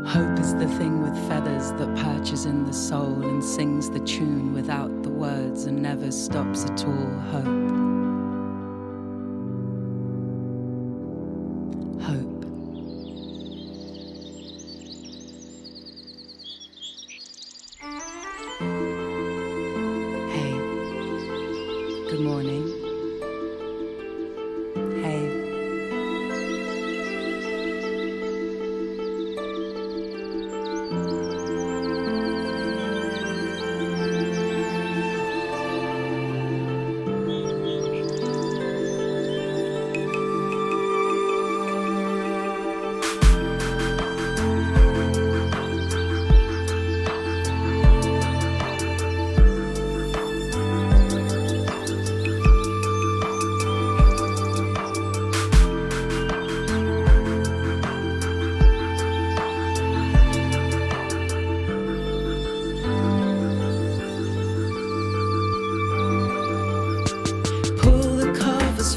Hope is the thing with feathers that perches in the soul and sings the tune without the words and never stops at all. Hope. Hope. Hey. Good morning. Hey.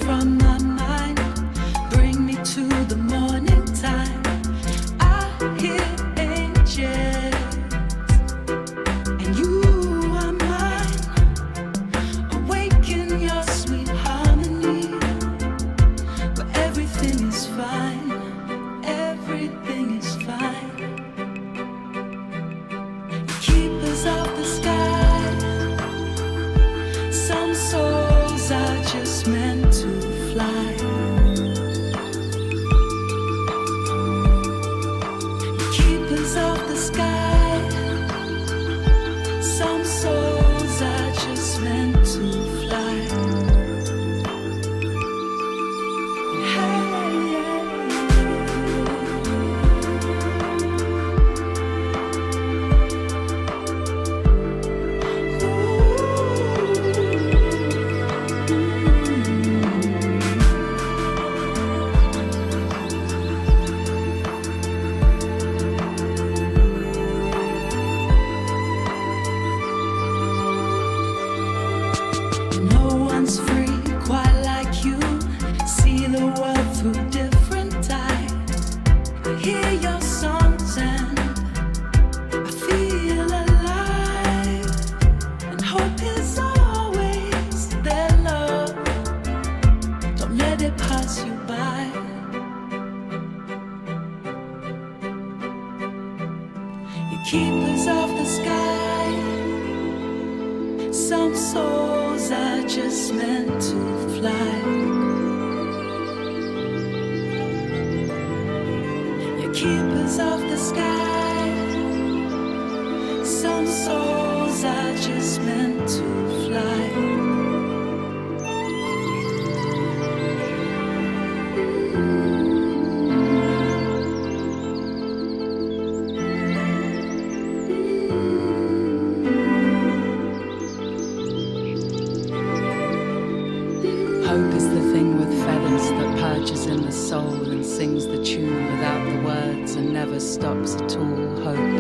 From my mind, bring me to the morning time. I hear angels, and you are mine. Awaken your sweet harmony, where everything is fine, everything is fine. Keepers of the sky, some souls are just meant to fly. Keepers of the sky, some souls are just meant to fly. Free, quite like you. See the world through different eyes. I hear your songs and I feel alive. And hope is always their love. Don't let it pass you by. You're keepers of the sky. Some souls are just meant to fly. You're keepers of the sky. Some souls are just meant to fly. Hope is the thing with feathers that perches in the soul and sings the tune without the words and never stops at all. Hope.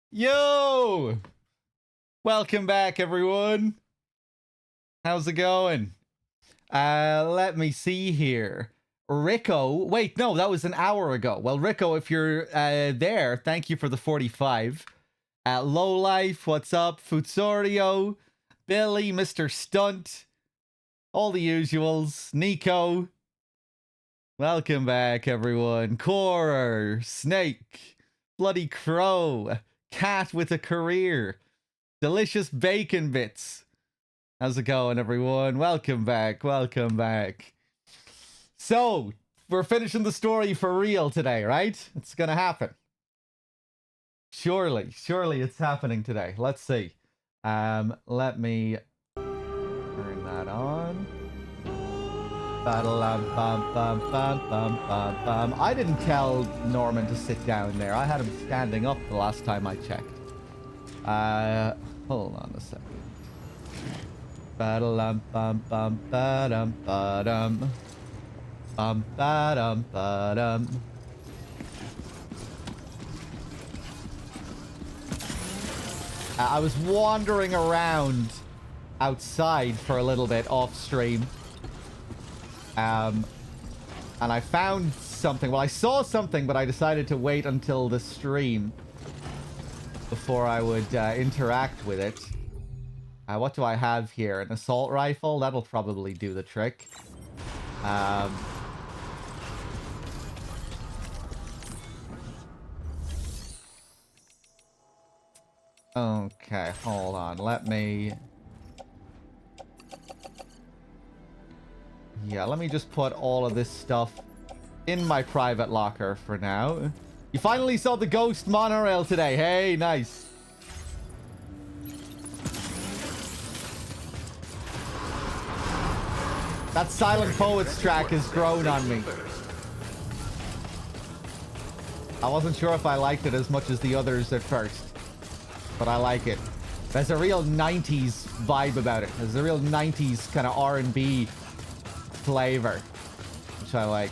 Yo! Welcome back, everyone. How's it going? Let me see here. Rico. Wait, no, that was an hour ago. Well, Rico, if you're there, thank you for the 45. Lowlife, what's up? Futsorio, Billy, Mr. Stunt, all the usuals. Nico. Welcome back, everyone. Corer, Snake, Bloody Crow, Cat with a Career, Delicious Bacon Bits. How's it going, everyone? Welcome back. Welcome back. So, we're finishing the story for real today, right? It's gonna happen. Surely it's happening today. Let's see. Let me turn that on. I didn't tell Norman to sit down there. I had him standing up the last time I checked. Hold on a second. I was wandering around outside for a little bit off stream. And I found something. Well, I saw something, but I decided to wait until the stream before I would interact with it. What do I have here? An assault rifle? That'll probably do the trick. Okay, hold on. Let me just put all of this stuff in my private locker for now. You finally saw the ghost monorail today. Hey, nice. That Silent Poets track has grown on me. I wasn't sure if I liked it as much as the others at first, but I like it. There's a real 90s vibe about it. There's a real 90s kind of R&B flavor, which I like.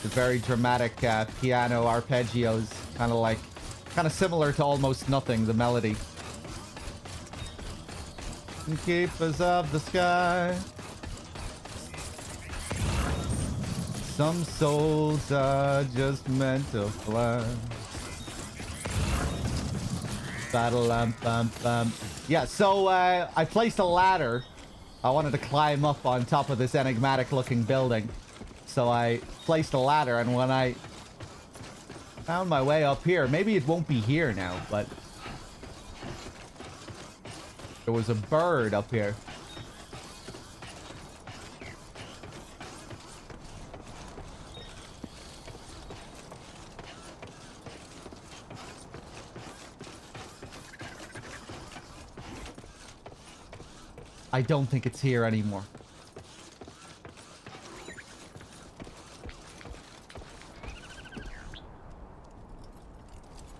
The very dramatic piano arpeggios, kind of similar to Almost Nothing, the melody. Keepers of the sky. Some souls are just meant to fly. Yeah, so I placed a ladder. I wanted to climb up on top of this enigmatic looking building. So I placed a ladder, and when I found my way up here, maybe it won't be here now, but there was a bird up here. I don't think it's here anymore.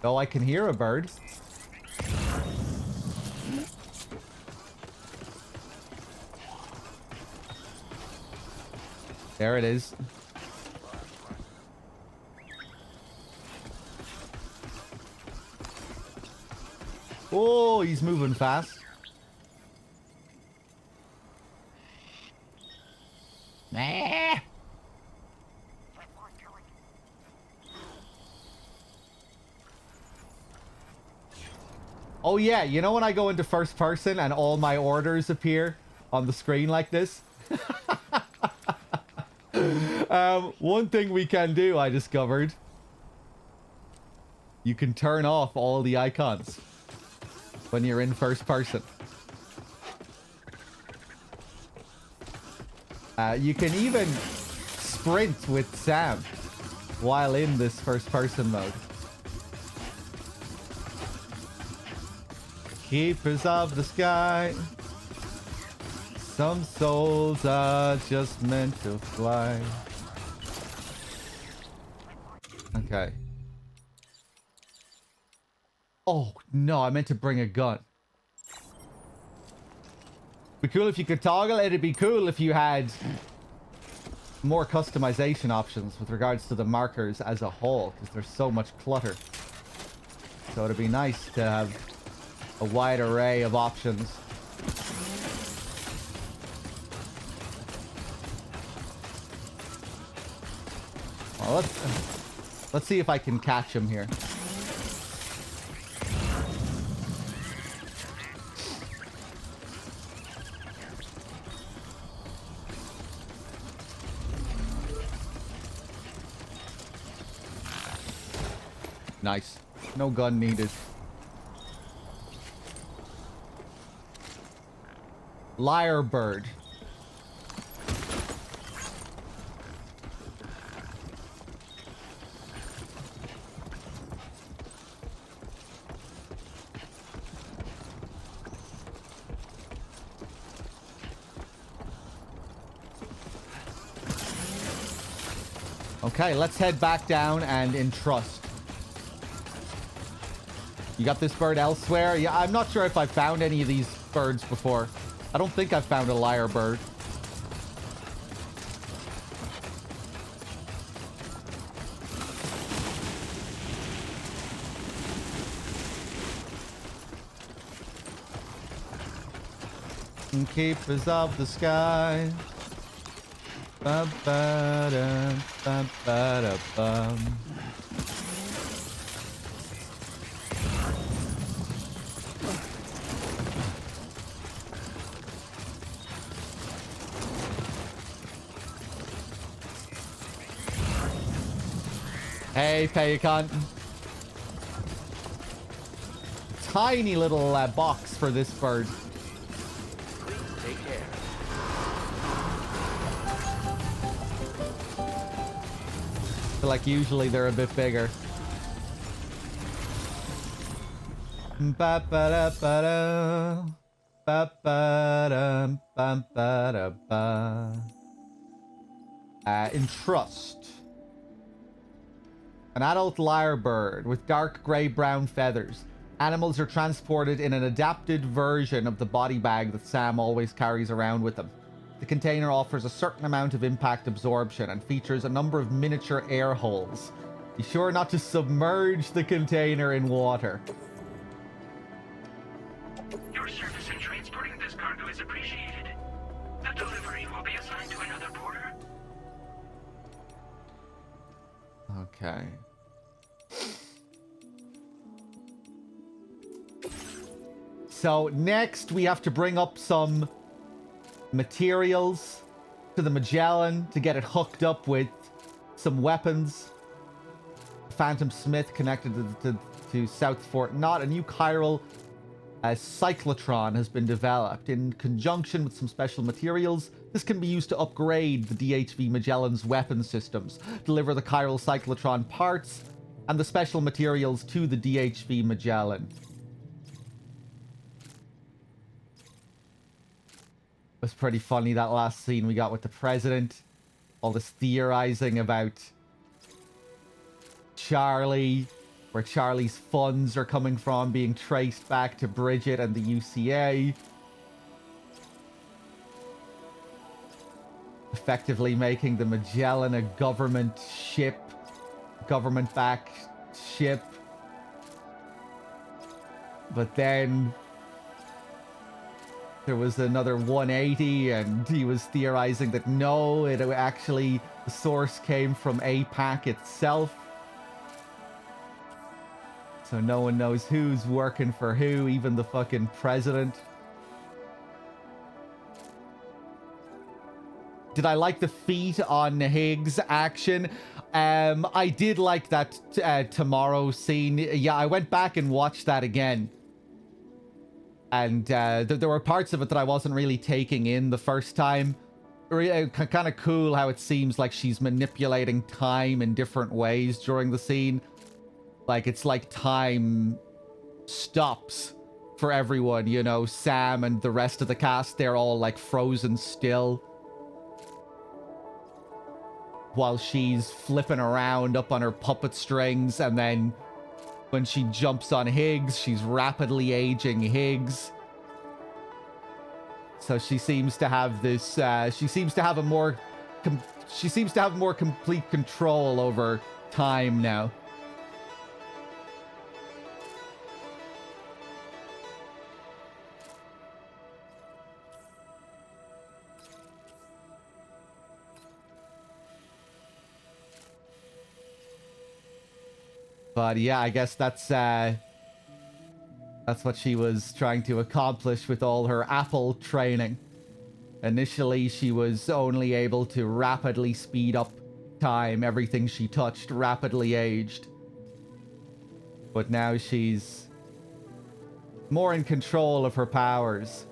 Oh, I can hear a bird. There it is. Oh, he's moving fast. Nah. Oh yeah, you know when I go into first person and all my orders appear on the screen like this? One thing we can do, I discovered. You can turn off all the icons when you're in first person. You can even sprint with Sam while in this first person mode. Keepers of the sky. Some souls are just meant to fly. Okay. Oh, no, I meant to bring a gun. Be cool if you could toggle. It'd be cool if you had more customization options with regards to the markers as a whole, because there's so much clutter. So it'd be nice to have a wide array of options. Well, let's see if I can catch him here. Nice. No gun needed. Lyrebird. Okay, let's head back down and entrust. You got this bird elsewhere? Yeah, I'm not sure if I've found any of these birds before. I don't think I've found a lyrebird. Keepers of the sky. Ba ba da ba ba da bum. Hey, Paycon. Tiny little box for this bird. Take care. I feel like usually they're a bit bigger. Ba ba da ba da. Ba ba da ba ba da ba. Entrust. An adult lyrebird with dark grey-brown feathers. Animals are transported in an adapted version of the body bag that Sam always carries around with him. The container offers a certain amount of impact absorption and features a number of miniature air holes. Be sure not to submerge the container in water. Your service in transporting this cargo is appreciated. The delivery will be assigned to another porter. Okay. So next we have to bring up some materials to the Magellan to get it hooked up with some weapons. Phantom Smith connected to South Fort Knot. A new chiral cyclotron has been developed in conjunction with some special materials. This can be used to upgrade the DHV Magellan's weapon systems, deliver the chiral cyclotron parts and the special materials to the DHV Magellan. It was pretty funny, that last scene we got with the president. All this theorizing about Charlie, where Charlie's funds are coming from, being traced back to Bridget and the UCA. Effectively making the Magellan a government ship, government-backed ship. But then there was another 180 and he was theorizing that no, it actually, the source came from APAC itself. So no one knows who's working for who, even the fucking president. Did I like the feat on Higgs action? I did like that tomorrow scene. Yeah, I went back and watched that again. And there were parts of it that I wasn't really taking in the first time. Kind of cool how it seems like she's manipulating time in different ways during the scene. Like, it's like time stops for everyone, you know, Sam and the rest of the cast, they're all like frozen still while she's flipping around up on her puppet strings, and then when she jumps on Higgs, she's rapidly aging Higgs. So she seems to have this, she seems to have more complete control over time now. But yeah, I guess that's what she was trying to accomplish with all her Apple training. Initially, she was only able to rapidly speed up time. Everything she touched rapidly aged. But now she's more in control of her powers.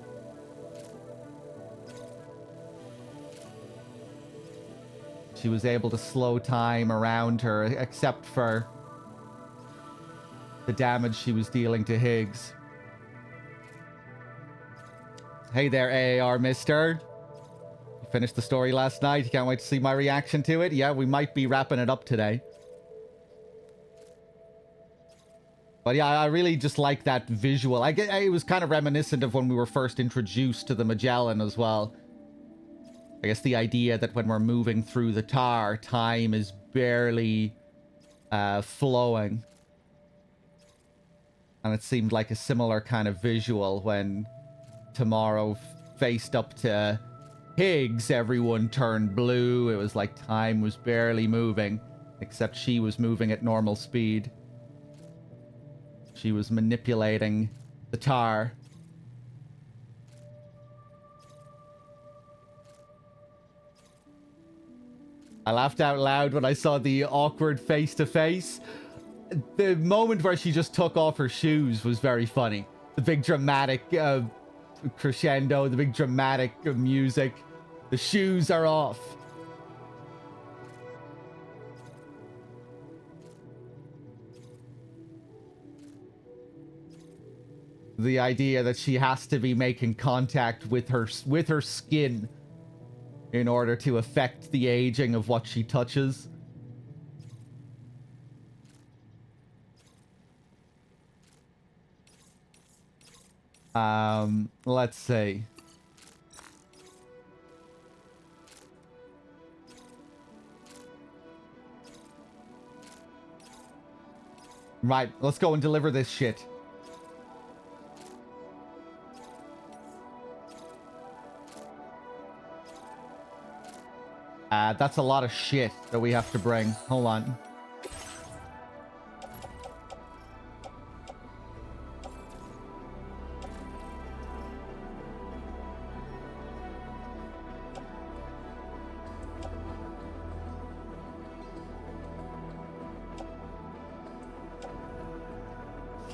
She was able to slow time around her, except for the damage she was dealing to Higgs. Hey there, AAR mister. You finished the story last night. You can't wait to see my reaction to it? Yeah, we might be wrapping it up today. But yeah, I really just like that visual. It was kind of reminiscent of when we were first introduced to the Magellan as well. I guess the idea that when we're moving through the tar, time is barely flowing. And it seemed like a similar kind of visual when Tomorrow faced up to Higgs. Everyone turned blue. It was like time was barely moving, except she was moving at normal speed. She was manipulating the tar. I laughed out loud when I saw the awkward face-to-face. The moment where she just took off her shoes was very funny. The big dramatic crescendo, the big dramatic music. The shoes are off. The idea that she has to be making contact with her skin in order to affect the aging of what she touches. Let's see. Right, let's go and deliver this shit. That's a lot of shit that we have to bring. Hold on.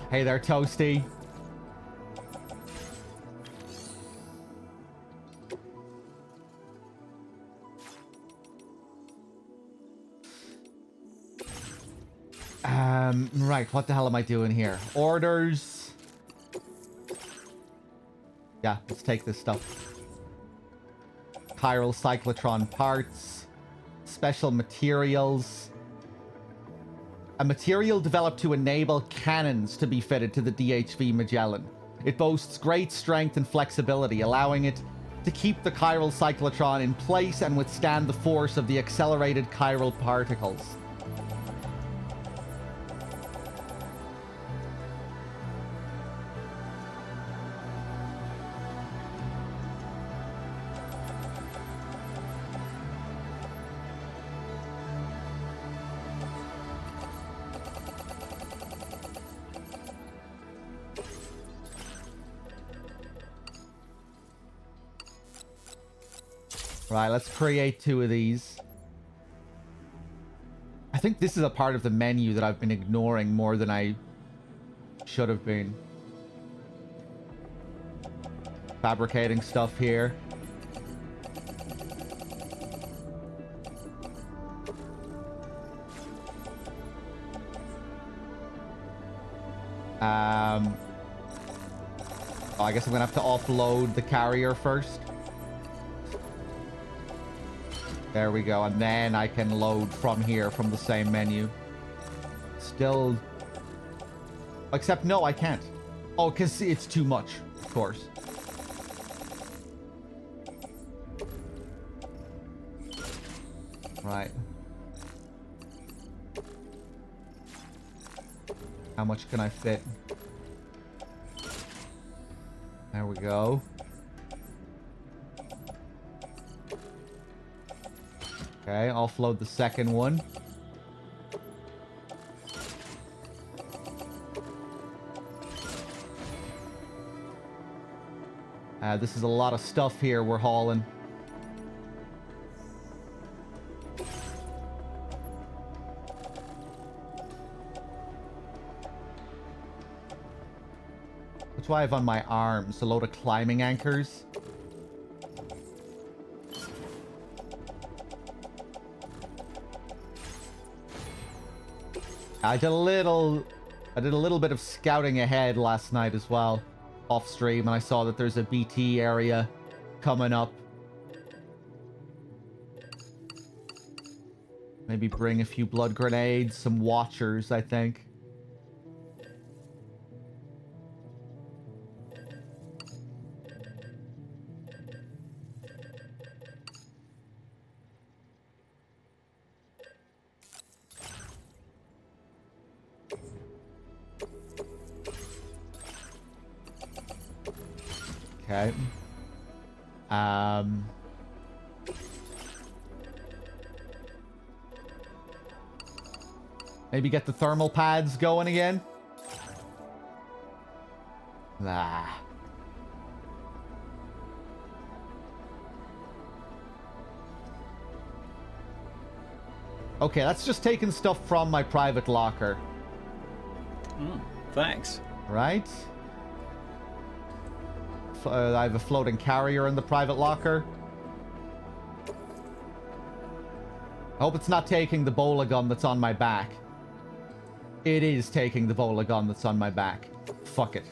Hey there, Toasty. Right, what the hell am I doing here? Orders. Yeah, let's take this stuff. Chiral cyclotron parts. Special materials. A material developed to enable cannons to be fitted to the DHV Magellan. It boasts great strength and flexibility, allowing it to keep the chiral cyclotron in place and withstand the force of the accelerated chiral particles. Right, let's create 2 of these. I think this is a part of the menu that I've been ignoring more than I should have been. Fabricating stuff here. Oh, I guess I'm gonna have to offload the carrier first. There we go, and then I can load from here, from the same menu. Still... Except, no, I can't. Oh, because it's too much, of course. Right. How much can I fit? There we go. Okay, offload the second one. This is a lot of stuff here we're hauling. That's why I have on my arms a load of climbing anchors. I did a little bit of scouting ahead last night as well, off stream, and I saw that there's a BT area coming up. Maybe bring a few blood grenades, some watchers, I think. Okay. Maybe get the thermal pads going again. Ah. Okay, that's just taking stuff from my private locker. Thanks. Right? I have a floating carrier in the private locker. I hope it's not taking the bowler gun that's on my back. It is taking the bowler gun that's on my back. Fuck it.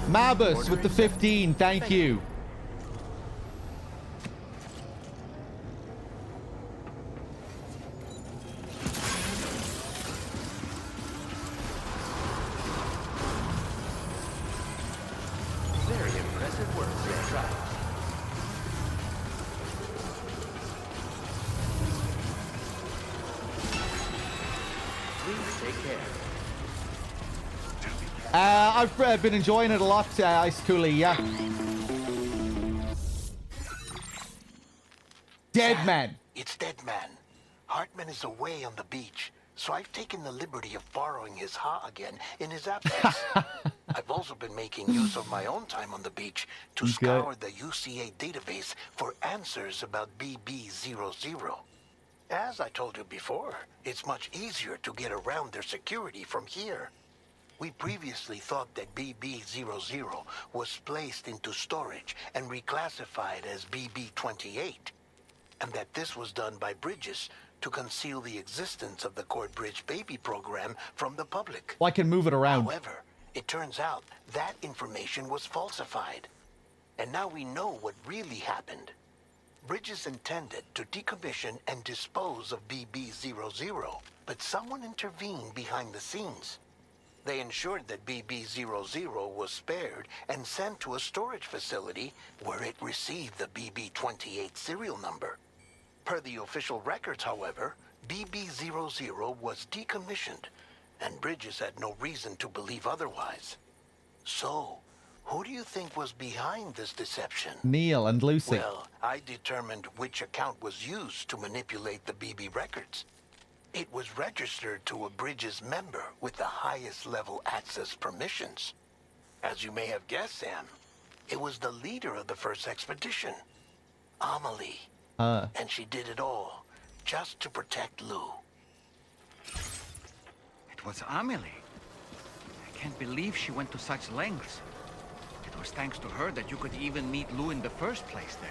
Mabus with the 15, thank you. Very impressive work, Sandra. Please take care. I've been enjoying it a lot, Ice Coolie, yeah. Dead Sam, man. It's Dead Man. Hartman is away on the beach, so I've taken the liberty of borrowing his ha again in his absence. I've also been making use of my own time on the beach to scour the UCA database for answers about BB00. As I told you before, it's much easier to get around their security from here. We previously thought that BB00 was placed into storage and reclassified as BB28, and that this was done by Bridges to conceal the existence of the Court Bridge Baby program from the public. Well, I can move it around. However, it turns out that information was falsified, and now we know what really happened. Bridges intended to decommission and dispose of BB00, but someone intervened behind the scenes. They ensured that BB00 was spared and sent to a storage facility where it received the BB28 serial number. Per the official records, however, BB00 was decommissioned, and Bridges had no reason to believe otherwise. So, who do you think was behind this deception? Neil and Lucy. Well, I determined which account was used to manipulate the BB records. It was registered to a Bridges member with the highest level access permissions. As you may have guessed, Sam, it was the leader of the first expedition, Amelie. And she did it all just to protect Lou. It was Amelie. I can't believe she went to such lengths. It was thanks to her that you could even meet Lou in the first place then.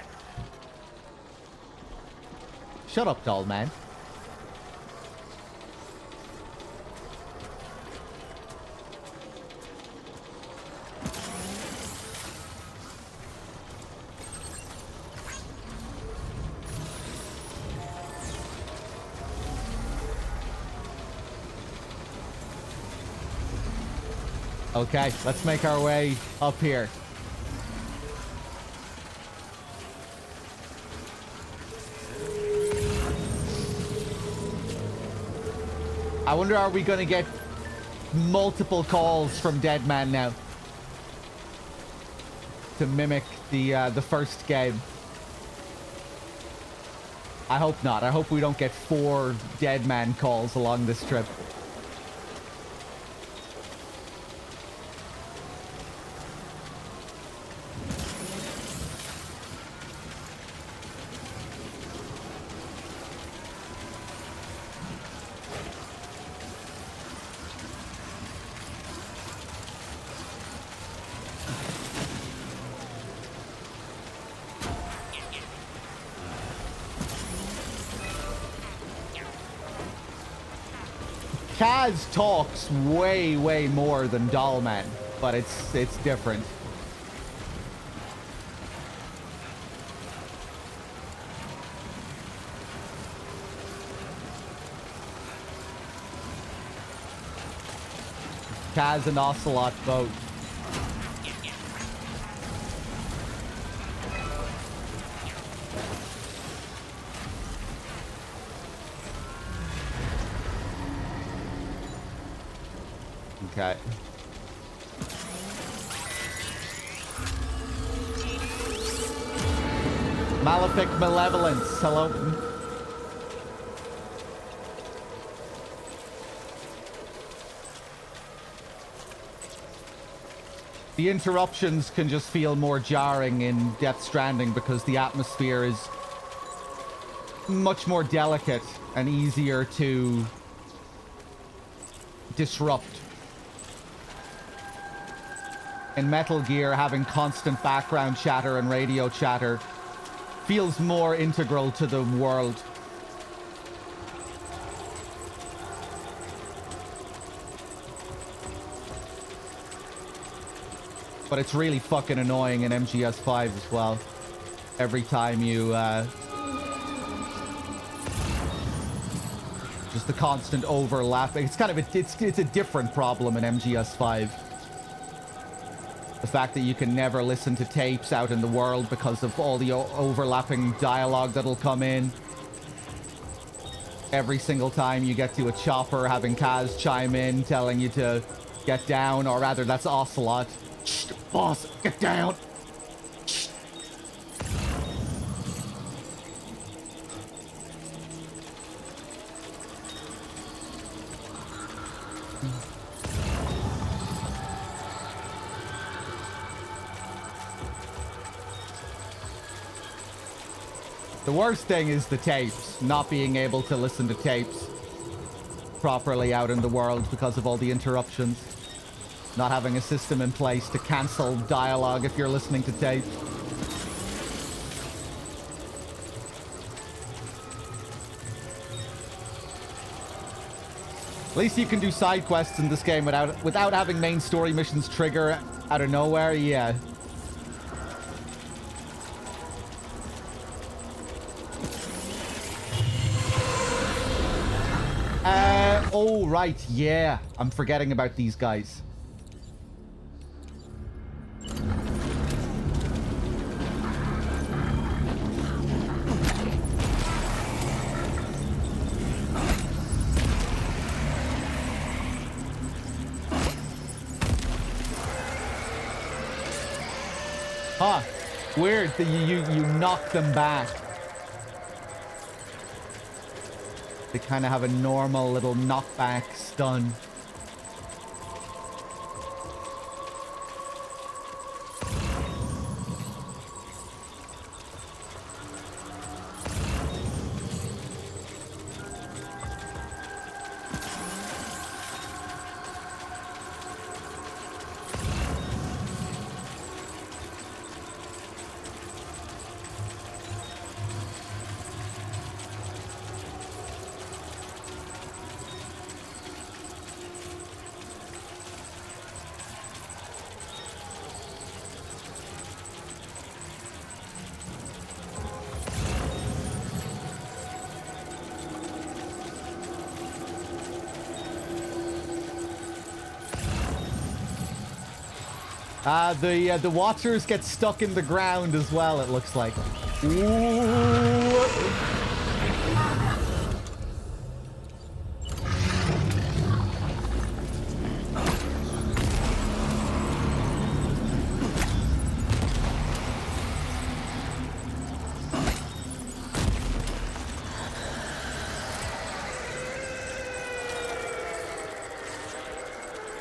Shut up, doll man. Okay, let's make our way up here. I wonder, are we going to get multiple calls from Deadman now to mimic the first game? I hope not. I hope we don't get 4 Deadman calls along this trip. Kaz talks way more than Dollman, but it's different. Kaz and Ocelot both. Okay. Malefic Malevolence, hello. The interruptions can just feel more jarring in Death Stranding because the atmosphere is much more delicate and easier to disrupt. In Metal Gear, having constant background chatter and radio chatter feels more integral to the world. But it's really fucking annoying in MGS5 as well. Every time you, just the constant overlapping. It's kind of it's a different problem in MGS5. The fact that you can never listen to tapes out in the world because of all the overlapping dialogue that'll come in. Every single time you get to a chopper, having Kaz chime in, telling you to get down, or rather, that's Ocelot. Shh, boss, get down. Shh. The worst thing is the tapes, not being able to listen to tapes properly out in the world because of all the interruptions. Not having a system in place to cancel dialogue if you're listening to tape. At least you can do side quests in this game without having main story missions trigger out of nowhere, yeah. Oh, right, yeah. I'm forgetting about these guys. Huh. Weird that you knock them back. They kind of have a normal little knockback stun. The watchers get stuck in the ground as well, it looks like. Ooh.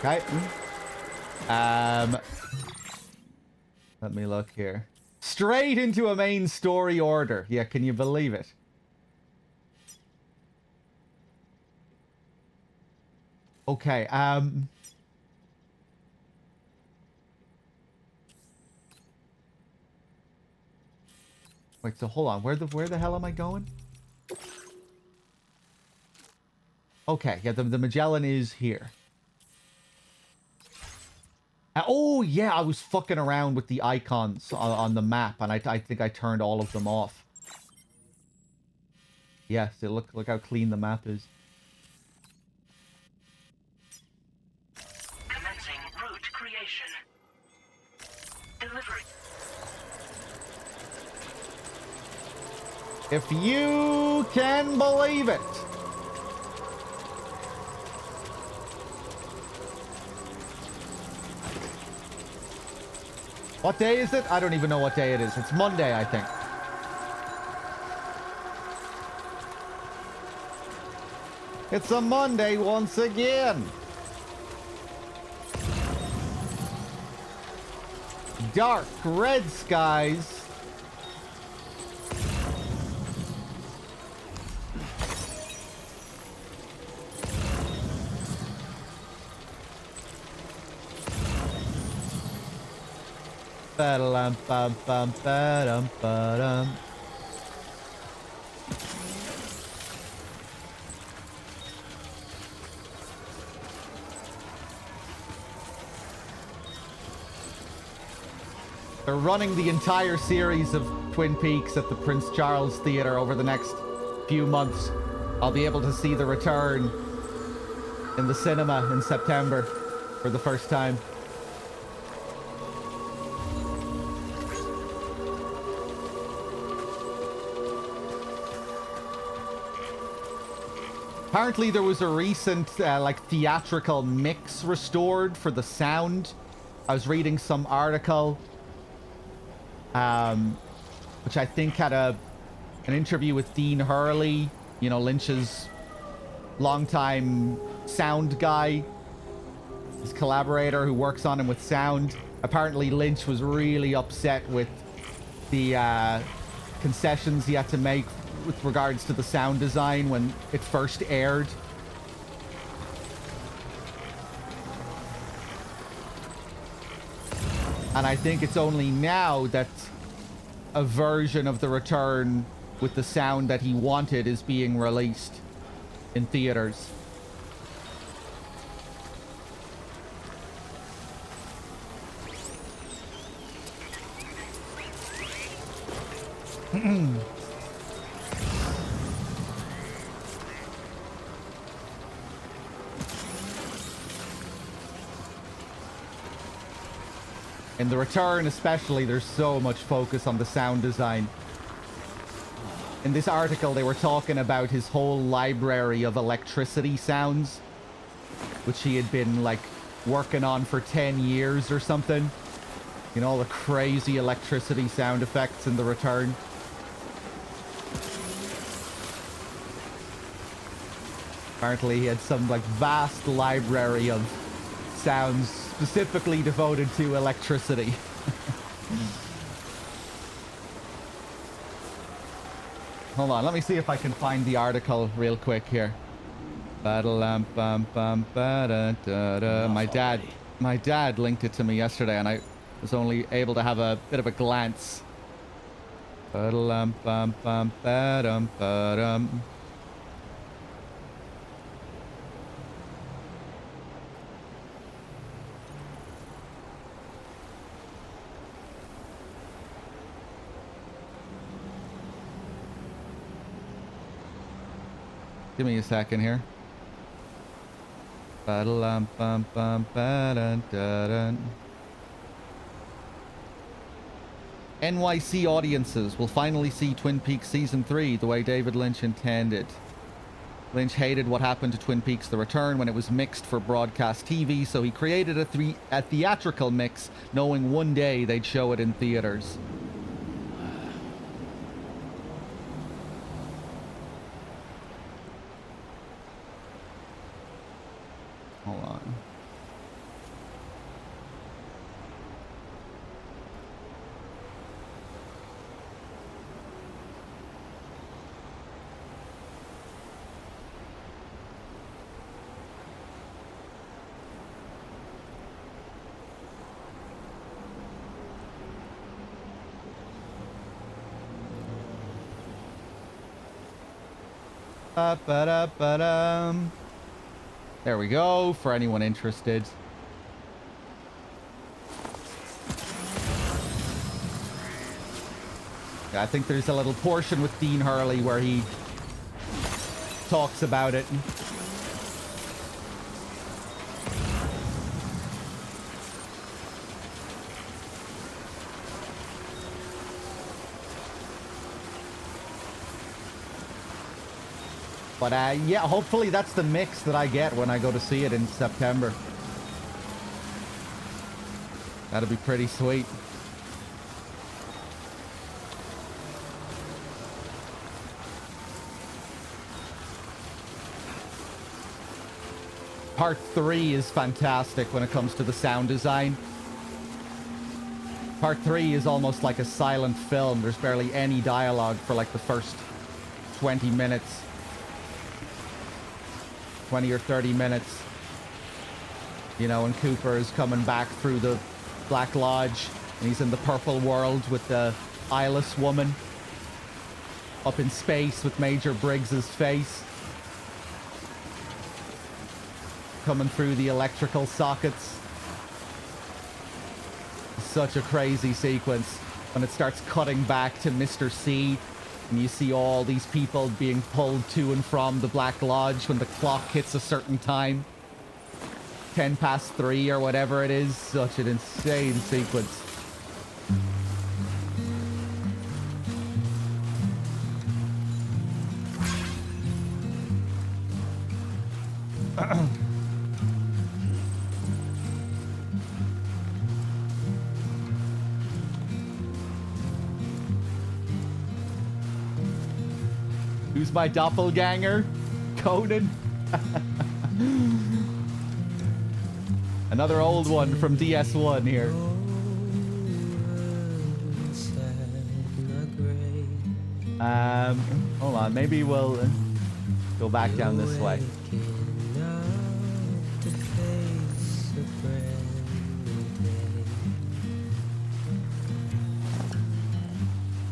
Okay. Let me look here. Straight into a main story order. Yeah, can you believe it? Okay, wait, so hold on. Where the hell am I going? Okay, yeah, the Magellan is here. Oh, yeah, I was fucking around with the icons on the map, and I think I turned all of them off. Yes, yeah, so look how clean the map is. Commencing route creation. Delivery. If you can believe it. What day is it? I don't even know what day it is. It's Monday, I think. It's a Monday once again. Dark red skies. Ba-da-lam, bum, bum, ba-dum, ba-dum. They're running the entire series of Twin Peaks at the Prince Charles Theatre over the next few months. I'll be able to see the return in the cinema in September for the first time. Apparently there was a recent like theatrical mix restored for the sound. I was reading some article which I think had an interview with Dean Hurley, you know, Lynch's longtime sound guy, his collaborator who works on him with sound. Apparently Lynch was really upset with the concessions he had to make with regards to the sound design when it first aired. And I think it's only now that a version of The Return with the sound that he wanted is being released in theaters. In The Return especially, there's so much focus on the sound design. In this article, they were talking about his whole library of electricity sounds, which he had been, like, working on for 10 years or something. You know, all the crazy electricity sound effects in The Return. Apparently, he had some, like, vast library of sounds specifically devoted to electricity. Hold on, let me see if I can find the article real quick here. My dad linked it to me yesterday, and I was only able to have a bit of a glance. Give me a second here. NYC audiences will finally see Twin Peaks Season 3 the way David Lynch intended. Lynch hated what happened to Twin Peaks The Return when it was mixed for broadcast TV, so he created a theatrical mix, knowing one day they'd show it in theaters. Hold on. Ba-da-ba-dum. There we go, for anyone interested. Yeah, I think there's a little portion with Dean Hurley where he talks about it. But yeah, hopefully that's the mix that I get when I go to see it in September. That'll be pretty sweet. Part 3 is fantastic when it comes to the sound design. Part 3 is almost like a silent film. There's barely any dialogue for like the first 20 minutes. 20 or 30 minutes. You know, and Cooper is coming back through the Black Lodge and he's in the purple world with the eyeless woman up in space with Major Briggs's face coming through the electrical sockets. Such a crazy sequence when it starts cutting back to Mr. C and you see all these people being pulled to and from the Black Lodge when the clock hits a certain time. 10 past 3 or whatever it is. Such an insane sequence. Who's my doppelganger? Conan? Another old one from DS1 here. Hold on, maybe we'll go back down this way.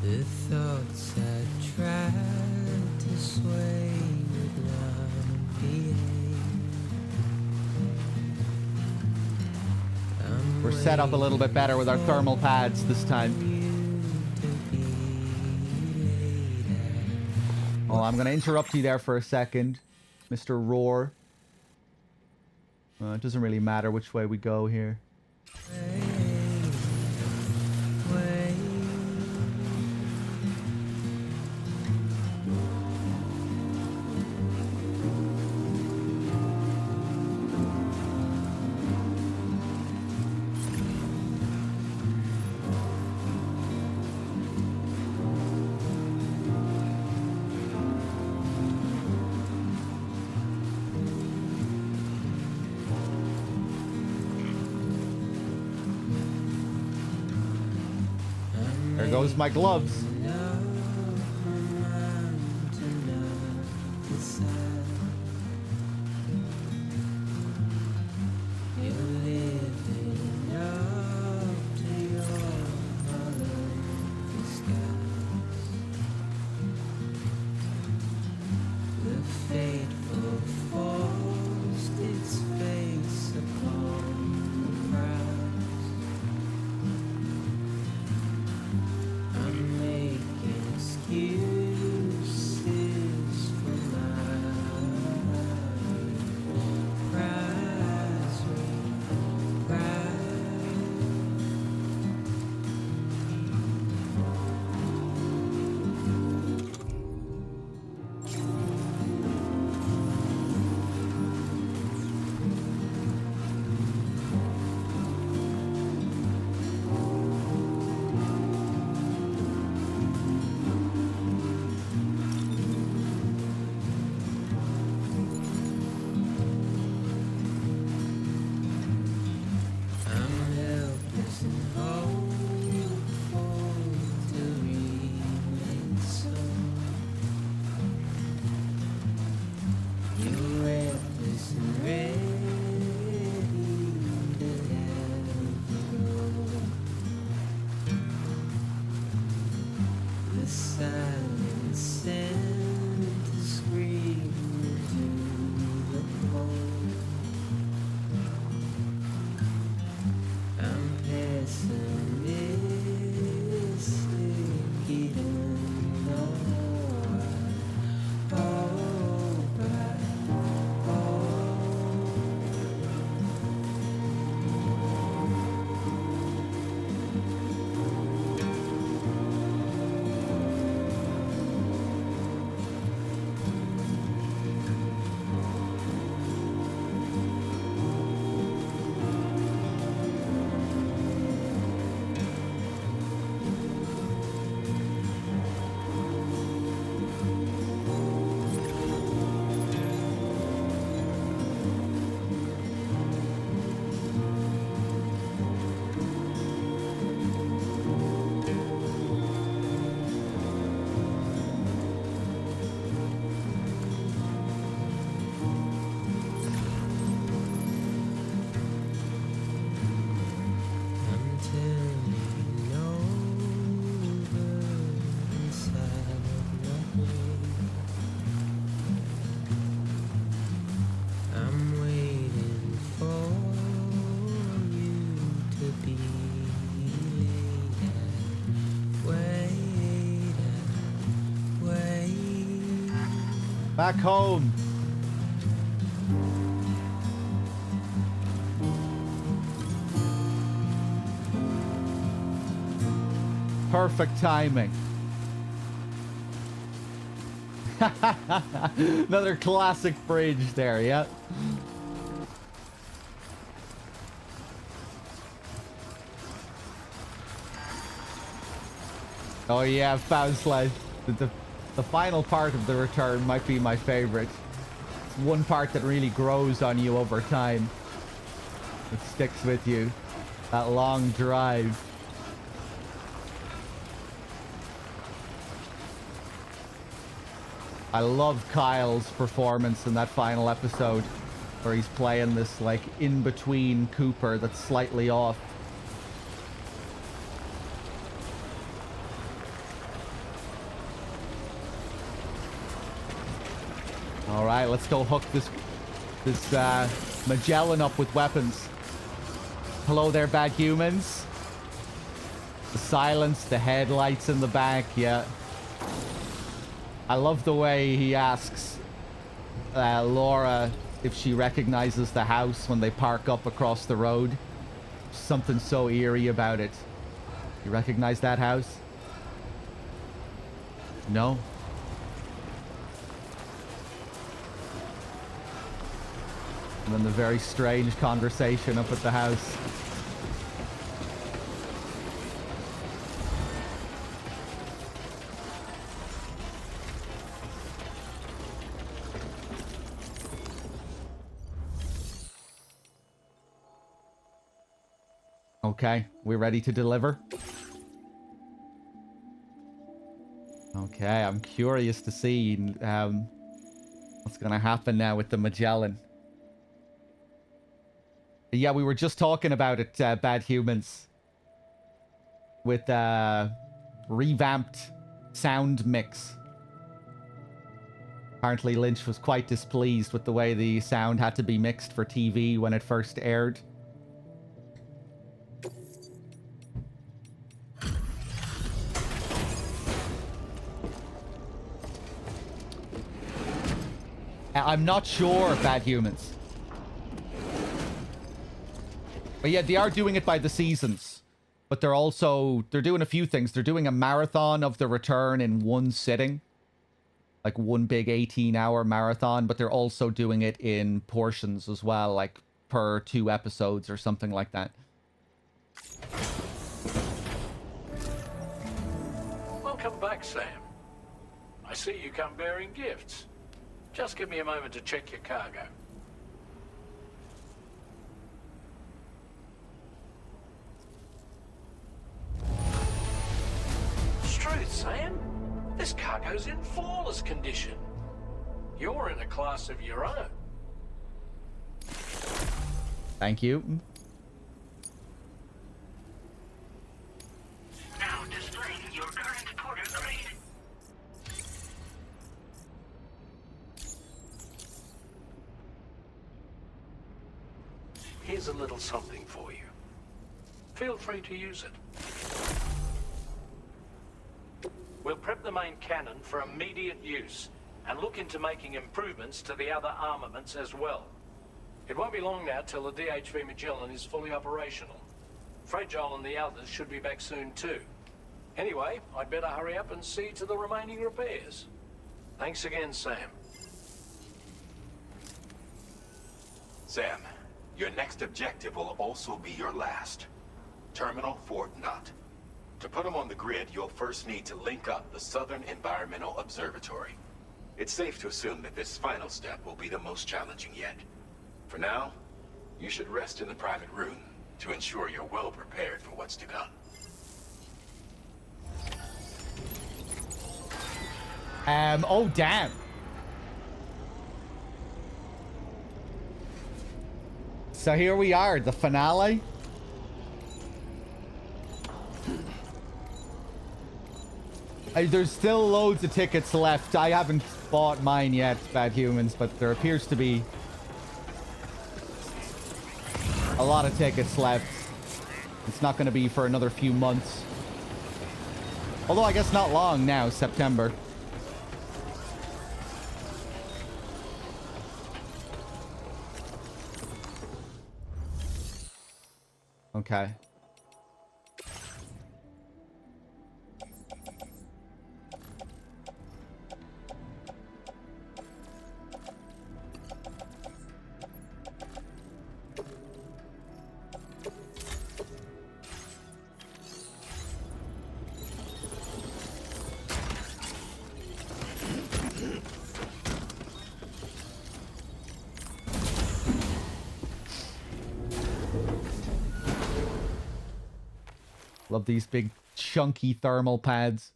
The thoughts I tried to sway would not behave. We're set up a little bit better with our thermal pads this time. Oh, I'm going to interrupt you there for a second, Mr. Roar. It doesn't really matter which way we go here. There goes my gloves. I made Back home. Perfect timing. Another classic bridge there, yeah. Oh yeah, Faustless. The final part of the return might be my favorite. It's one part that really grows on you over time. It sticks with you. That long drive. I love Kyle's performance in that final episode where he's playing this like in-between Cooper that's slightly off. All right, let's go hook this Magellan up with weapons. Hello there, bad humans. The silence, the headlights in the back, yeah. I love the way he asks Laura if she recognizes the house when they park up across the road. Something so eerie about it. You recognize that house? No? And then the very strange conversation up at the house. Okay, we're ready to deliver. Okay, I'm curious to see what's gonna happen now with the Magellan. Yeah, we were just talking about it, Bad Humans. With revamped sound mix. Apparently Lynch was quite displeased with the way the sound had to be mixed for TV when it first aired. I'm not sure, Bad Humans. But yeah, they are doing it by the seasons. But they're doing a few things. They're doing a marathon of the return in one sitting. Like one big 18-hour marathon. But they're also doing it in portions as well. Like per 2 episodes or something like that. Welcome back, Sam. I see you come bearing gifts. Just give me a moment to check your cargo. Truth, Sam. This cargo's in flawless condition. You're in a class of your own. Thank you. Now displaying your current porter grade. Here's a little something for you. Feel free to use it. We'll prep the main cannon for immediate use and look into making improvements to the other armaments as well. It won't be long now till the DHV Magellan is fully operational. Fragile and the others should be back soon too. Anyway, I'd better hurry up and see to the remaining repairs. Thanks again, Sam. Sam, your next objective will also be your last. Terminal Fort Knott. To put them on the grid, you'll first need to link up the Southern Environmental Observatory. It's safe to assume that this final step will be the most challenging yet. For now, you should rest in the private room to ensure you're well prepared for what's to come. Oh damn. So here we are, the finale. There's still loads of tickets left. I haven't bought mine yet, Bad Humans, but there appears to be a lot of tickets left. It's not going to be for another few months. Although I guess not long now, September. Okay. Love these big chunky thermal pads.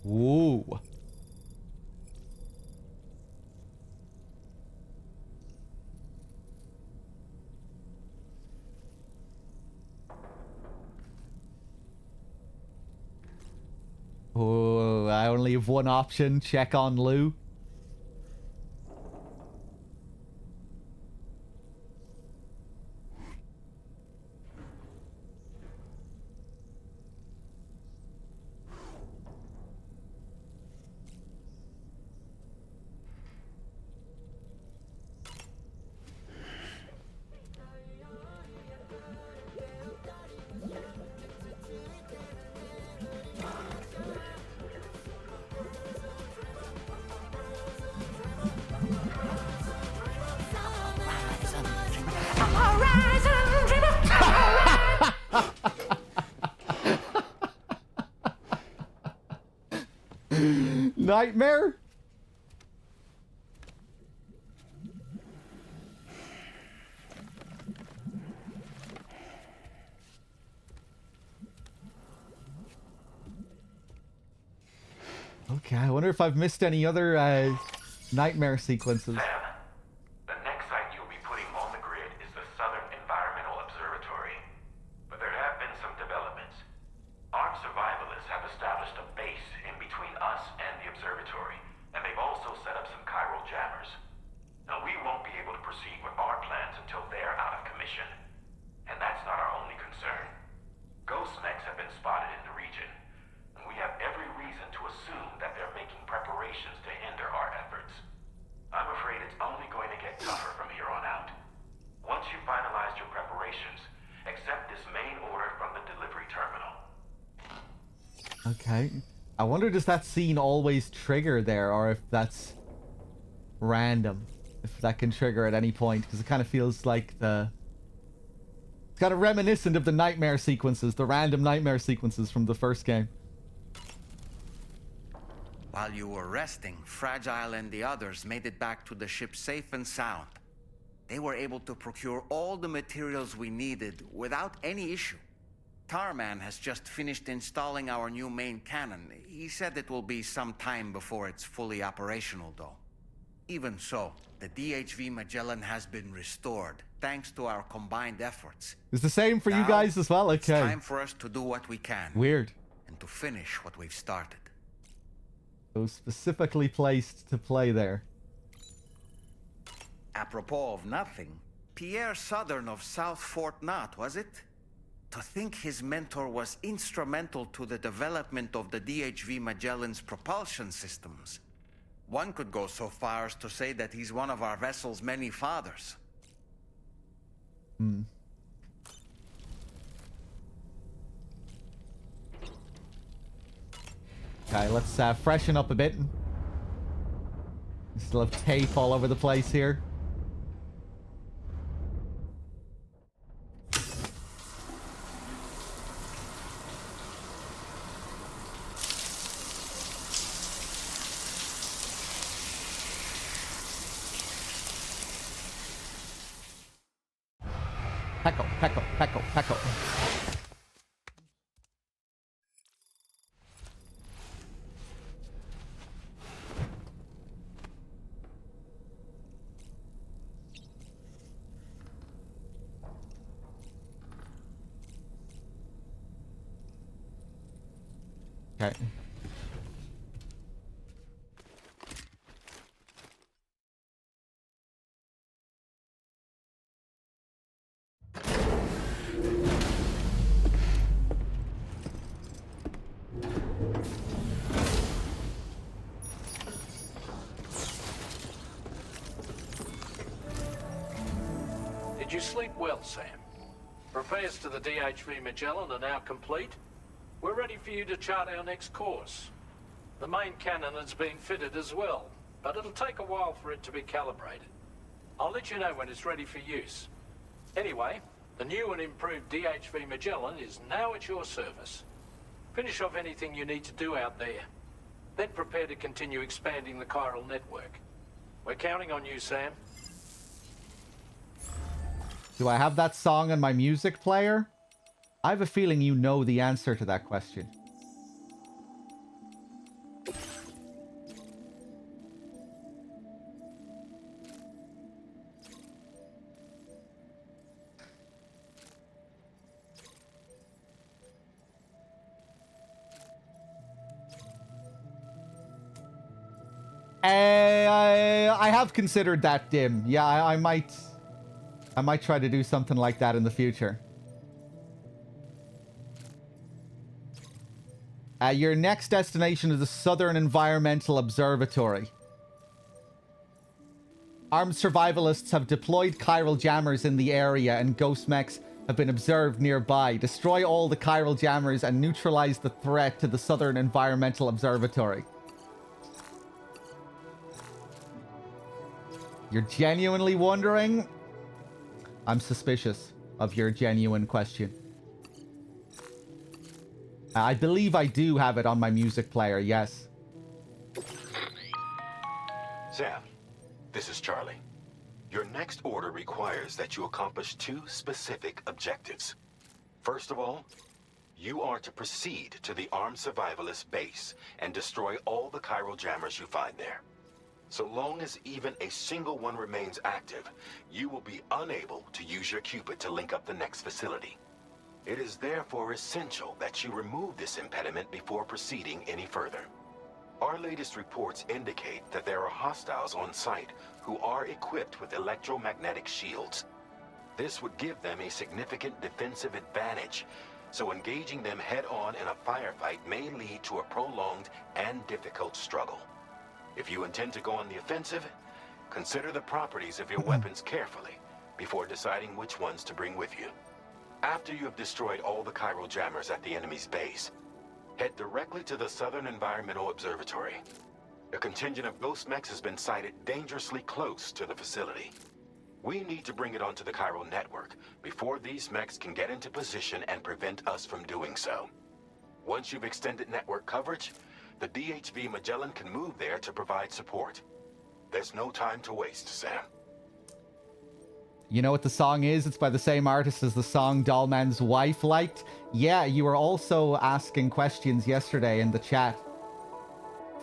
Whoa. Oh, I only have one option. Check on Lou. Nightmare? Okay, I wonder if I've missed any other nightmare sequences. Sam, the next site you'll be putting on the grid is the Southern Environmental Observatory. But there have been some developments. Armed survivalists have established a base in between us and the observatory, and they've also set up some chiral jammers. Now, we won't be able to proceed with our plans until they're out of commission. And that's not our only concern. Ghost mechs have been spotted in the region, and we have every reason to assume that they're making preparations to hinder our efforts. I'm afraid it's only going to get tougher from here on out. Once you've finalized your preparations, accept this main order from the delivery terminal. Okay. I wonder, does that scene always trigger there, or if that's random? If that can trigger at any point, because it kind of feels like the... It's kind of reminiscent of the nightmare sequences, the random nightmare sequences from the first game. While you were resting, Fragile and the others made it back to the ship safe and sound. They were able to procure all the materials we needed without any issue. Tarman has just finished installing our new main cannon. He said it will be some time before it's fully operational, though. Even so, the DHV Magellan has been restored, thanks to our combined efforts. It's the same for you Now, guys as well? It's Okay. time for us to do what we can. Weird. And to finish what we've started. So specifically placed to play there. Apropos of nothing, Pierre Southern of South Fort Knott, was it? To think his mentor was instrumental to the development of the DHV Magellan's propulsion systems. One could go so far as to say that he's one of our vessel's many fathers. Hmm. Okay, let's freshen up a bit. We still have tape all over the place here. Peckle, peckle, peckle, peckle. Okay. Did you sleep well, Sam? Repairs to the DHV Magellan are now complete. We're ready for you to chart our next course. The main cannon has been fitted as well, but it'll take a while for it to be calibrated. I'll let you know when it's ready for use. Anyway, the new and improved DHV Magellan is now at your service. Finish off anything you need to do out there. Then prepare to continue expanding the chiral network. We're counting on you, Sam. Do I have that song on my music player? I have a feeling you know the answer to that question. I have considered that, Dim. Yeah, I might try to do something like that in the future. Your next destination is the Southern Environmental Observatory. Armed survivalists have deployed chiral jammers in the area, and ghost mechs have been observed nearby. Destroy all the chiral jammers and neutralize the threat to the Southern Environmental Observatory. You're genuinely wondering? I'm suspicious of your genuine question. I believe I do have it on my music player, yes. Sam, this is Charlie. Your next order requires that you accomplish 2 specific objectives. First of all, you are to proceed to the armed survivalist base and destroy all the chiral jammers you find there. So long as even a single one remains active, you will be unable to use your Cupid to link up the next facility. It is therefore essential that you remove this impediment before proceeding any further. Our latest reports indicate that there are hostiles on site who are equipped with electromagnetic shields. This would give them a significant defensive advantage, so engaging them head-on in a firefight may lead to a prolonged and difficult struggle. If you intend to go on the offensive, consider the properties of your weapons carefully before deciding which ones to bring with you. After you have destroyed all the chiral jammers at the enemy's base, head directly to the Southern Environmental Observatory. A contingent of ghost mechs has been sighted dangerously close to the facility. We need to bring it onto the chiral network before these mechs can get into position and prevent us from doing so. Once you've extended network coverage, the DHV Magellan can move there to provide support. There's no time to waste, Sam. You know what the song is? It's by the same artist as the song Dollman's wife liked. Yeah, you were also asking questions yesterday in the chat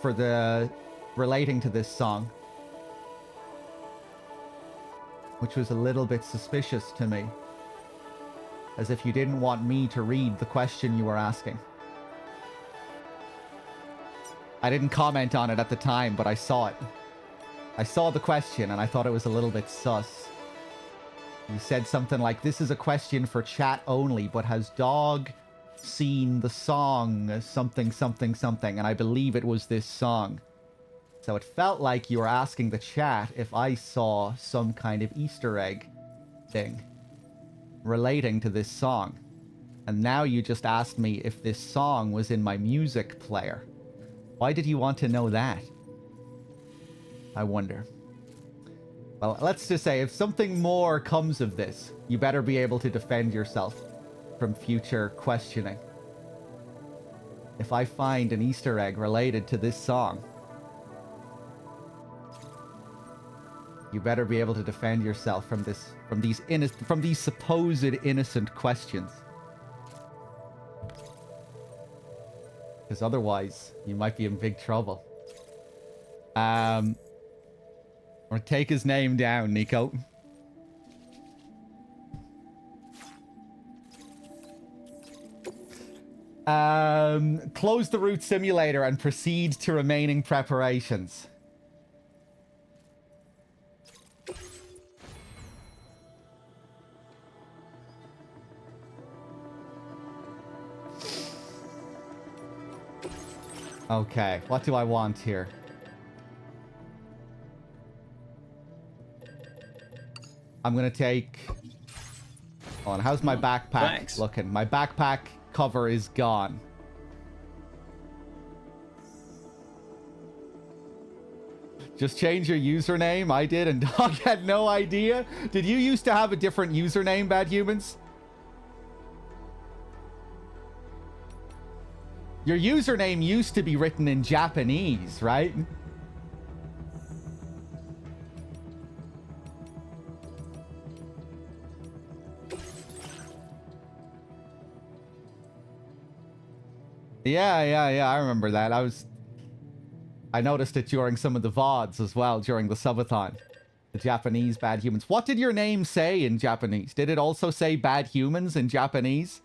for the relating to this song, which was a little bit suspicious to me, as if you didn't want me to read the question you were asking. I didn't comment on it at the time, but I saw it. I saw the question and I thought it was a little bit sus. You said something like, this is a question for chat only, but has Dog seen the song something something something? And I believe it was this song. So it felt like you were asking the chat if I saw some kind of Easter egg thing relating to this song. And now you just asked me if this song was in my music player. Why did you want to know that? I wonder. Well, let's just say, if something more comes of this, you better be able to defend yourself from future questioning. If I find an Easter egg related to this song, you better be able to defend yourself from these supposed innocent questions. Because otherwise, you might be in big trouble. Or take his name down, Nico. Close the route simulator and proceed to remaining preparations. Okay, what do I want here? I'm gonna take Hold on, how's my backpack Thanks. looking? My backpack cover is gone. Just change your username. I did, and Dog had no idea. Did you used to have a different username, Bad Humans? Your username used to be written in Japanese, right? Yeah, I remember that. I noticed it during some of the VODs as well, during the subathon. The Japanese Bad Humans. What did your name say in Japanese? Did it also say Bad Humans in Japanese?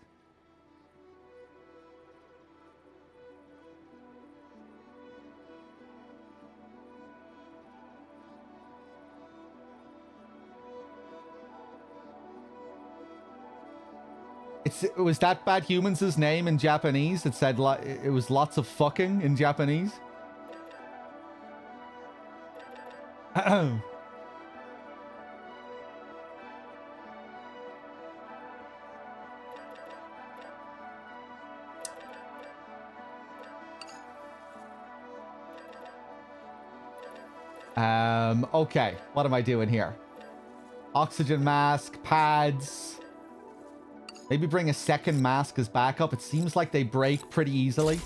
Was that Bad Humans' name in Japanese? It said it was lots of fucking in Japanese. Okay. What am I doing here? Oxygen mask, pads. Maybe bring a second mask as backup. It seems like they break pretty easily.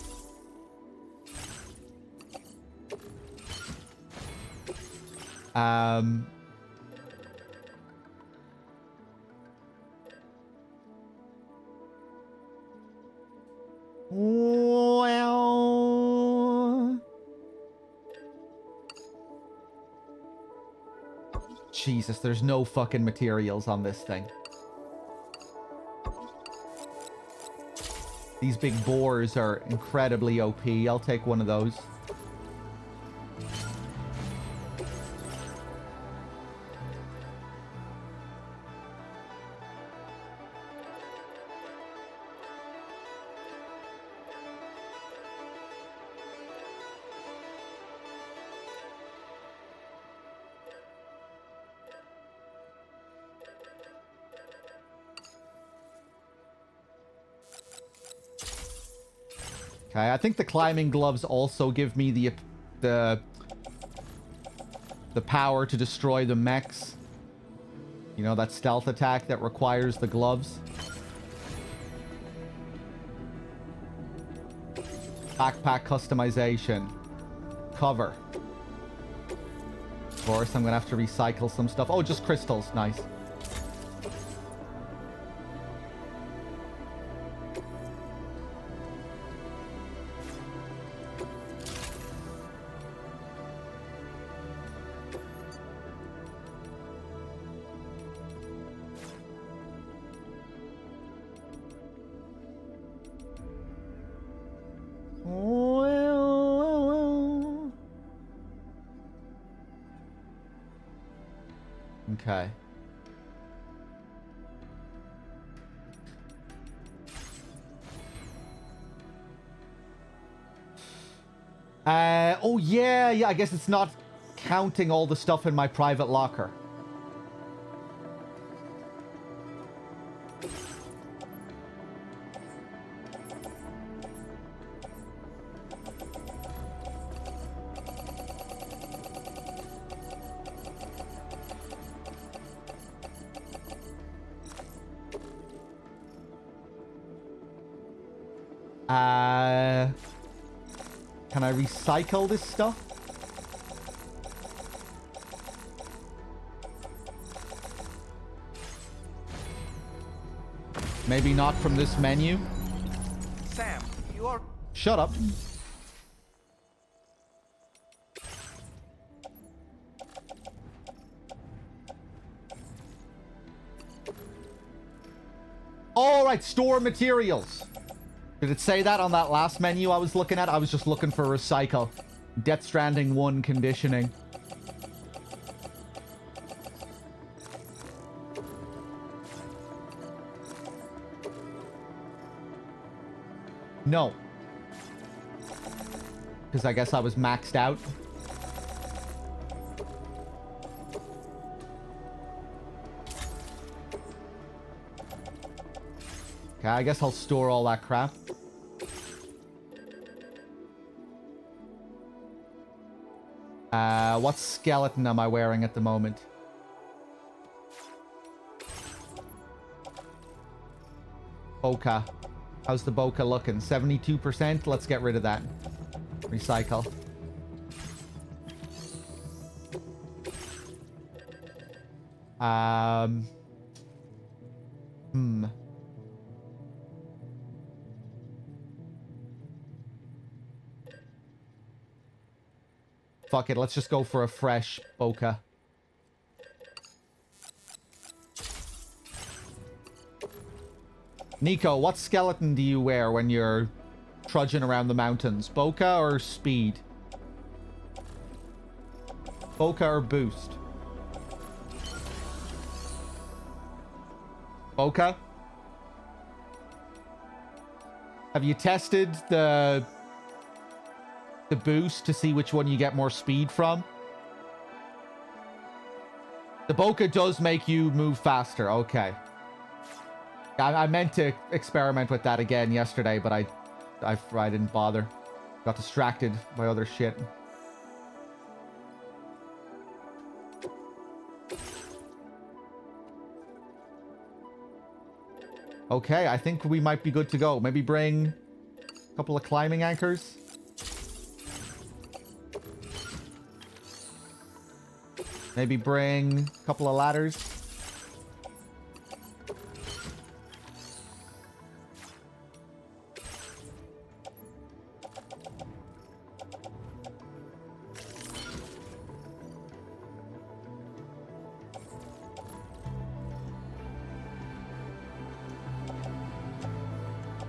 Well... Jesus, there's no fucking materials on this thing. These big boars are incredibly OP. I'll take one of those. Okay, I think the climbing gloves also give me the power to destroy the mechs. You know, that stealth attack that requires the gloves. Backpack customization. Cover. Of course, I'm gonna have to recycle some stuff. Oh, just crystals. Nice. Okay. Oh yeah, I guess it's not counting all the stuff in my private locker. Can I recycle this stuff? Maybe not from this menu. Sam, you're... Shut up. All right, store materials. Did it say that on that last menu I was looking at? I was just looking for recycle. Death Stranding 1 conditioning. No. Because I guess I was maxed out. Okay, I guess I'll store all that crap. What skeleton am I wearing at the moment? Bokeh. How's the bokeh looking? 72%? Let's get rid of that. Recycle. Fuck it, let's just go for a fresh bokeh. Nico, what skeleton do you wear when you're trudging around the mountains? Bokeh or speed? Bokeh or boost? Bokeh? Have you tested the boost to see which one you get more speed from? The bokeh does make you move faster. Okay. I meant to experiment with that again yesterday, but I didn't bother. Got distracted by other shit. Okay, I think we might be good to go. Maybe bring a couple of climbing anchors. Maybe bring a couple of ladders.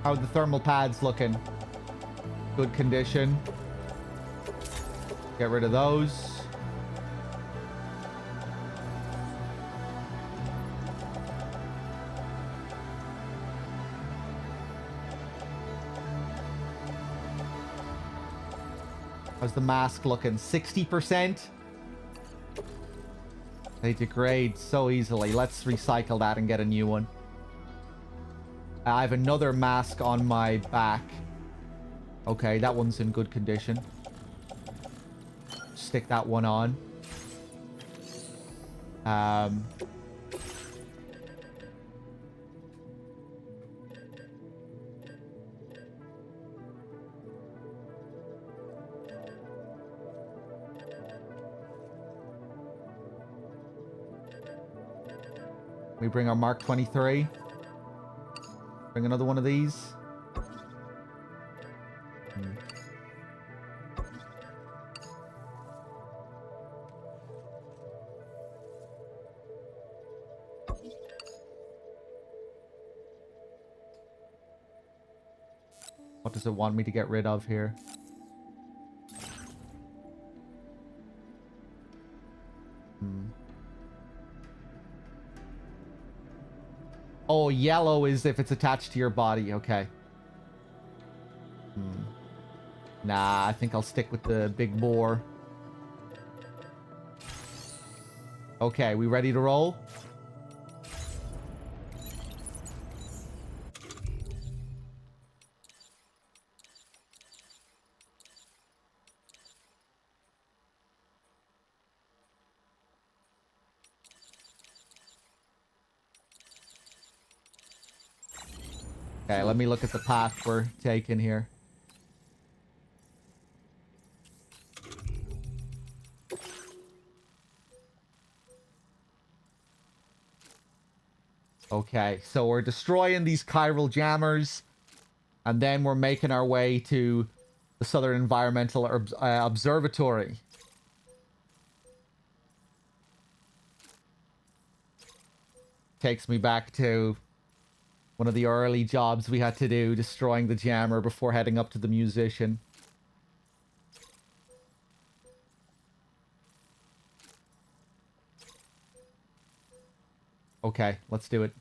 How are the thermal pads looking? Good condition. Get rid of those. How's the mask looking? 60%? They degrade so easily. Let's recycle that and get a new one. I have another mask on my back. Okay, that one's in good condition. Stick that one on. We bring our Mark 23. Bring another one of these. What does it want me to get rid of here? Oh, yellow is if it's attached to your body. Okay. Nah, I think I'll stick with the big boar. Okay, we ready to roll? Okay, let me look at the path we're taking here. Okay, so we're destroying these chiral jammers, and then we're making our way to the Southern Environmental Observatory. Takes me back to one of the early jobs we had to do, destroying the jammer before heading up to the musician. Okay, let's do it.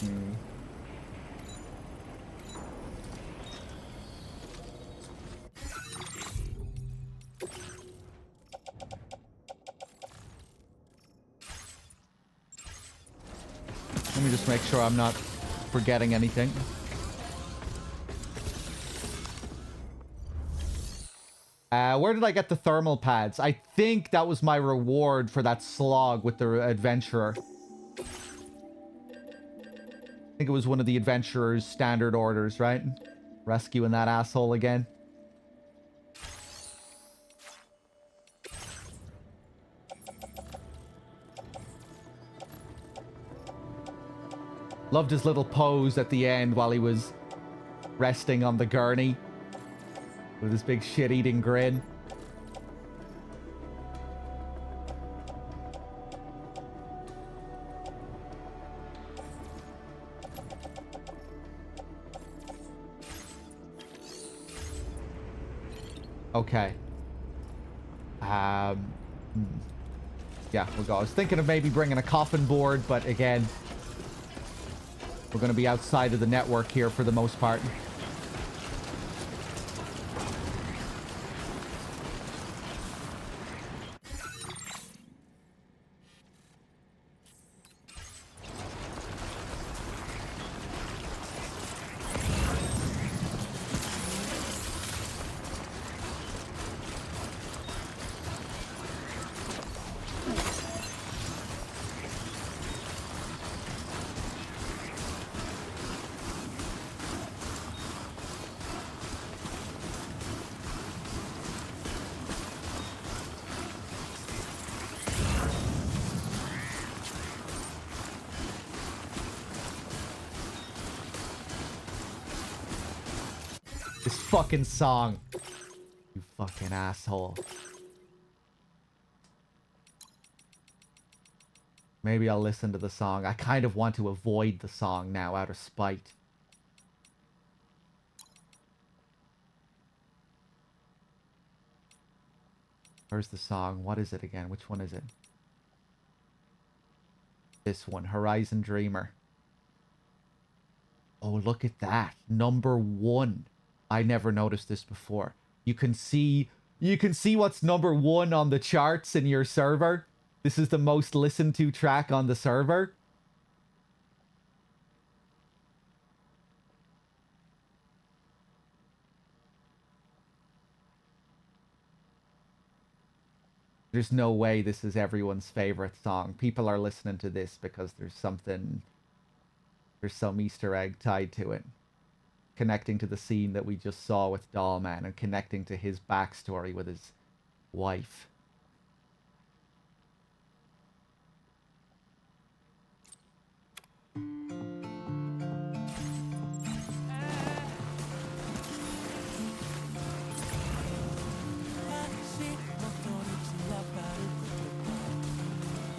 Let me just make sure I'm not forgetting anything. Where did I get the thermal pads? I think that was my reward for that slog with the adventurer. I think it was one of the adventurer's standard orders, right? Rescuing that asshole again. Loved his little pose at the end while he was resting on the gurney with his big shit-eating grin. Okay. Yeah, we'll go. I was thinking of maybe bringing a coffin board, but again, we're going to be outside of the network here for the most part. This fucking song. You fucking asshole. Maybe I'll listen to the song. I kind of want to avoid the song now out of spite. Where's the song? What is it again? Which one is it? This one, Horizon Dreamer. Oh, look at that. Number 1. I never noticed this before. You can see what's number 1 on the charts in your server. This is the most listened to track on the server. There's no way this is everyone's favorite song. People are listening to this because there's some Easter egg tied to it. Connecting to the scene that we just saw with Dollman and connecting to his backstory with his wife.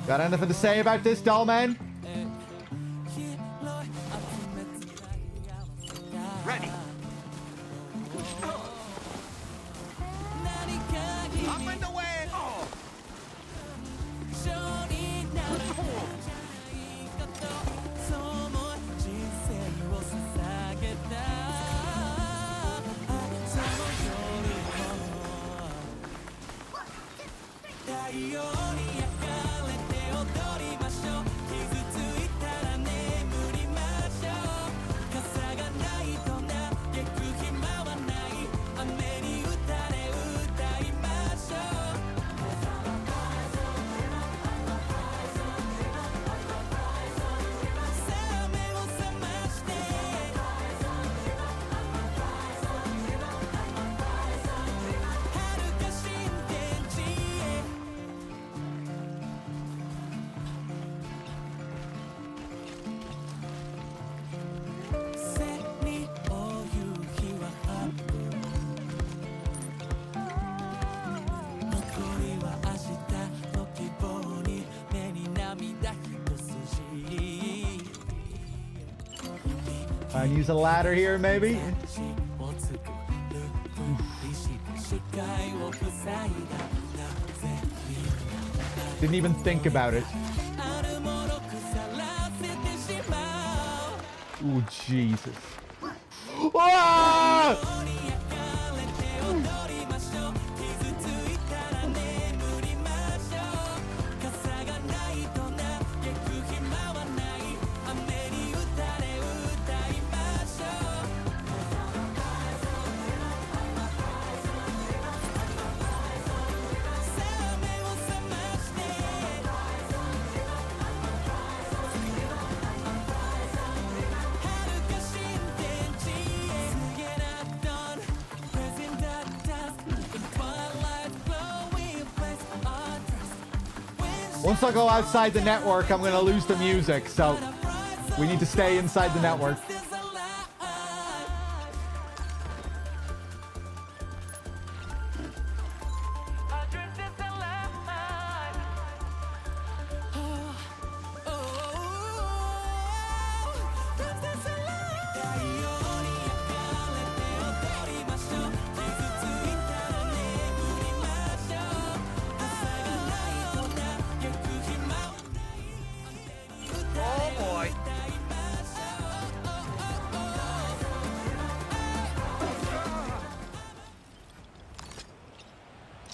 Got anything to say about this, Dollman? Ready. I'm in the way. And use a ladder here, maybe? Didn't even think about it. Oh, Jesus. Ah! Once I go outside the network, I'm going to lose the music, so we need to stay inside the network.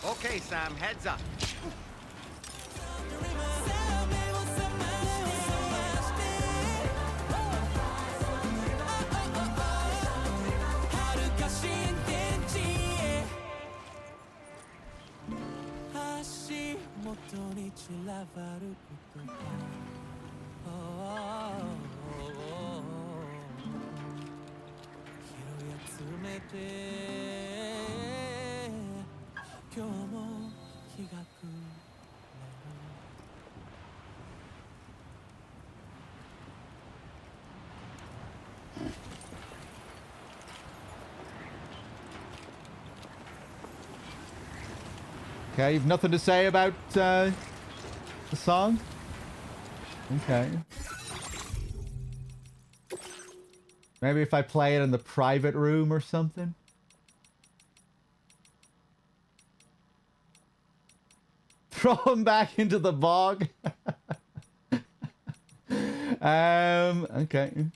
Okay, Sam, heads up. Okay, you've nothing to say about the song? Okay. Maybe if I play it in the private room or something? Throw him back into the bog? Okay.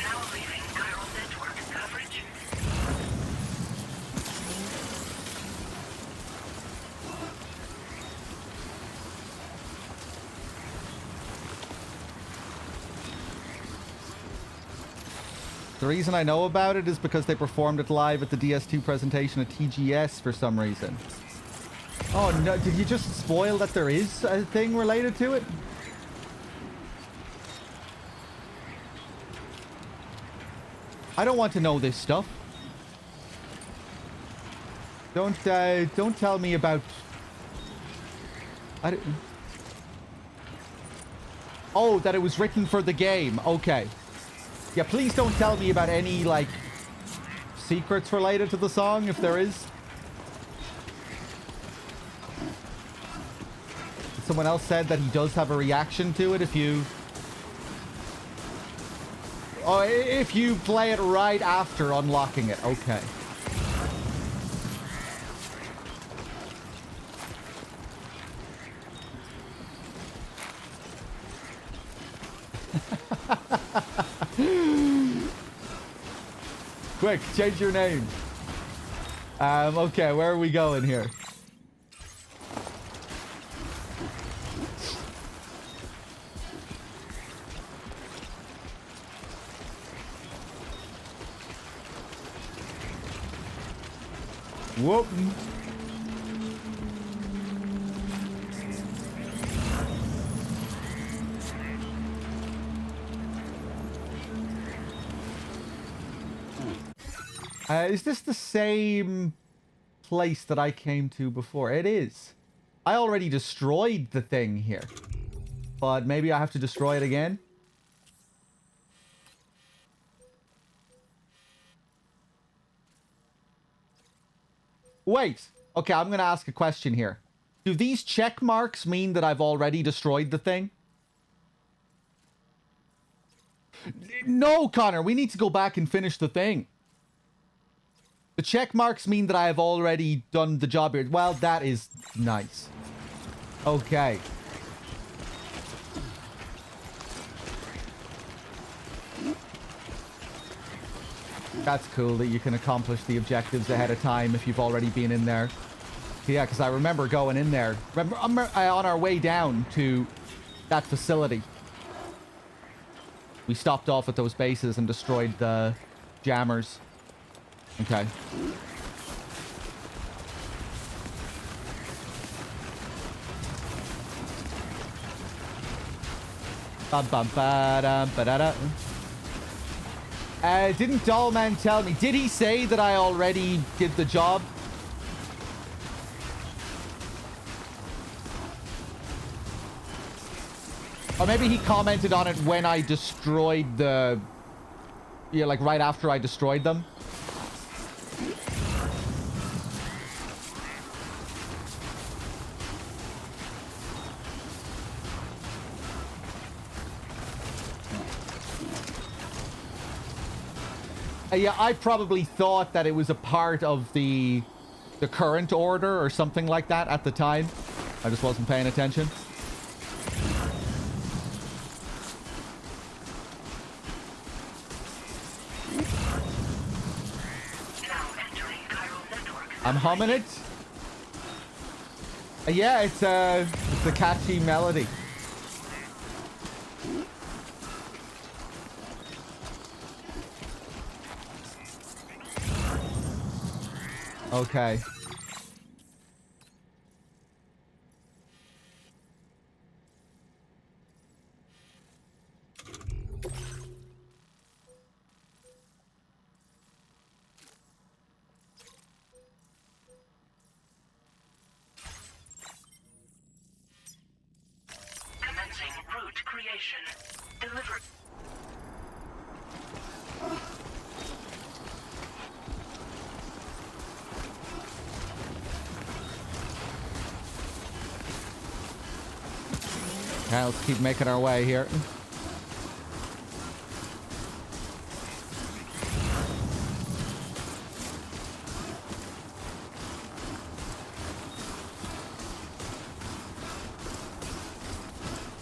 Now leaving neural network coverage. The reason I know about it is because they performed it live at the DS2 presentation at TGS for some reason. Oh no, did you just spoil that there is a thing related to it? I don't want to know this stuff. Don't tell me about... Oh, that it was written for the game. Okay. Yeah, please don't tell me about any, like, secrets related to the song, if there is. Someone else said that he does have a reaction to it if you... Oh, if you play it right after unlocking it. Okay. Quick, change your name. Okay, where are we going here? Whoop. Is this the same place that I came to before? It is. I already destroyed the thing here. But maybe I have to destroy it again? Wait. Okay, I'm going to ask a question here. Do these check marks mean that I've already destroyed the thing? No, Connor, we need to go back and finish the thing. The check marks mean that I have already done the job here. Well, that is nice. Okay. That's cool that you can accomplish the objectives ahead of time if you've already been in there. Yeah, because I remember going in there. Remember, on our way down to that facility, we stopped off at those bases and destroyed the jammers. Okay. Bum bum ba dum ba da da. Didn't Dollman tell me? Did he say that I already did the job? Or maybe he commented on it when I destroyed the... Yeah, like right after I destroyed them. Yeah, I probably thought that it was a part of the current order or something like that at the time. I just wasn't paying attention. I'm humming it. Yeah, it's a catchy melody. Okay. Commencing route creation. Deliver. Okay, let's keep making our way here.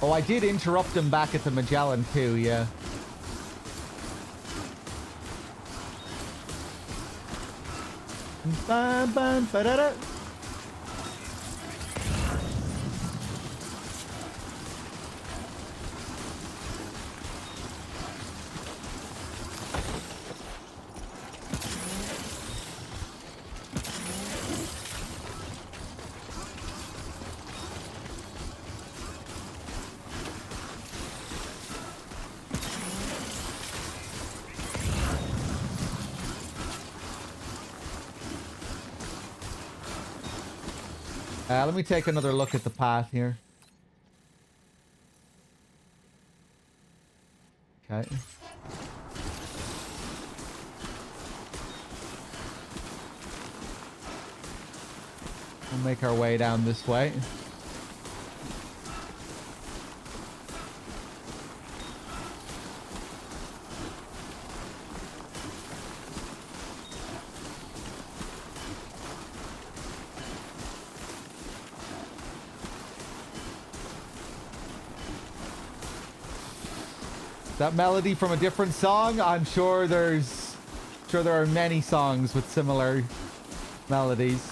Oh, I did interrupt him back at the Magellan too, yeah. Bum, bum, ba-da-da. Let me take another look at the path here. Okay. We'll make our way down this way. That melody from a different song? I'm sure there are many songs with similar melodies.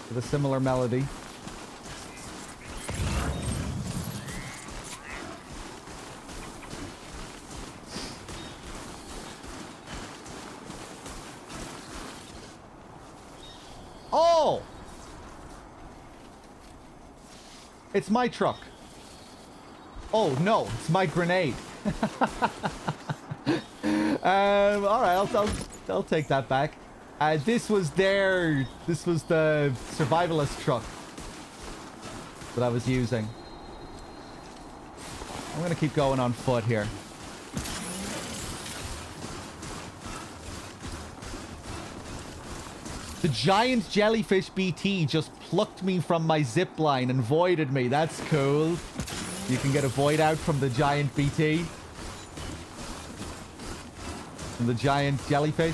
With a similar melody. Oh! It's my truck. Oh no, it's my grenade. All right, I'll take that back. This was the survivalist truck that I was using. I'm gonna keep going on foot here. The giant jellyfish BT just plucked me from my zip line and voided me. That's cool. You can get a void out from the giant BT. From the giant jellyfish.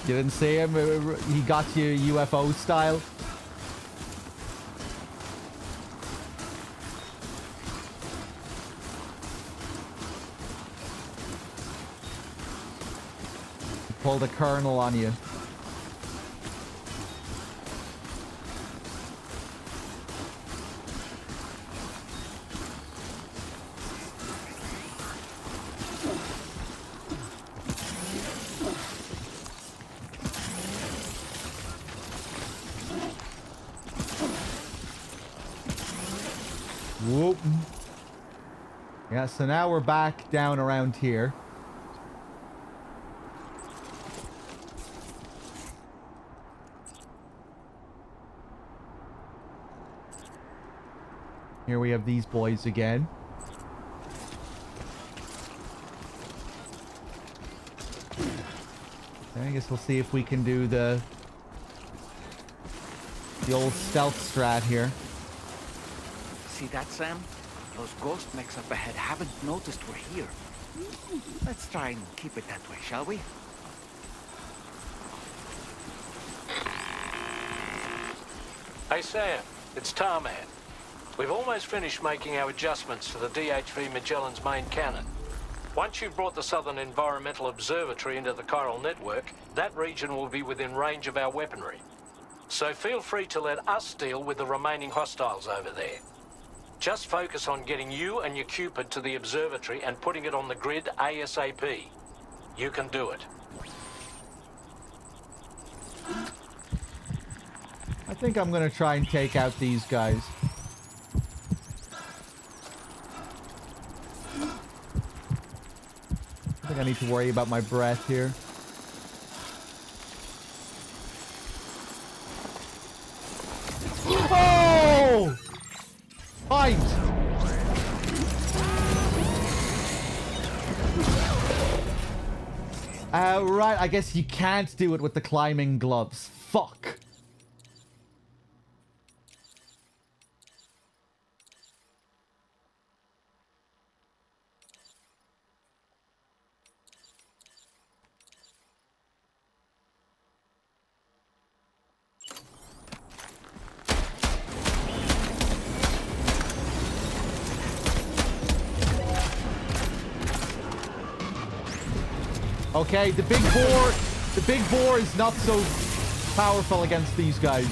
You didn't see him? He got you UFO style. Pulled a kernel on you. Whoop. Yeah, so now we're back down around here. Here we have these boys again. Okay, I guess we'll see if we can do the old stealth strat here. See that, Sam? Those ghost mechs up ahead haven't noticed we're here. Let's try and keep it that way, shall we? Hey Sam, it's Tarman. We've almost finished making our adjustments to the DHV Magellan's main cannon. Once you've brought the Southern Environmental Observatory into the chiral network, that region will be within range of our weaponry. So feel free to let us deal with the remaining hostiles over there. Just focus on getting you and your Cupid to the observatory and putting it on the grid ASAP. You can do it. I think I'm gonna try and take out these guys. I think I need to worry about my breath here. Oh! Fight! Right, I guess you can't do it with the climbing gloves. Fuck. Okay, the big boar is not so powerful against these guys.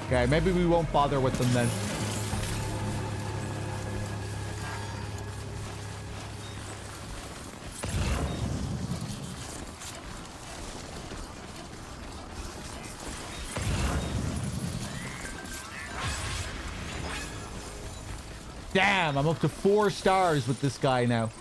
Okay, maybe we won't bother with them then. Damn, I'm up to 4 stars with this guy now.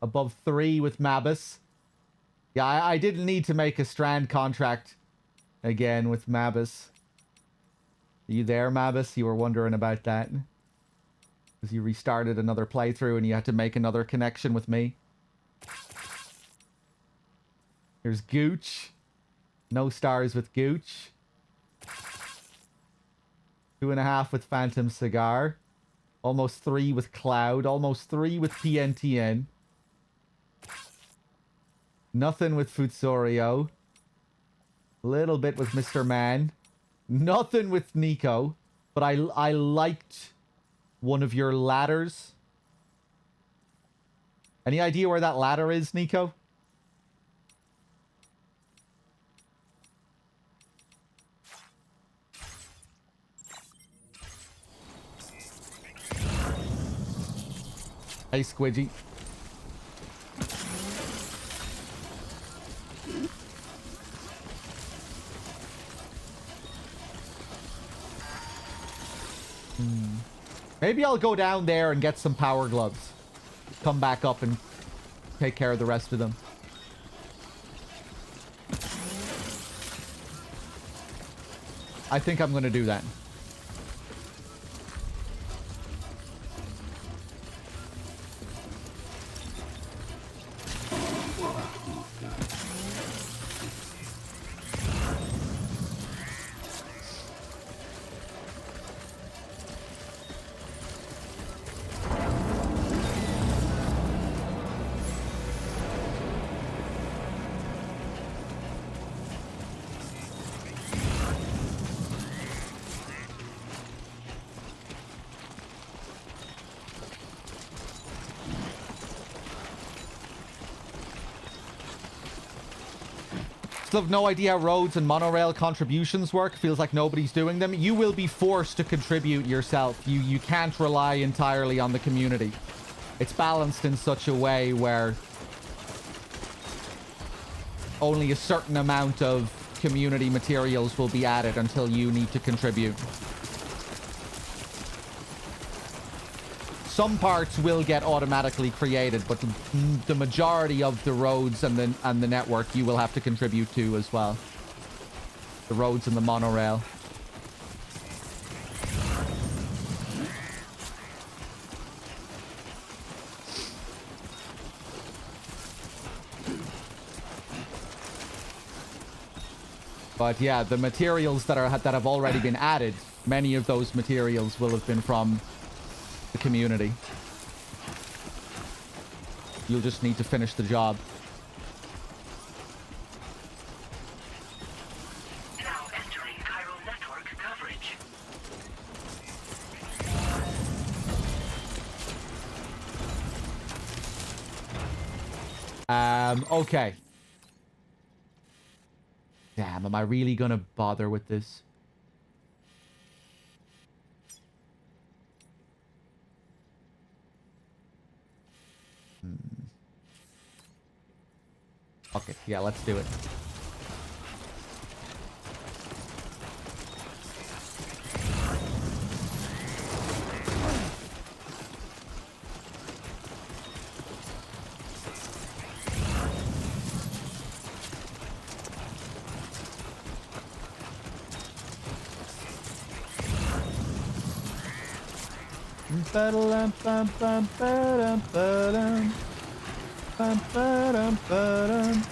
Above 3 with Mabus. Yeah, I didn't need to make a Strand contract again with Mabus. Are you there, Mabus? You were wondering about that. Because you restarted another playthrough and you had to make another connection with me. Here's Gooch. No stars with Gooch. 2.5 with Phantom Cigar. Almost 3 with Cloud. Almost 3 with PNTN. Nothing with Futsorio. Little bit with Mr. Man. Nothing with Nico. But I liked one of your ladders. Any idea where that ladder is, Nico? Hey, Squidgy. Maybe I'll go down there and get some power gloves. Come back up and take care of the rest of them. I think I'm going to do that. Still have no idea how roads and monorail contributions work. Feels like nobody's doing them. You will be forced to contribute yourself. You can't rely entirely on the community. It's balanced in such a way where only a certain amount of community materials will be added until you need to contribute. Some parts will get automatically created, but the majority of the roads and the network you will have to contribute to as well. The roads and the monorail. But yeah, the materials that have already been added, many of those materials will have been from the community. You'll just need to finish the job. Now entering Cairo network coverage. Okay. Damn, am I really gonna bother with this? Okay, yeah, let's do it. Ba-da-dum, bum, bum, ba-dum, ba-dum. Bum, ba-dum, ba-dum.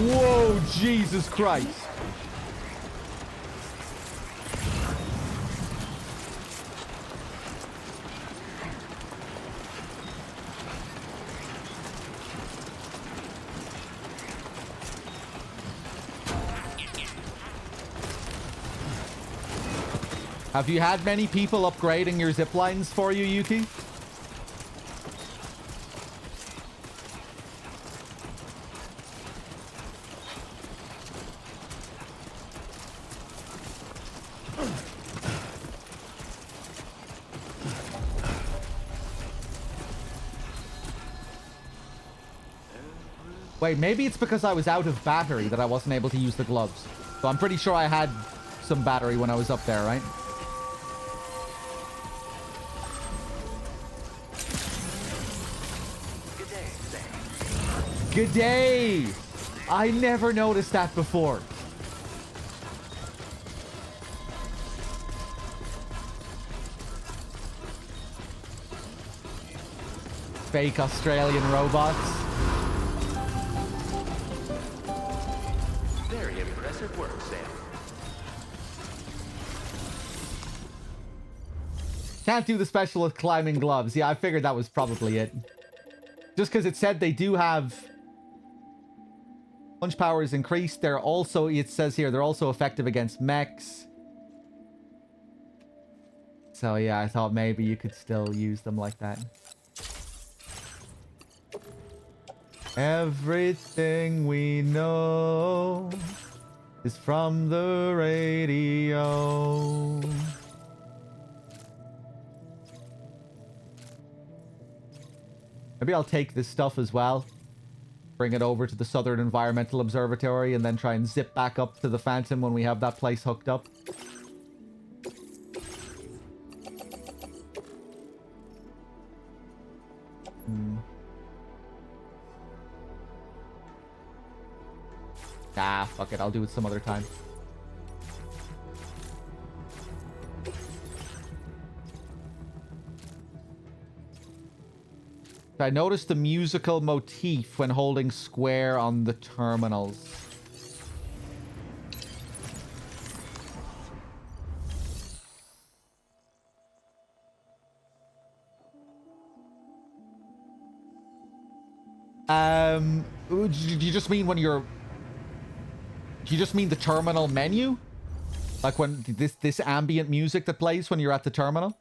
Whoa, Jesus Christ. Have you had many people upgrading your zip lines for you, Yuki? Wait, maybe it's because I was out of battery that I wasn't able to use the gloves. So I'm pretty sure I had some battery when I was up there, right? Good day! I never noticed that before. Fake Australian robots. Very impressive work, Sam. Can't do the special with climbing gloves. Yeah, I figured that was probably it. Just because it said they do have punch power is increased. They're also, it says here, they're also effective against mechs. So yeah, I thought maybe you could still use them like that. Everything we know is from the radio. Maybe I'll take this stuff as well. Bring it over to the Southern Environmental Observatory and then try and zip back up to the Phantom when we have that place hooked up. Ah, fuck it. I'll do it some other time. I noticed the musical motif when holding square on the terminals. Do you just mean when you're... Do you just mean the terminal menu? Like when this ambient music that plays when you're at the terminal?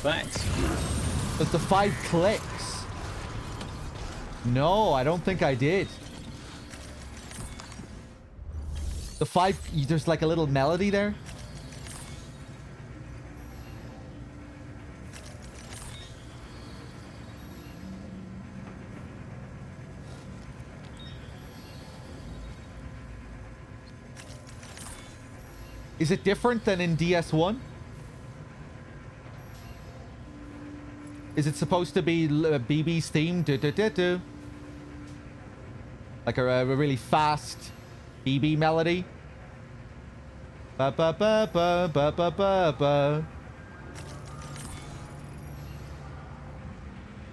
Thanks. But the 5 clicks. No, I don't think I did. The 5... There's like a little melody there. Is it different than in DS1? Is it supposed to be BB's theme? Like a really fast BB melody? Ba ba ba ba ba ba ba ba.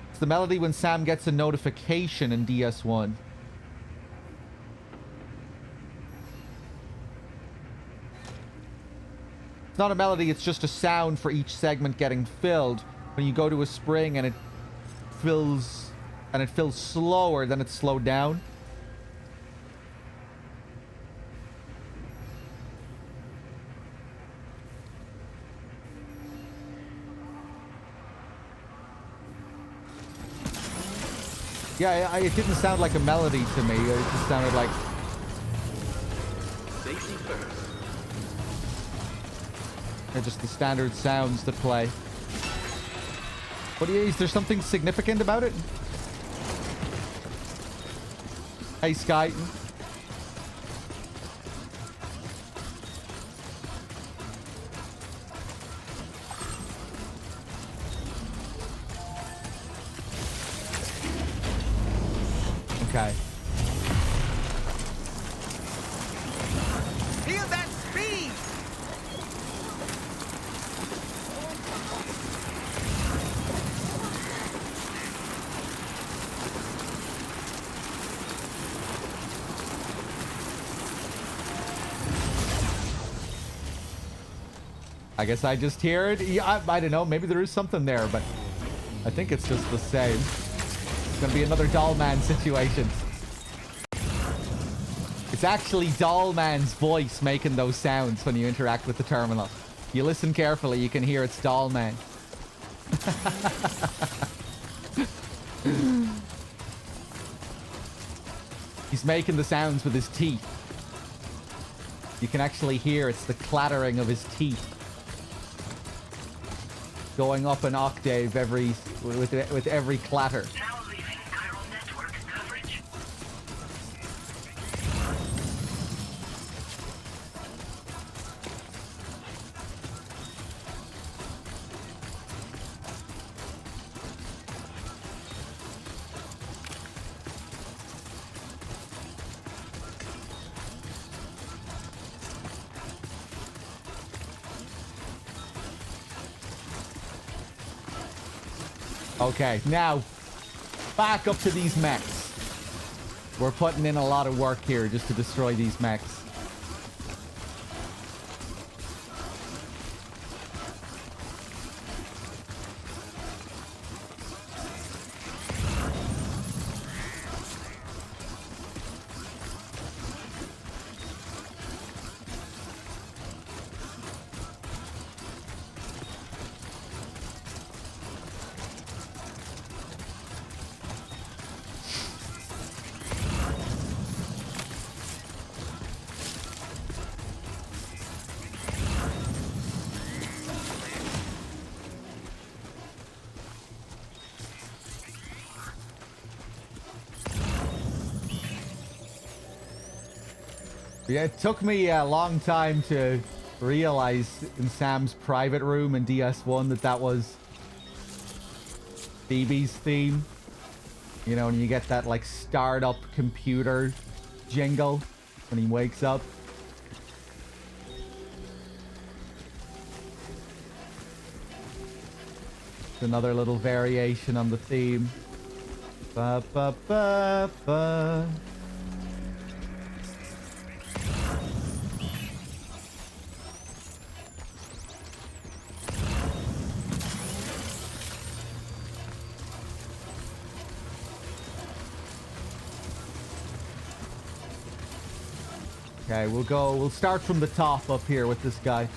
It's the melody when Sam gets a notification in DS1. It's not a melody, it's just a sound for each segment getting filled. When you go to a spring and it fills slower, then it's slowed down. Yeah, it didn't sound like a melody to me. It just sounded like... Safety first. They're just the standard sounds that play. What is there something significant about it? Hey, Sky. Okay. Feel that speed! I guess I just hear it. Yeah, I don't know. Maybe there is something there, but I think it's just the same. It's gonna be another Doll Man situation. It's actually Doll Man's voice making those sounds when you interact with the terminal. If you listen carefully, you can hear it's Doll Man. He's making the sounds with his teeth. You can actually hear it's the clattering of his teeth. Going up an octave with every clatter. Now leaving neural network coverage. Okay, now back up to these mechs. We're putting in a lot of work here just to destroy these mechs. Yeah, it took me a long time to realize in Sam's private room in DS1 that that was Phoebe's theme. You know, and you get that like startup computer jingle when he wakes up. It's another little variation on the theme. Ba ba ba ba. Okay, we'll start from the top up here with this guy.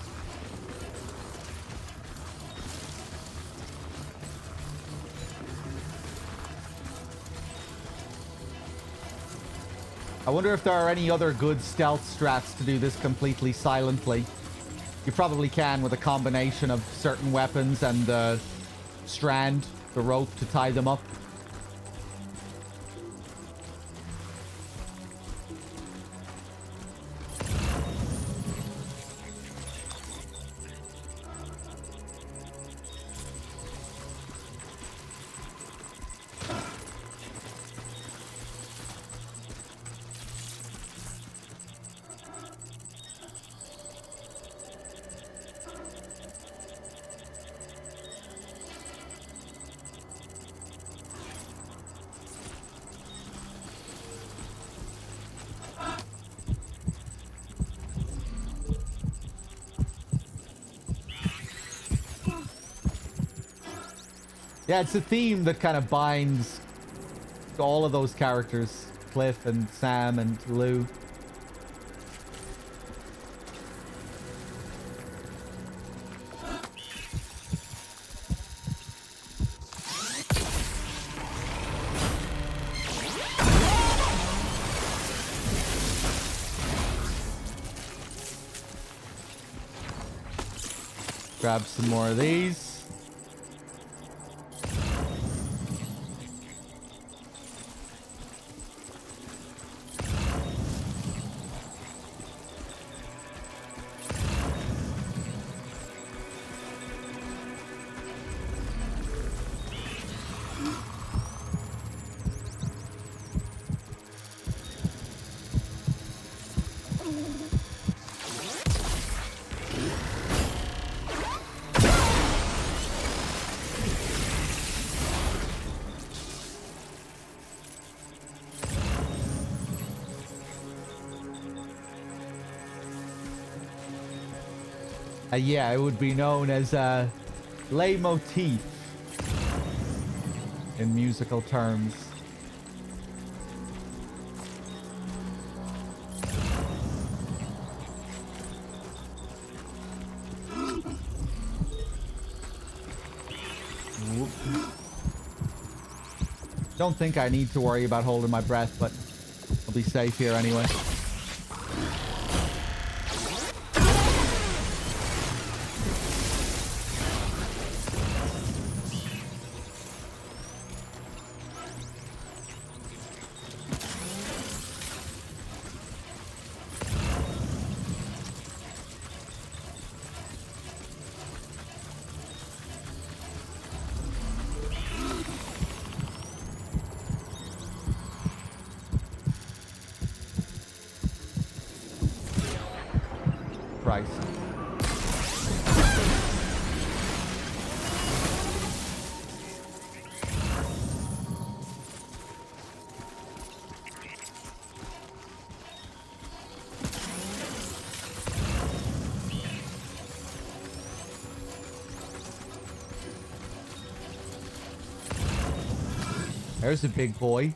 I wonder if there are any other good stealth strats to do this completely silently. You probably can with a combination of certain weapons and the strand, the rope to tie them up. Yeah, it's a theme that kind of binds all of those characters. Cliff and Sam and Lou. Grab some more of these. Yeah, it would be known as a leitmotif in musical terms. Whoop. Don't think I need to worry about holding my breath, but I'll be safe here anyway. Christ. There's a big boy.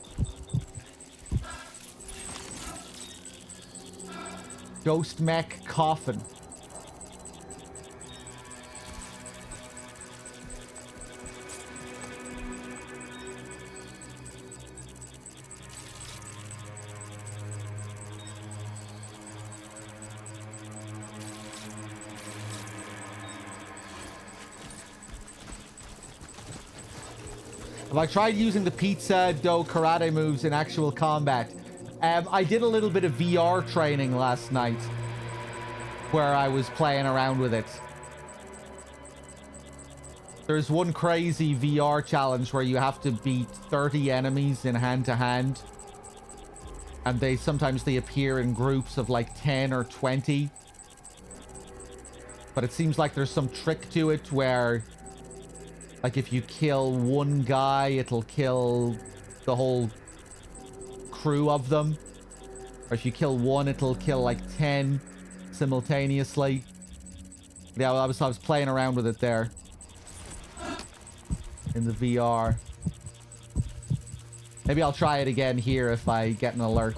Ghost mech coffin. Have I tried using the pizza dough karate moves in actual combat? I did a little bit of VR training last night where I was playing around with it. There's one crazy VR challenge where you have to beat 30 enemies in hand-to-hand. And sometimes they appear in groups of like 10 or 20. But it seems like there's some trick to it where, like, if you kill one guy, it'll kill the whole crew of them. Or if you kill one, it'll kill like 10 simultaneously. Yeah, well, I was playing around with it there in the VR. Maybe I'll try it again here if I get an alert.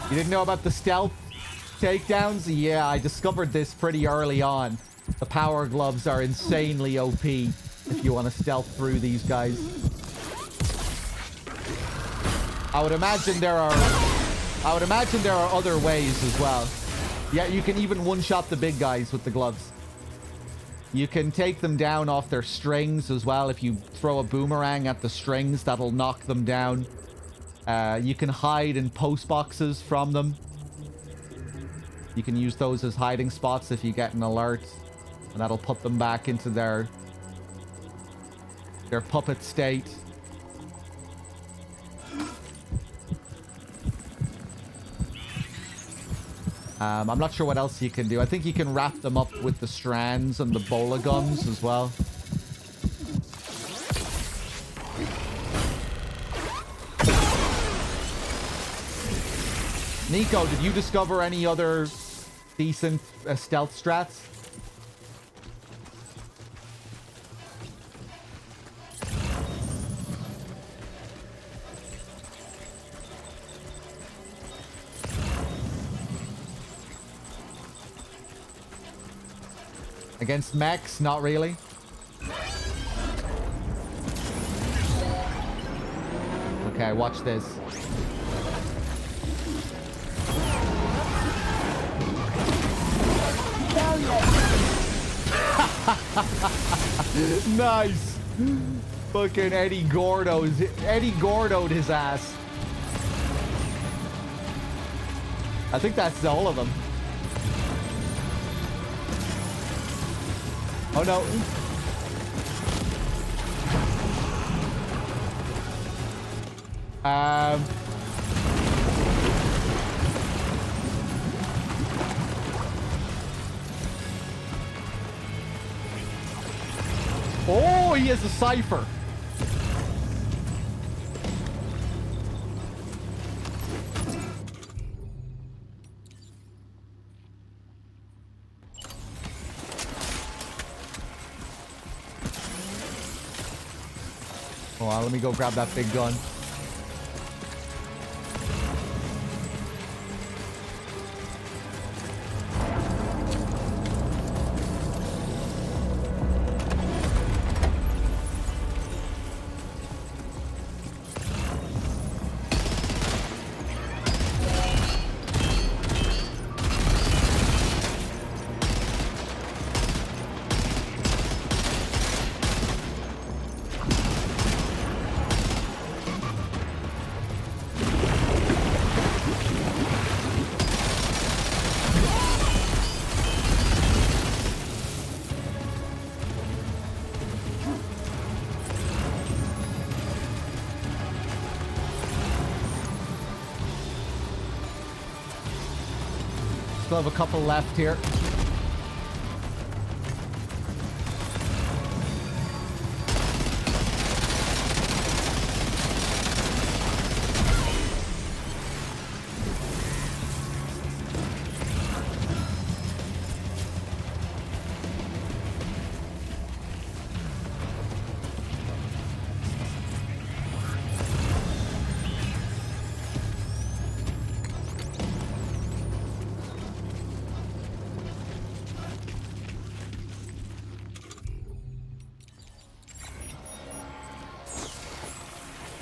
You didn't know about the stealth takedowns? Yeah, I discovered this pretty early on. The power gloves are insanely OP if you want to stealth through these guys. I would imagine there are other ways as well. Yeah, you can even one-shot the big guys with the gloves. You can take them down off their strings as well. If you throw a boomerang at the strings, that'll knock them down. You can hide in post boxes from them. You can use those as hiding spots if you get an alert. And that'll put them back into their puppet state. I'm not sure what else you can do. I think you can wrap them up with the strands and the bola gums as well. Nico, did you discover any other decent stealth strats? Against mechs? Not really. Okay, watch this. Nice. Fucking Eddie Gordo'd his ass. I think that's all of them. Oh no. Oh, he has a cipher. Hold on, let me go grab that big gun. Still have a couple left here.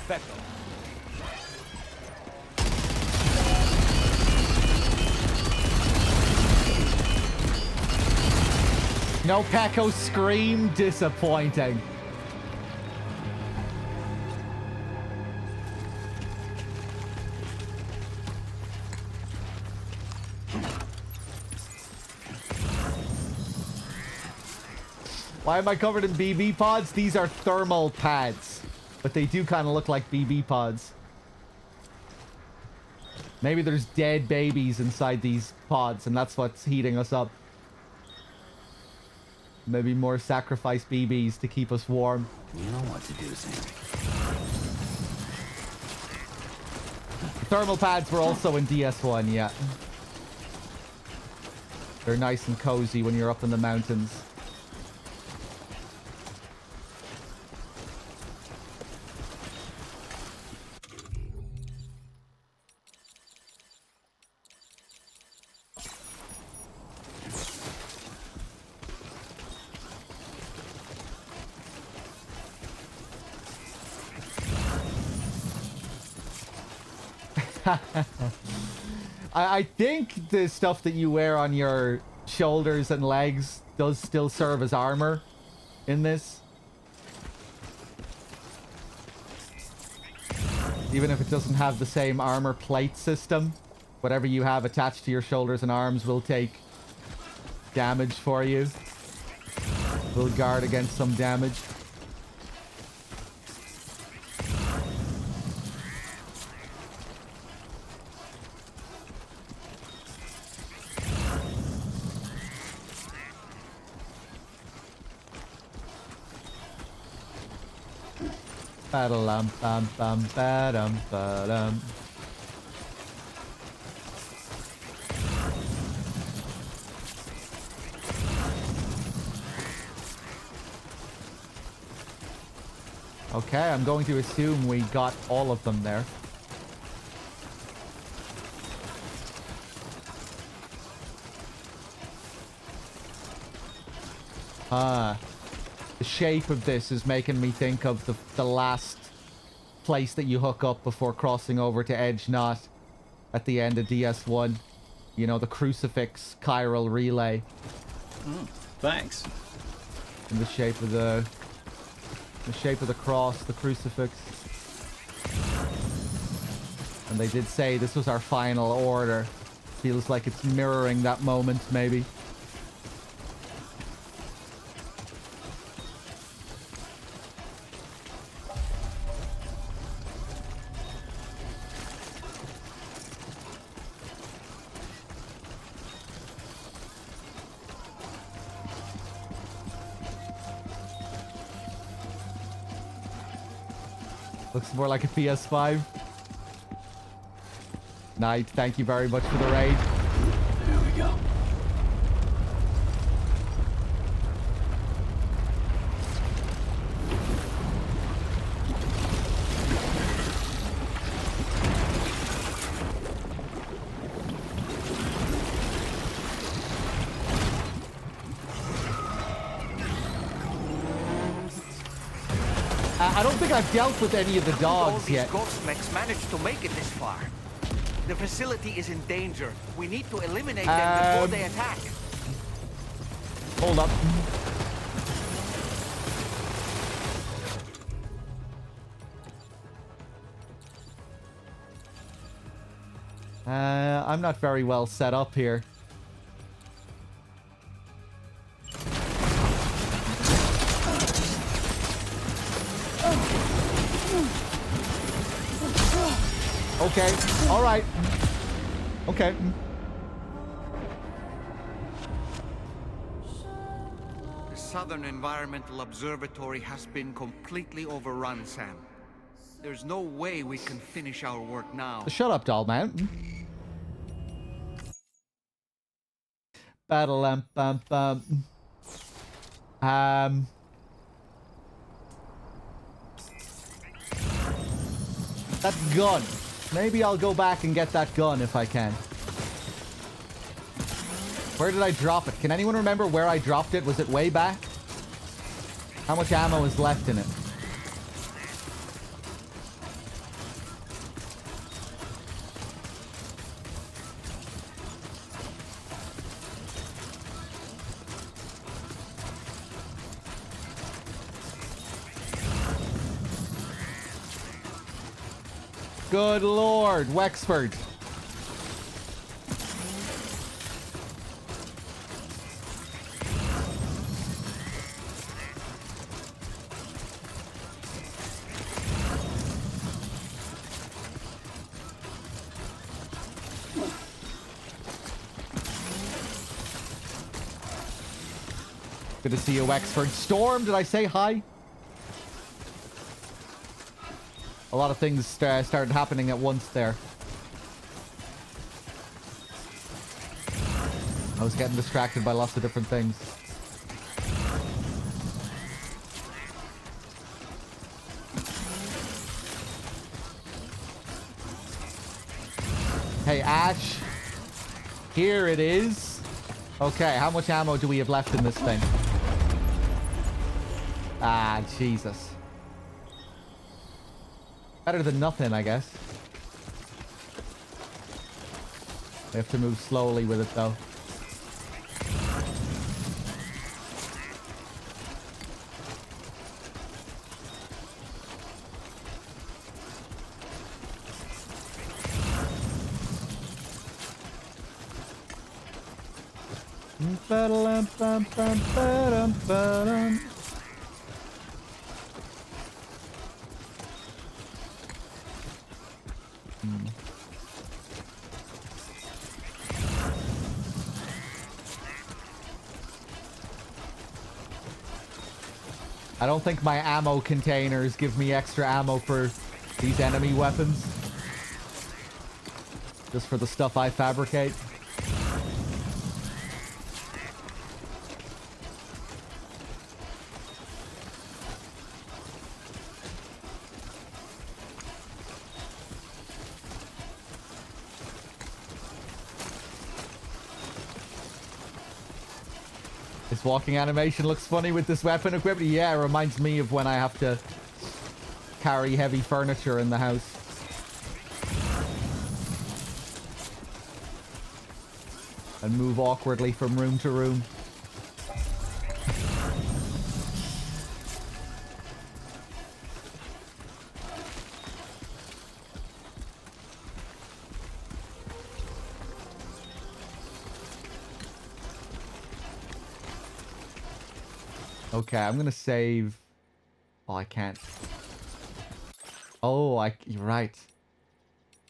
Perfecto. No Pecco scream. Disappointing. Why am I covered in BB pods? These are thermal pads, but they do kind of look like BB pods. Maybe there's dead babies inside these pods, and that's what's heating us up. Maybe more sacrifice BBs to keep us warm. You know what to do, Sam. Thermal pads were also in DS1, yeah. They're nice and cozy when you're up in the mountains. I think the stuff that you wear on your shoulders and legs does still serve as armor in this. Even if it doesn't have the same armor plate system, whatever you have attached to your shoulders and arms will take damage for you. Will guard against some damage. Ba-da-lum, bum, bum, ba-dum, ba-dum. Okay, I'm going to assume we got all of them there. The shape of this is making me think of the last place that you hook up before crossing over to Edge Knot at the end of DS1. You know, the crucifix chiral relay. Thanks. In the shape of the cross, the crucifix. And they did say this was our final order. Feels like it's mirroring that moment, maybe. Looks more like a PS5. Knight, thank you very much for the raid. There we go. I don't think I've dealt with any of the All dogs these yet. ghost mechs managed to make it this far. The facility is in danger. We need to eliminate them before they attack. Hold up. I'm not very well set up here. Okay, all right. Okay. The Southern Environmental Observatory has been completely overrun, Sam. There's no way we can finish our work now. Shut up, doll man. Battle bum bum. That gun. Maybe I'll go back and get that gun if I can. Where did I drop it? Can anyone remember where I dropped it? Was it way back? How much ammo is left in it? Good lord, Wexford. Good to see you, Wexford. Storm, did I say hi? A lot of things started happening at once there. I was getting distracted by lots of different things. Hey, Ash. Here it is. Okay, how much ammo do we have left in this thing? Ah, Jesus. Better than nothing, I guess. We have to move slowly with it, though. I don't think my ammo containers give me extra ammo for these enemy weapons. Just for the stuff I fabricate. This walking animation looks funny with this weapon equipment. Yeah, it reminds me of when I have to carry heavy furniture in the house. And move awkwardly from room to room. Okay, I'm gonna save... Oh, I can't. Oh, you're right.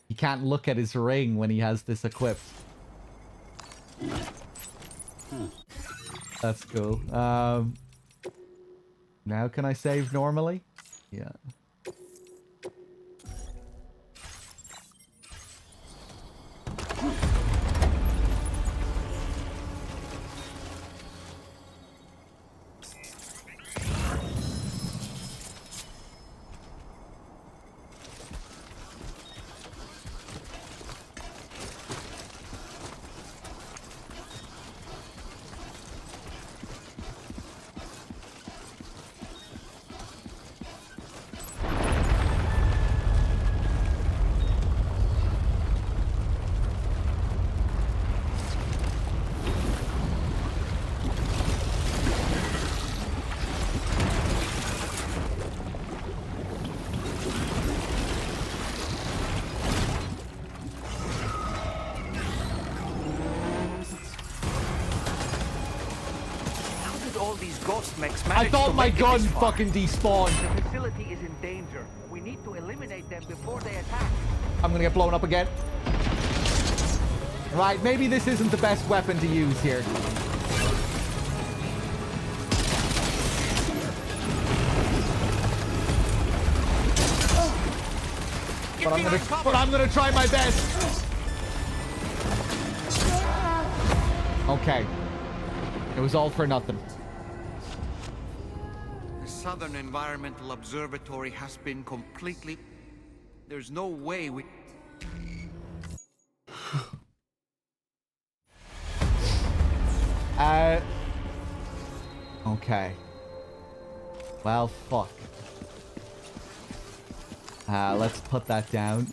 He can't look at his ring when he has this equipped. That's cool. Now can I save normally? Yeah. I thought my gun fucking despawned. The facility is in danger. We need to eliminate them before they attack. I'm gonna get blown up again. Right, maybe this isn't the best weapon to use here. But I'm gonna try my best. Okay. It was all for nothing. The Southern Environmental Observatory has been completely... There's no way we... Okay. Well, fuck. Let's put that down.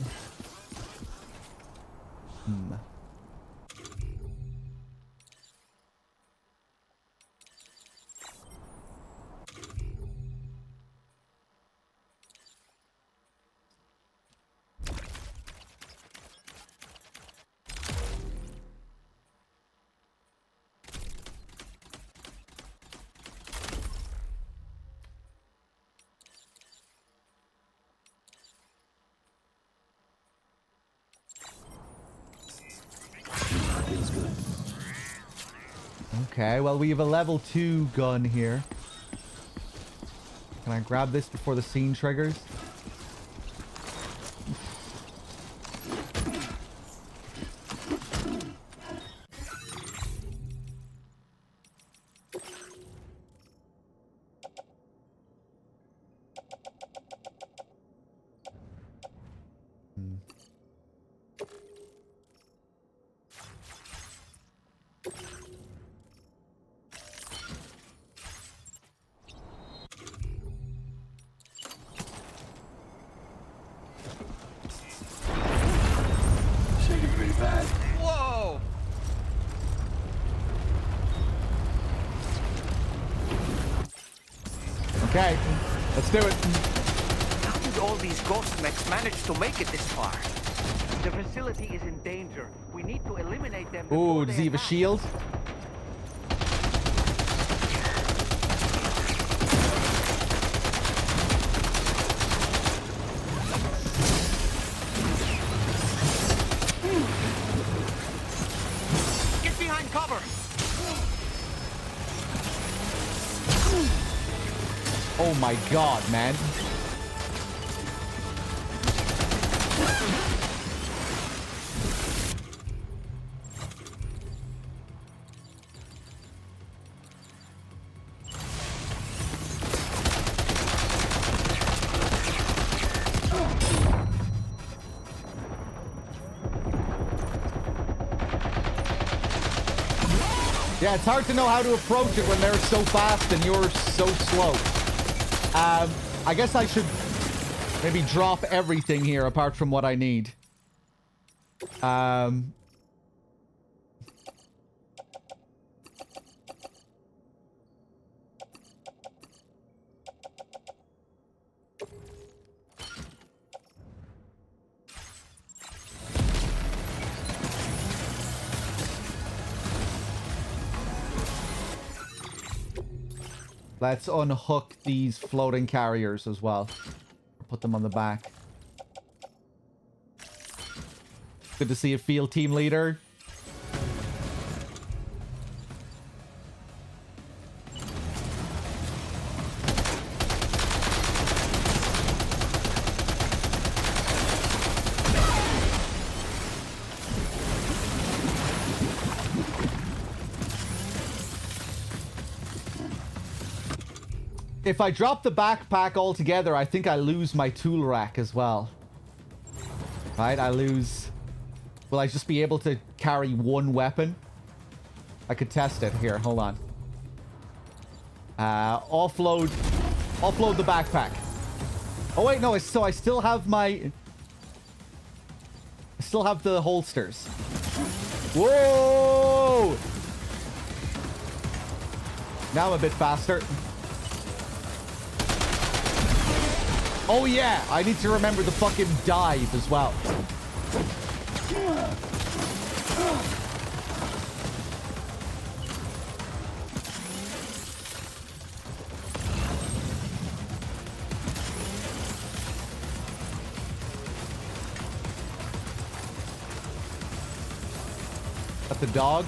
Okay, well, we have a level 2 gun here. Can I grab this before the scene triggers? Shaking pretty bad. Whoa! Okay, let's do it. How did all these ghost mechs manage to make it this far? The facility is in danger. We need to eliminate them. Ooh, does he have a shield? Get behind cover! Oh my god, man. Yeah, it's hard to know how to approach it when they're so fast and you're so slow. I guess I should maybe drop everything here apart from what I need. Let's unhook these floating carriers as well. Put them on the back. Good to see a field team leader. If I drop the backpack altogether, I think I lose my tool rack as well. Right, I lose... Will I just be able to carry one weapon? I could test it. Here, hold on. Offload the backpack. Oh wait, no, so I still have my... I still have the holsters. Whoa! Now I'm a bit faster. Oh yeah, I need to remember the fucking dive as well. Got the dog.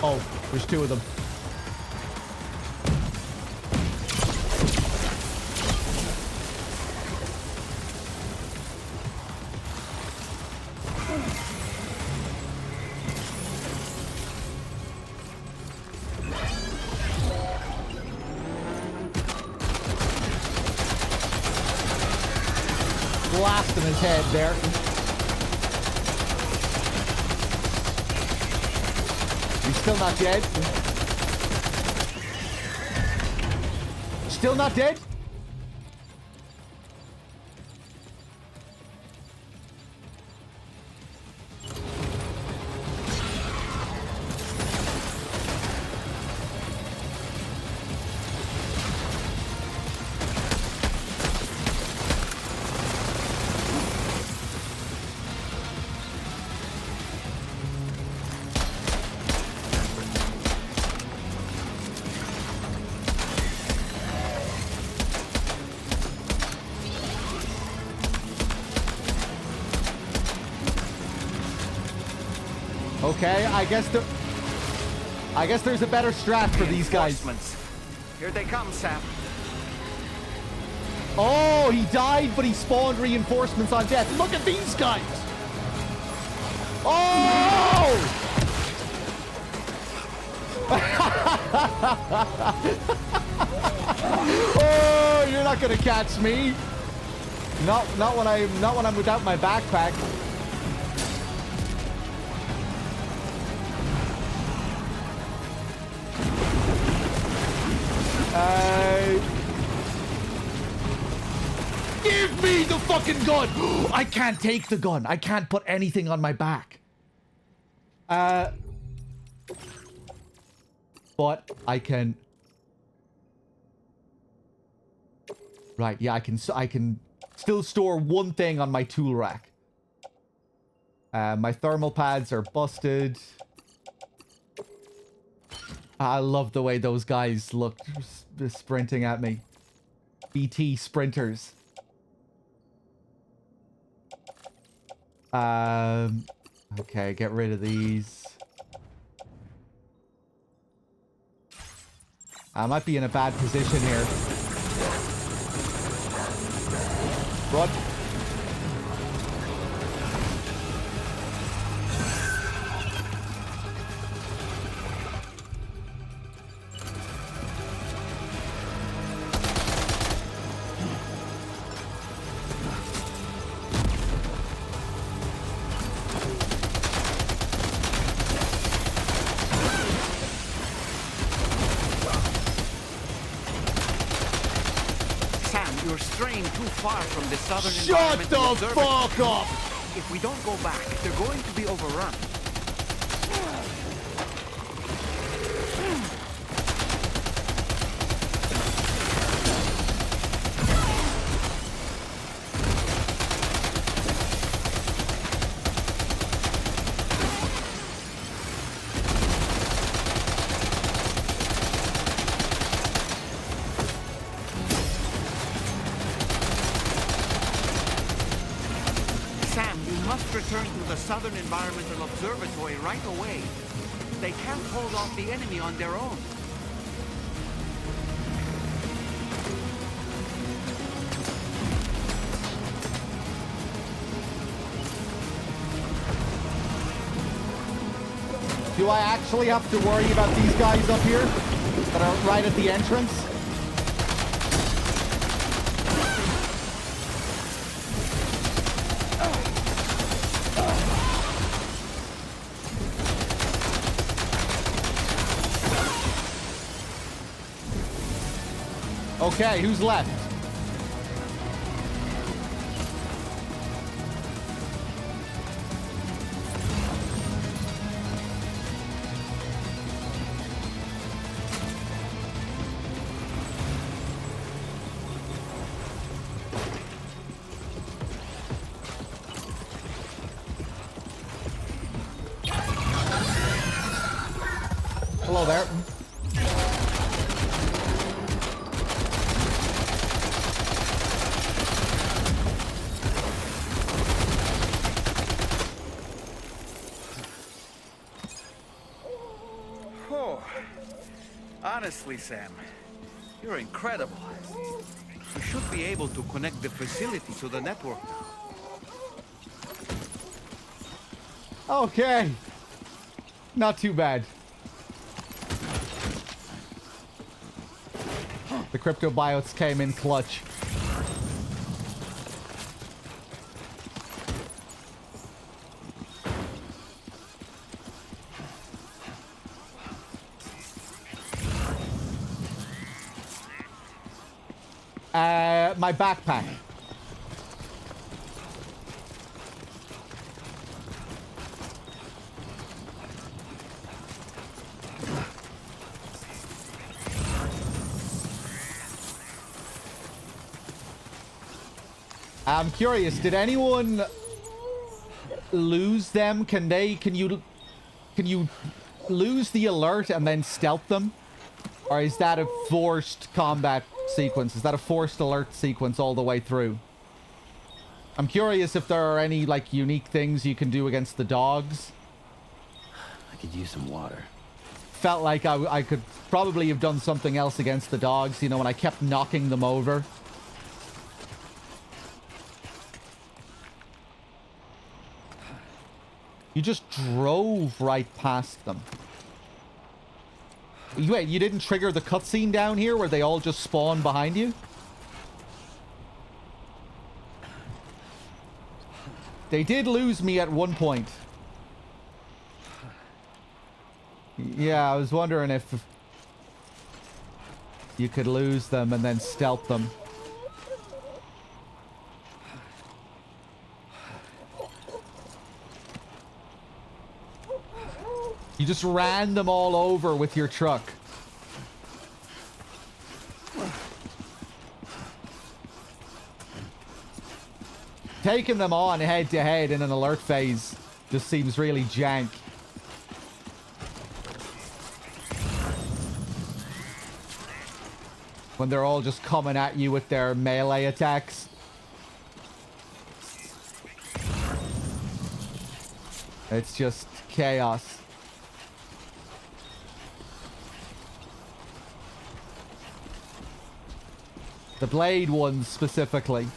Oh, there's two of them. Blasting his head there. He's still not dead. Still not dead? Okay, I guess there's a better strat for these guys. Here they come, Sam. Oh, he died, but he spawned reinforcements on death. Look at these guys. Oh! Oh, you're not gonna catch me. Not when I'm without my backpack. Give me the fucking gun! I can't take the gun. I can't put anything on my back. But I can. Right, yeah, I can still store one thing on my tool rack. My thermal pads are busted. I love the way those guys look sprinting at me. BT sprinters. Okay, get rid of these. I might be in a bad position here. Run. You're straying too far from the southern Shut the fuck up! If we don't go back, they're going to be overrun. Return to the Southern Environmental Observatory right away. They can't hold off the enemy on their own. Do I actually have to worry about these guys up here that are right at the entrance? Okay, who's left? Hello there. Honestly, Sam, you're incredible. You should be able to connect the facility to the network now. Okay. Not too bad. The crypto biotes came in clutch. My backpack. I'm curious, did anyone lose them? Can you lose the alert and then stealth them? Or is that a forced combat sequence? Is that a forced alert sequence all the way through? I'm curious if there are any, like, unique things you can do against the dogs. I could use some water. Felt like I could probably have done something else against the dogs, you know, when I kept knocking them over. You just drove right past them. Wait, you didn't trigger the cutscene down here where they all just spawn behind you? They did lose me at one point. Yeah, I was wondering if you could lose them and then stealth them. You just ran them all over with your truck. Taking them on head to head in an alert phase just seems really jank. When they're all just coming at you with their melee attacks. It's just chaos. The blade ones specifically.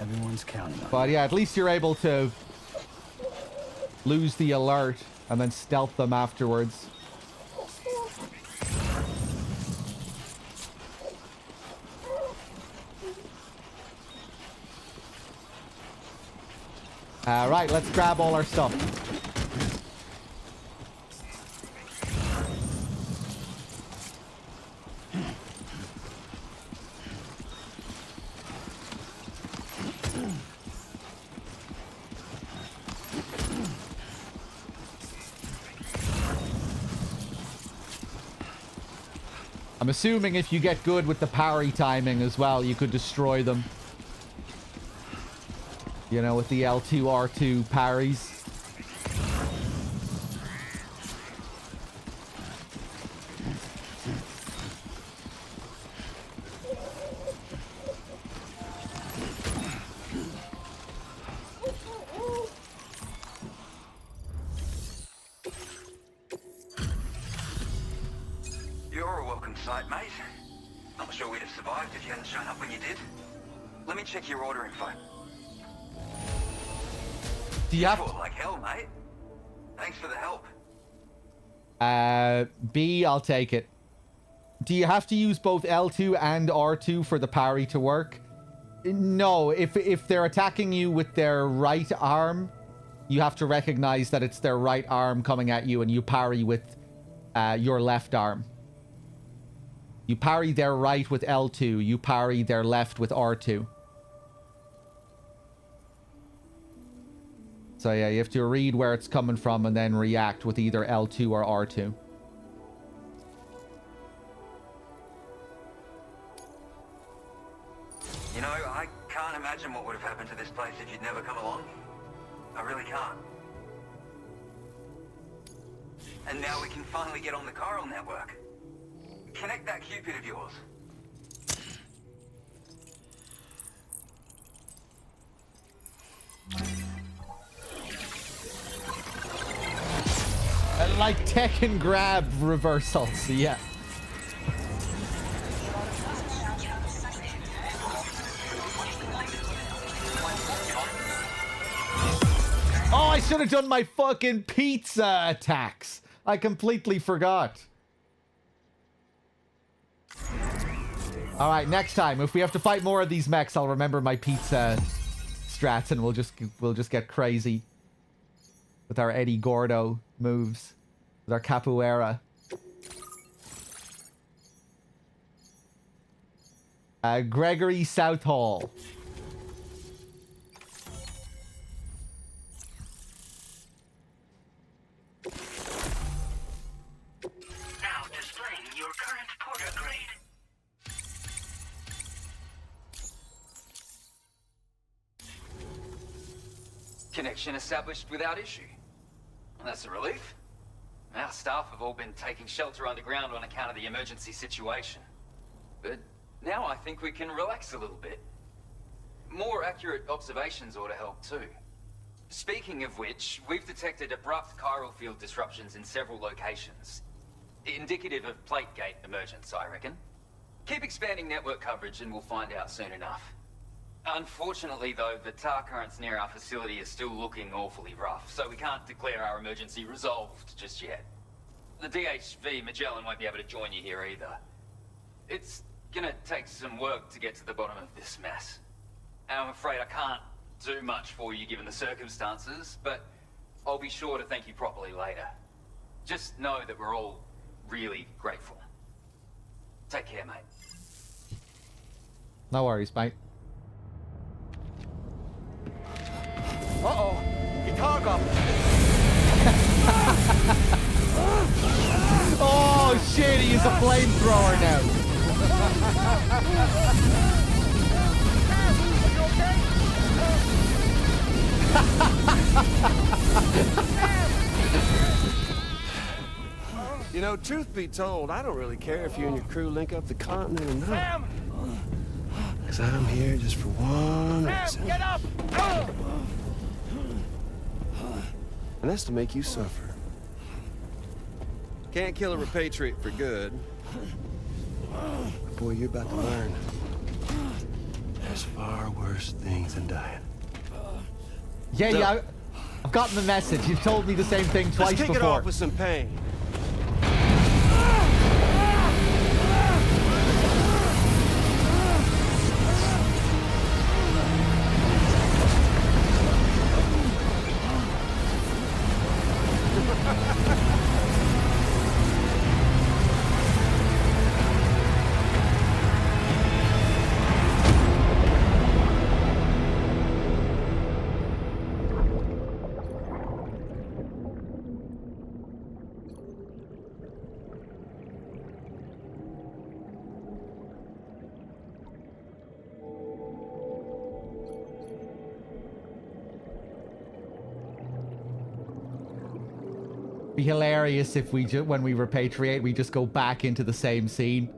Everyone's counting on But yeah, at least you're able to lose the alert and then stealth them afterwards. Right, let's grab all our stuff. I'm assuming if you get good with the parry timing as well, you could destroy them. You know, with the L2, R2 parries. You're a welcome sight, mate. Not sure we'd have survived if you hadn't shown up when you did. Let me check your order info. Do you have fought like hell, mate. Thanks for the help. B, I'll take it. Do you have to use both L2 and R2 for the parry to work? No, if they're attacking you with their right arm, you have to recognize that it's their right arm coming at you and you parry with your left arm. You parry their right with L2, you parry their left with R2. So yeah, you have to read where it's coming from and then react with either L2 or R2. You know, I can't imagine what would have happened to this place if you'd never come along. I really can't. And now we can finally get on the chiral network. Connect that Cupid of yours. Like Tekken grab reversals, yeah. Oh, I should have done my fucking pizza attacks. I completely forgot. All right, next time, if we have to fight more of these mechs, I'll remember my pizza strats and we'll just get crazy with our Eddie Gordo moves, with our capoeira. Gregory Southall. Now displaying your current porter grade. Connection established without issue. Well, that's a relief. Our staff have all been taking shelter underground on account of the emergency situation. But now I think we can relax a little bit. More accurate observations ought to help too. Speaking of which, we've detected abrupt chiral field disruptions in several locations. Indicative of plate gate emergence, I reckon. Keep expanding network coverage and we'll find out soon enough. Unfortunately, though, the tar currents near our facility are still looking awfully rough, so we can't declare our emergency resolved just yet. The DHV Magellan won't be able to join you here either. It's gonna take some work to get to the bottom of this mess. And I'm afraid I can't do much for you given the circumstances, but I'll be sure to thank you properly later. Just know that we're all really grateful. Take care, mate. No worries, mate. Uh-oh. Threedogg. Oh shit, he is a flamethrower now. You know, truth be told, I don't really care if you and your crew link up the continent or not. Because I'm here just for one reason. Get up! And that's to make you suffer. Can't kill a repatriate for good. But boy, you're about to learn. There's far worse things than dying. Yeah, I've gotten the message. You've told me the same thing twice Let's kick before. it off with some pain. Be hilarious if we when we repatriate, we just go back into the same scene.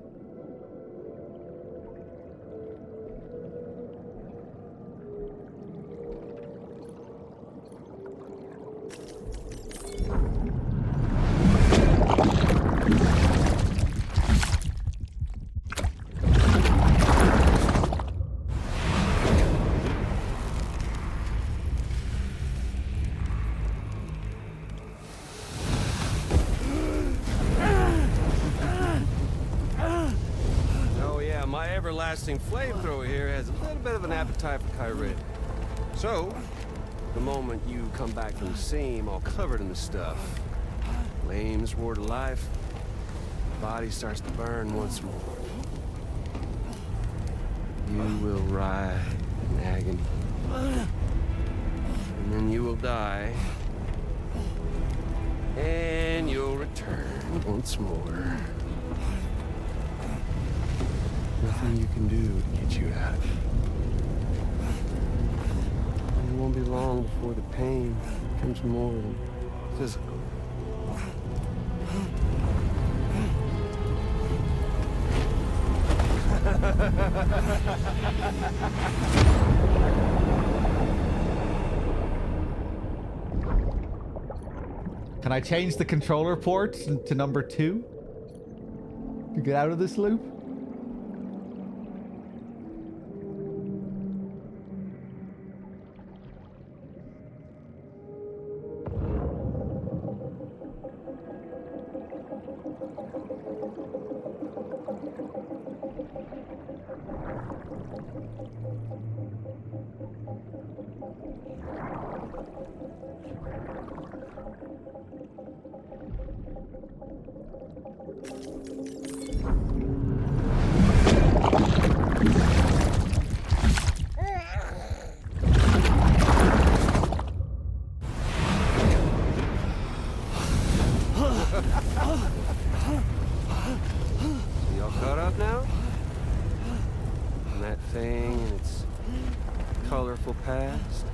Everlasting flamethrower here has a little bit of an appetite for Kyrie. So, the moment you come back from the seam all covered in the stuff, flames roar to life, the body starts to burn once more. You will writhe in agony. And then you will die. And you'll return once more. Nothing you can do to get you out of it. It won't be long before the pain becomes more than physical. Can I change the controller port to number 2 to get out of this loop? So y'all caught up now? And that thing and its colorful past?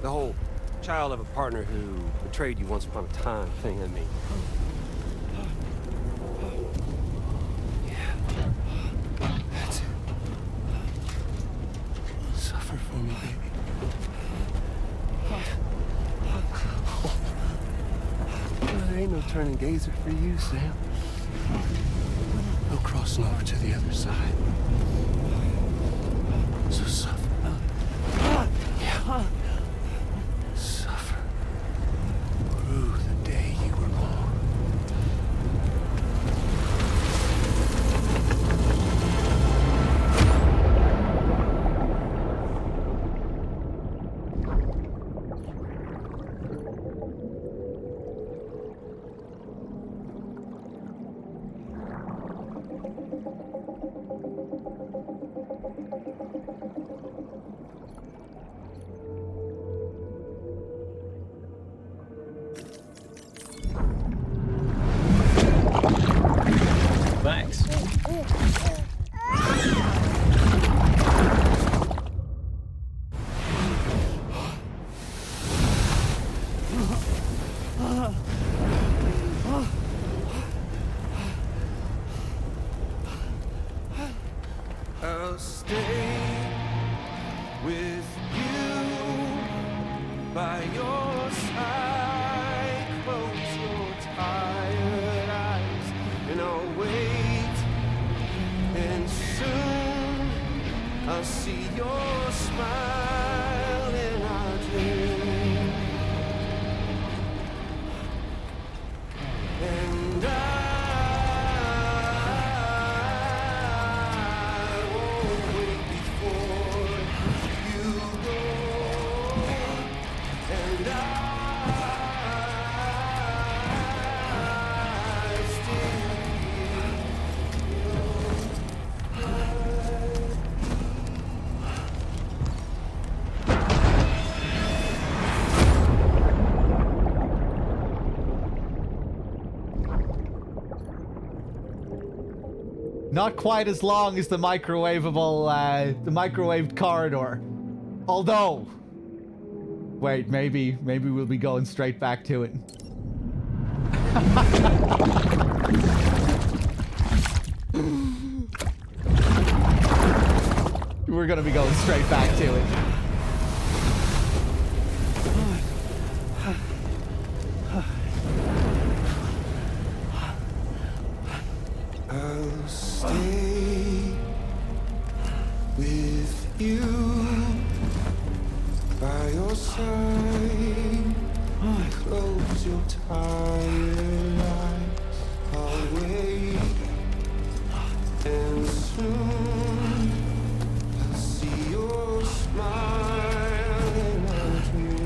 The whole child of a partner who betrayed you once upon a time thing, I mean. Yeah. That's it. Suffer for me, baby. There ain't no turning gazer for you, Sam. No crossing over to the other side. So suffer. Yeah. Suffer. Through the day you were born. Thanks. I'll stay with you by your side. Close your tired eyes and I'll wait. And soon I'll see your smile in our dream. And I won't wait before you go. And I Not quite as long as the microwavable, the microwaved corridor. Although, wait, maybe we'll be going straight back to it. We're gonna be going straight back to it. I'll stay with you by your side. Close your tired eyes. I'll wait, and soon I'll see your smile in our dream.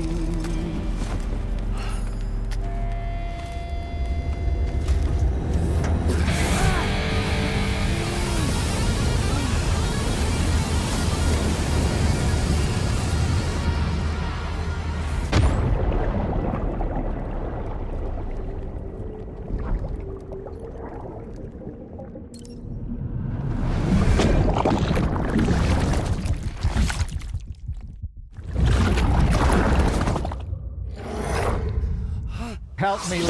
Help me, Lou.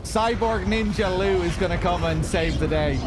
Cyborg Ninja Lou is gonna come and save the day.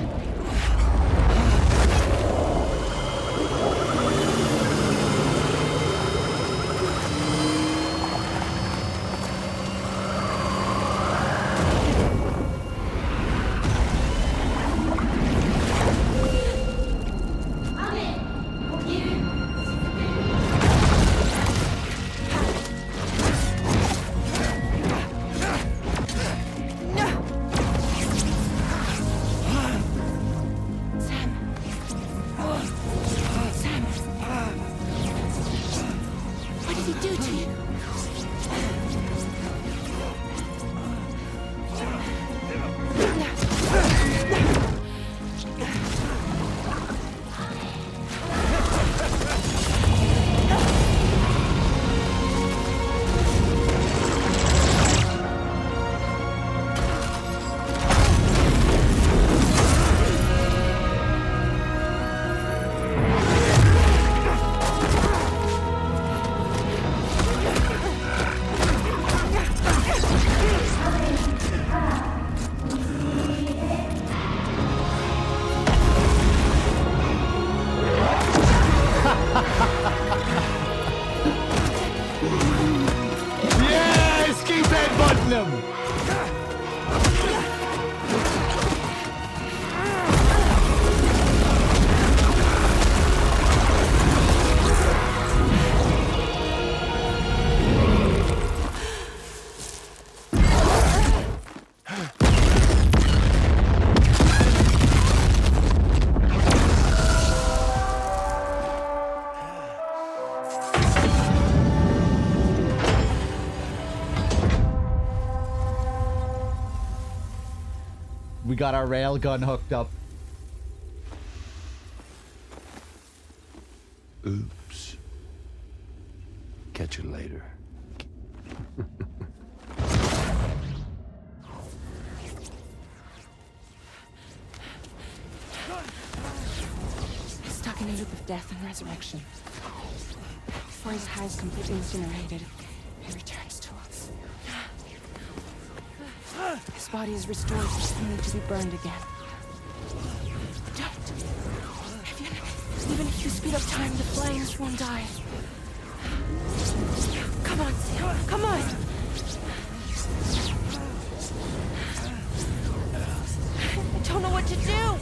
We got our railgun hooked up. Oops. Catch you later. Stuck in a loop of death and resurrection. Before his high is completely incinerated, he returns to us. His body is restored, only to be burned again. Don't. Even if you speed up time, the flames won't die. Come on, Sam. Come on! I don't know what to do!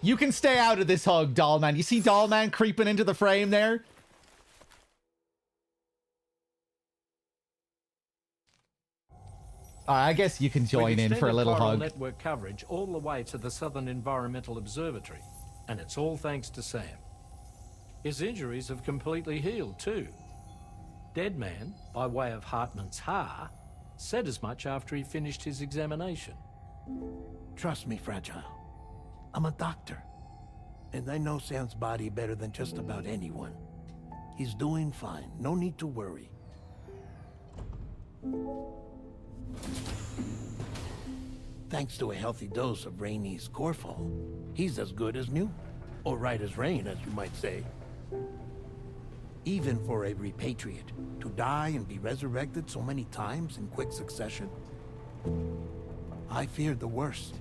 You can stay out of this hug, Dollman. You see Dollman creeping into the frame there? I guess you can join in for a little hug. Network coverage all the way to the Southern Environmental Observatory, and it's all thanks to Sam. His injuries have completely healed too. Deadman, by way of Hartman's Ha, said as much after he finished his examination. Trust me, Fragile. I'm a doctor, and I know Sam's body better than just about anyone. He's doing fine. No need to worry. Thanks to a healthy dose of Rainey's Corfol, he's as good as new. Or right as rain, as you might say. Even for a repatriate, to die and be resurrected so many times in quick succession. I feared the worst.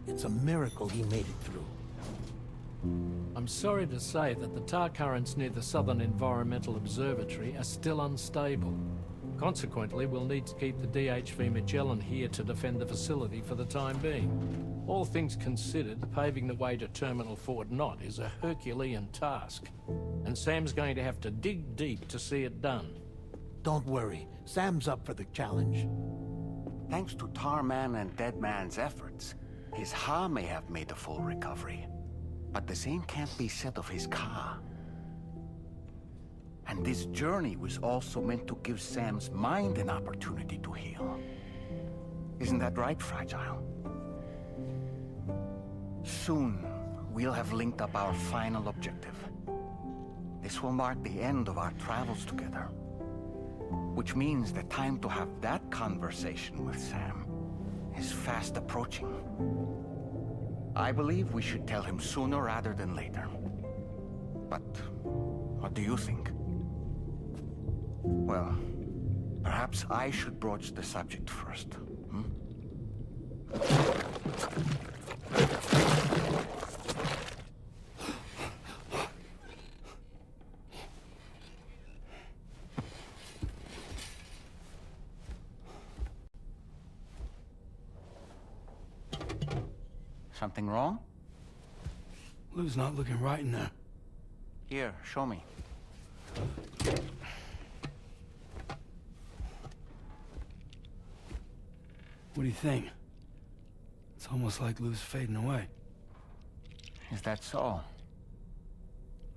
It's a miracle he made it through. I'm sorry to say that the tar currents near the Southern Environmental Observatory are still unstable. Consequently, we'll need to keep the DHV Magellan here to defend the facility for the time being. All things considered, paving the way to Terminal Fort Knott is a Herculean task, and Sam's going to have to dig deep to see it done. Don't worry, Sam's up for the challenge. Thanks to Tarman and Deadman's efforts, his Ha may have made a full recovery. But the same can't be said of his Ka. And this journey was also meant to give Sam's mind an opportunity to heal. Isn't that right, Fragile? Soon, we'll have linked up our final objective. This will mark the end of our travels together. Which means the time to have that conversation with Sam is fast approaching. I believe we should tell him sooner rather than later. But what do you think? Well, perhaps I should broach the subject first. Something wrong? Lou's not looking right in there. Here, show me. What do you think? It's almost like Lou's fading away. Is that so?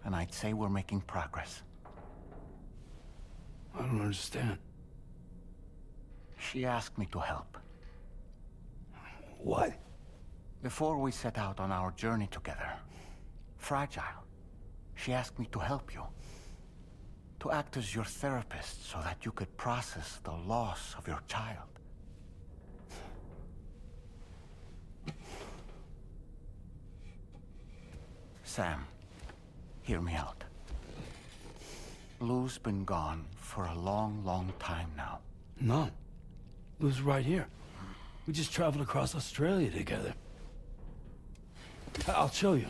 Then I'd say we're making progress. I don't understand. She asked me to help. What? Before we set out on our journey together, Fragile, she asked me to help you. To act as your therapist so that you could process the loss of your child. Sam, hear me out. Lou's been gone for a long, long time now. No. Lou's right here. We just traveled across Australia together. I'll show you.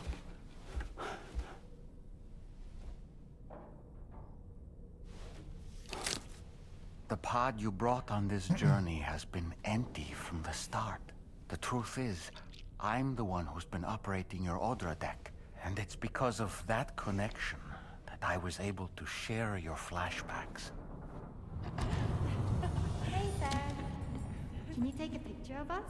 The pod you brought on this journey has been empty from the start. The truth is, I'm the one who's been operating your Odra deck. And it's because of that connection that I was able to share your flashbacks. Hey, Sam. Can you take a picture of us?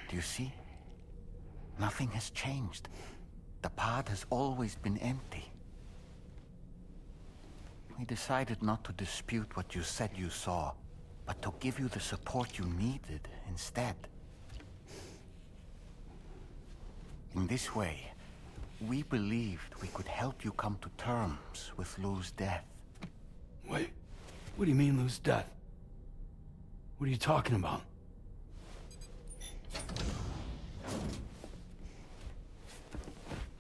Do you see? Nothing has changed. The pod has always been empty. We decided not to dispute what you said you saw, but to give you the support you needed instead. In this way, we believed we could help you come to terms with Lou's death. Wait, what do you mean Lou's death? What are you talking about?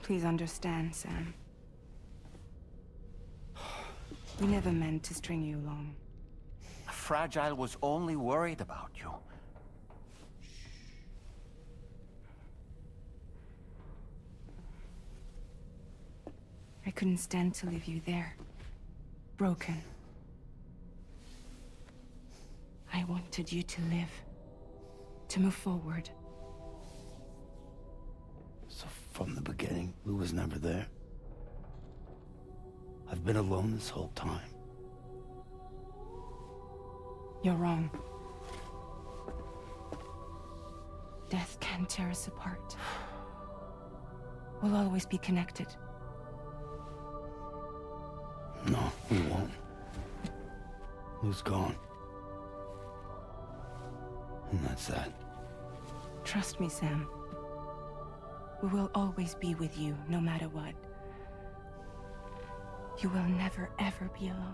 Please understand, Sam. We never meant to string you along. Fragile was only worried about you. I couldn't stand to leave you there. Broken. I wanted you to live. To move forward. So from the beginning, Lou was never there? I've been alone this whole time. You're wrong. Death can tear us apart. We'll always be connected. No, we won't. Lou's gone. And that's that. Trust me, Sam. We will always be with you, no matter what. You will never, ever be alone.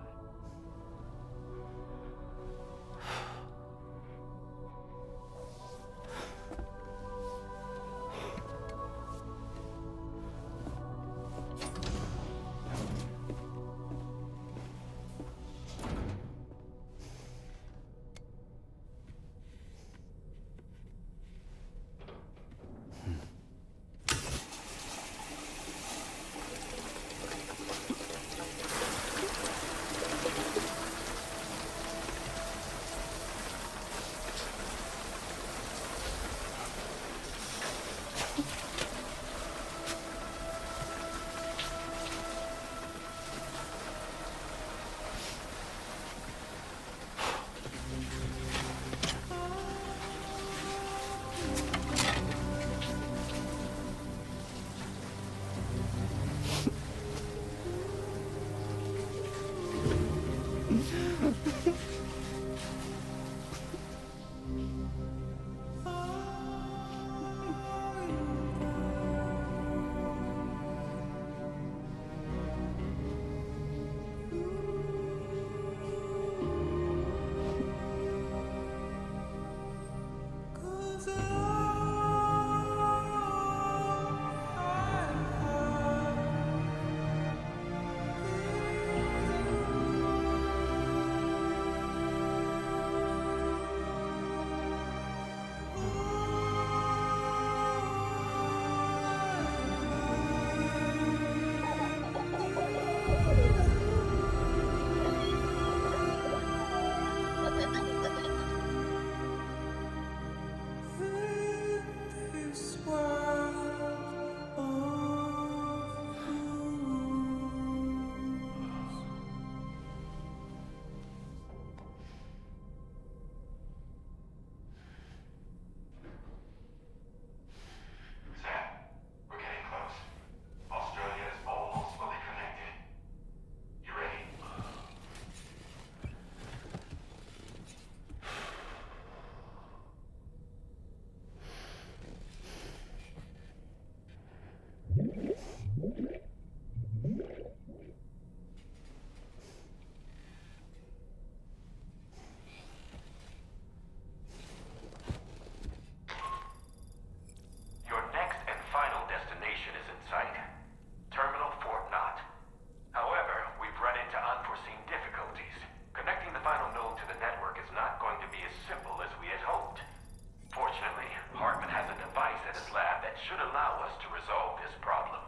should allow us to resolve this problem.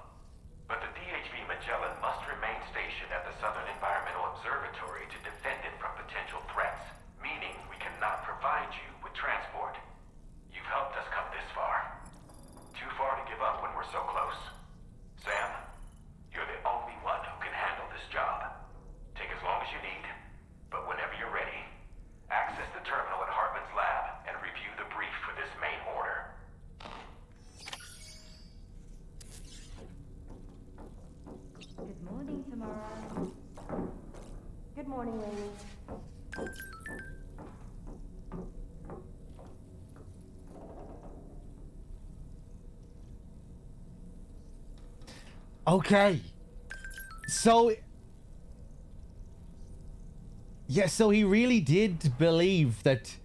But the DHV Magellan must remain stationed at the Southern Environmental Observatory to defend it from potential threats, meaning we cannot provide you with transport. You've helped us come this far. Too far to give up when we're so close. Sam, you're the only one who can handle this job. Take as long as you need, but whenever you're ready, access the terminal at Hartman's lab and review the brief for this main order. Good morning, Tamara. Good morning, ladies. Okay. So... yeah, so he really did believe that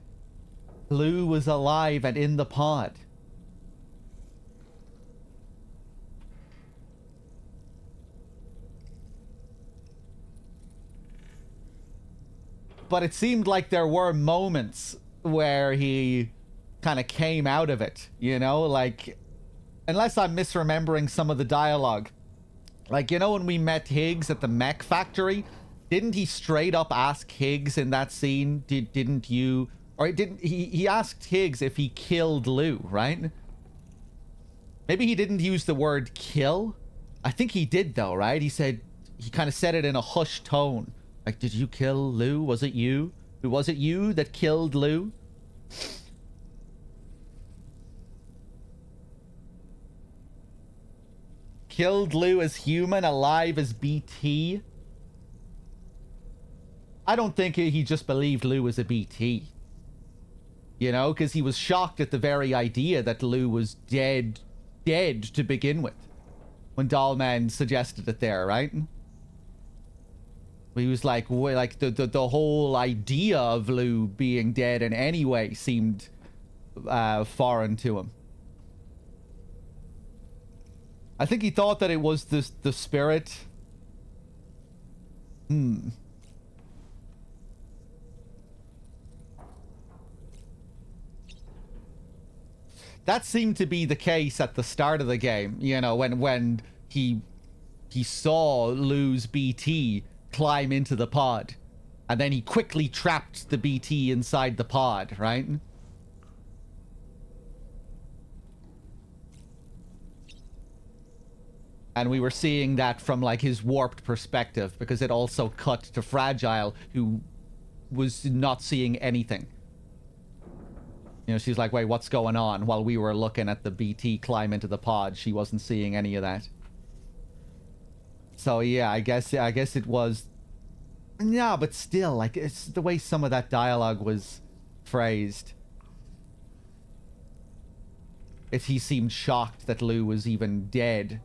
Lou was alive and in the pod. But it seemed like there were moments where he kind of came out of it, you know? Like, unless I'm misremembering some of the dialogue. Like, you know when we met Higgs at the mech factory? Didn't he straight up ask Higgs in that scene? Didn't you... or didn't he asked Higgs if he killed Lou, right? Maybe he didn't use the word kill. I think he did though, right? He said... he kind of said it in a hushed tone. Like, did you kill Lou? Was it you? Was it you that killed Lou? Killed Lou as human, alive as BT? I don't think he just believed Lou was a BT. You know, because he was shocked at the very idea that Lou was dead to begin with. When Dollman suggested it there, right? He was like, the whole idea of Lou being dead in any way seemed foreign to him. I think he thought that it was the spirit. That seemed to be the case at the start of the game, you know, when he saw Lou's BT climb into the pod, and then he quickly trapped the BT inside the pod, right? And we were seeing that from like his warped perspective, because it also cut to Fragile, who was not seeing anything. You know, she's like, wait, what's going on? While we were looking at the BT climb into the pod, she wasn't seeing any of that. So yeah, I guess it was... yeah, but still, like, it's the way some of that dialogue was phrased. He seemed shocked that Lou was even dead.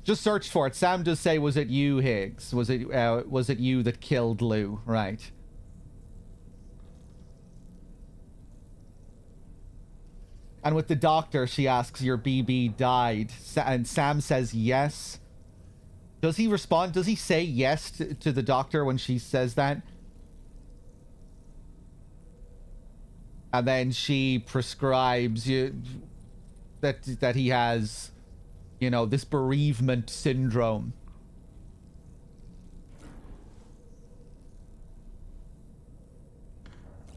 Just search for it. Sam does say, was it you, Higgs? Was it you that killed Lou? Right. And with the doctor, she asks, your BB died. And Sam says yes. Does he respond? Does he say yes to the doctor when she says that? And then she prescribes that he has, you know, this bereavement syndrome.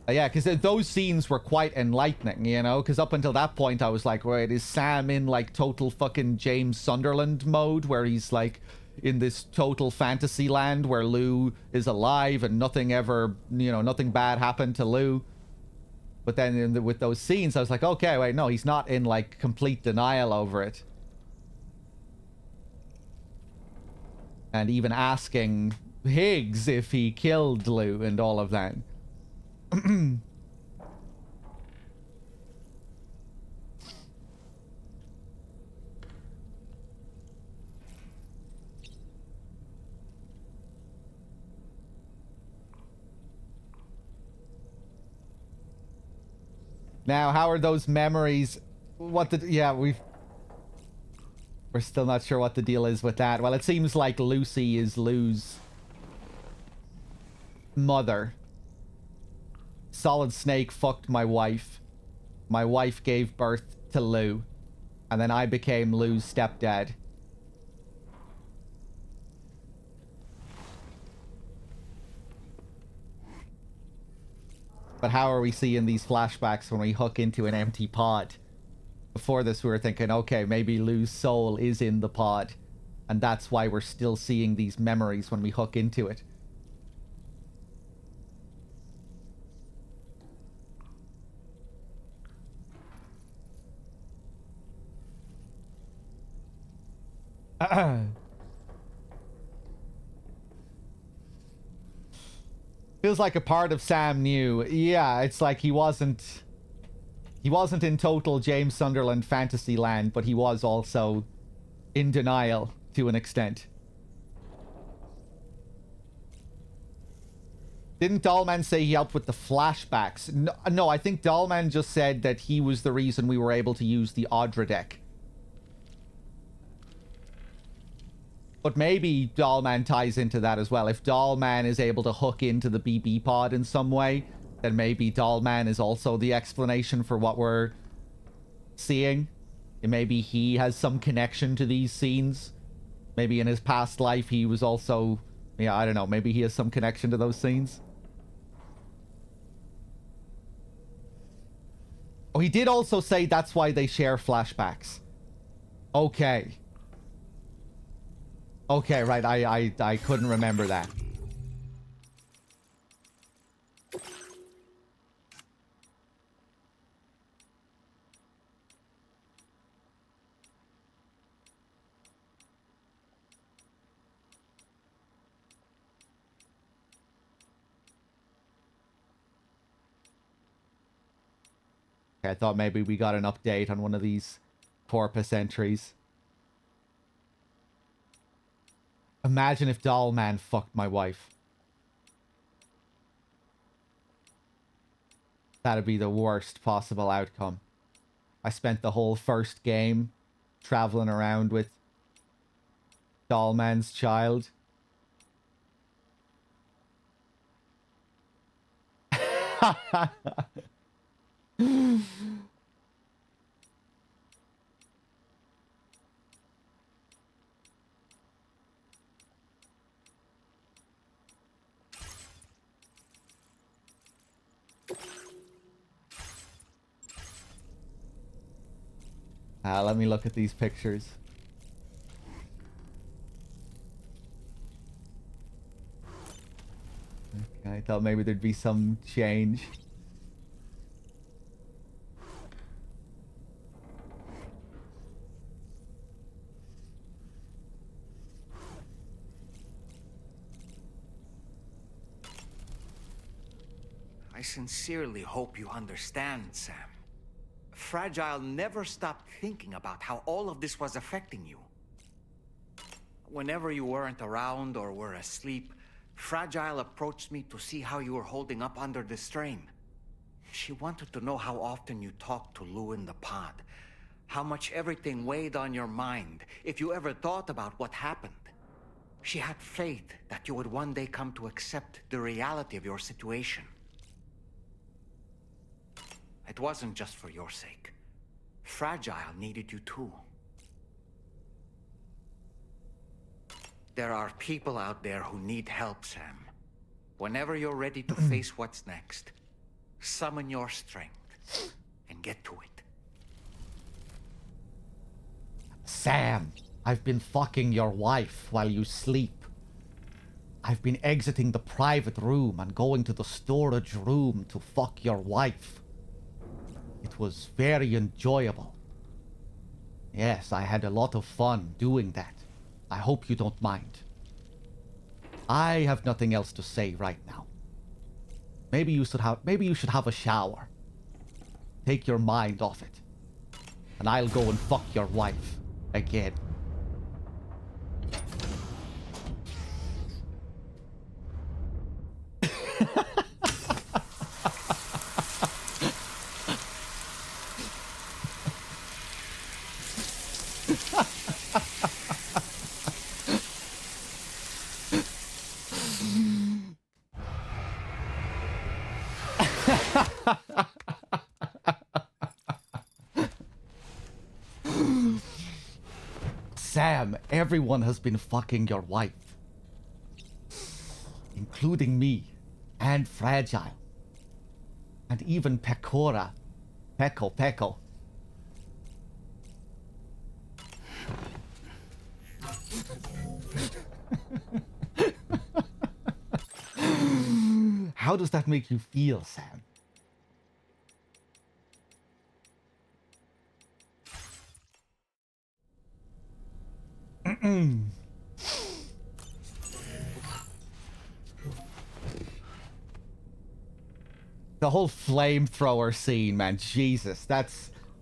Yeah, because those scenes were quite enlightening, you know? Because up until that point, I was like, wait, is Sam in, like, total fucking James Sunderland mode? Where he's, like, in this total fantasy land where Lou is alive and nothing ever, you know, nothing bad happened to Lou. But then with those scenes, I was like, okay, wait, no, he's not in, like, complete denial over it. And even asking Higgs if he killed Lou and all of that. Now, how are those memories? Yeah, we're still not sure what the deal is with that. Well, it seems like Lucy is Lou's mother. Solid Snake fucked my wife. My wife gave birth to Lou. And then I became Lou's stepdad. But how are we seeing these flashbacks when we hook into an empty pod? Before this, we were thinking, okay, maybe Lou's soul is in the pod. And that's why we're still seeing these memories when we hook into it. Feels like a part of Sam knew. Yeah, it's like he wasn't in total James Sunderland fantasy land, but he was also in denial to an extent. Didn't Dollman say he helped with the flashbacks? No, I think Dollman just said that he was the reason we were able to use the Audra deck. But maybe Dollman ties into that as well. If Dollman is able to hook into the BB pod in some way, then maybe Dollman is also the explanation for what we're seeing. And maybe he has some connection to these scenes. Maybe in his past life he was also... Yeah, I don't know. Maybe he has some connection to those scenes. Oh, he did also say that's why they share flashbacks. Okay. Okay, right. I couldn't remember that. I thought maybe we got an update on one of these porpoise entries. Imagine if Dollman fucked my wife. That'd be the worst possible outcome. I spent the whole first game traveling around with Dollman's child. Let me look at these pictures. Okay, I thought maybe there'd be some change. I sincerely hope you understand, Sam. Fragile never stopped thinking about how all of this was affecting you. Whenever you weren't around or were asleep, Fragile approached me to see how you were holding up under the strain. She wanted to know how often you talked to Lou in the pod, how much everything weighed on your mind, if you ever thought about what happened. She had faith that you would one day come to accept the reality of your situation. It wasn't just for your sake. Fragile needed you too. There are people out there who need help, Sam. Whenever you're ready to face what's next, summon your strength and get to it. Sam, I've been fucking your wife while you sleep. I've been exiting the private room and going to the storage room to fuck your wife. It was very enjoyable. Yes, I had a lot of fun doing that. I hope you don't mind. I have nothing else to say right now. Maybe you should have a shower. Take your mind off it. And I'll go and fuck your wife again. Sam, everyone has been fucking your wife. Including me. And Fragile. And even Pecora. Pecco. How does that make you feel, Sam? The whole flamethrower scene, man, Jesus, that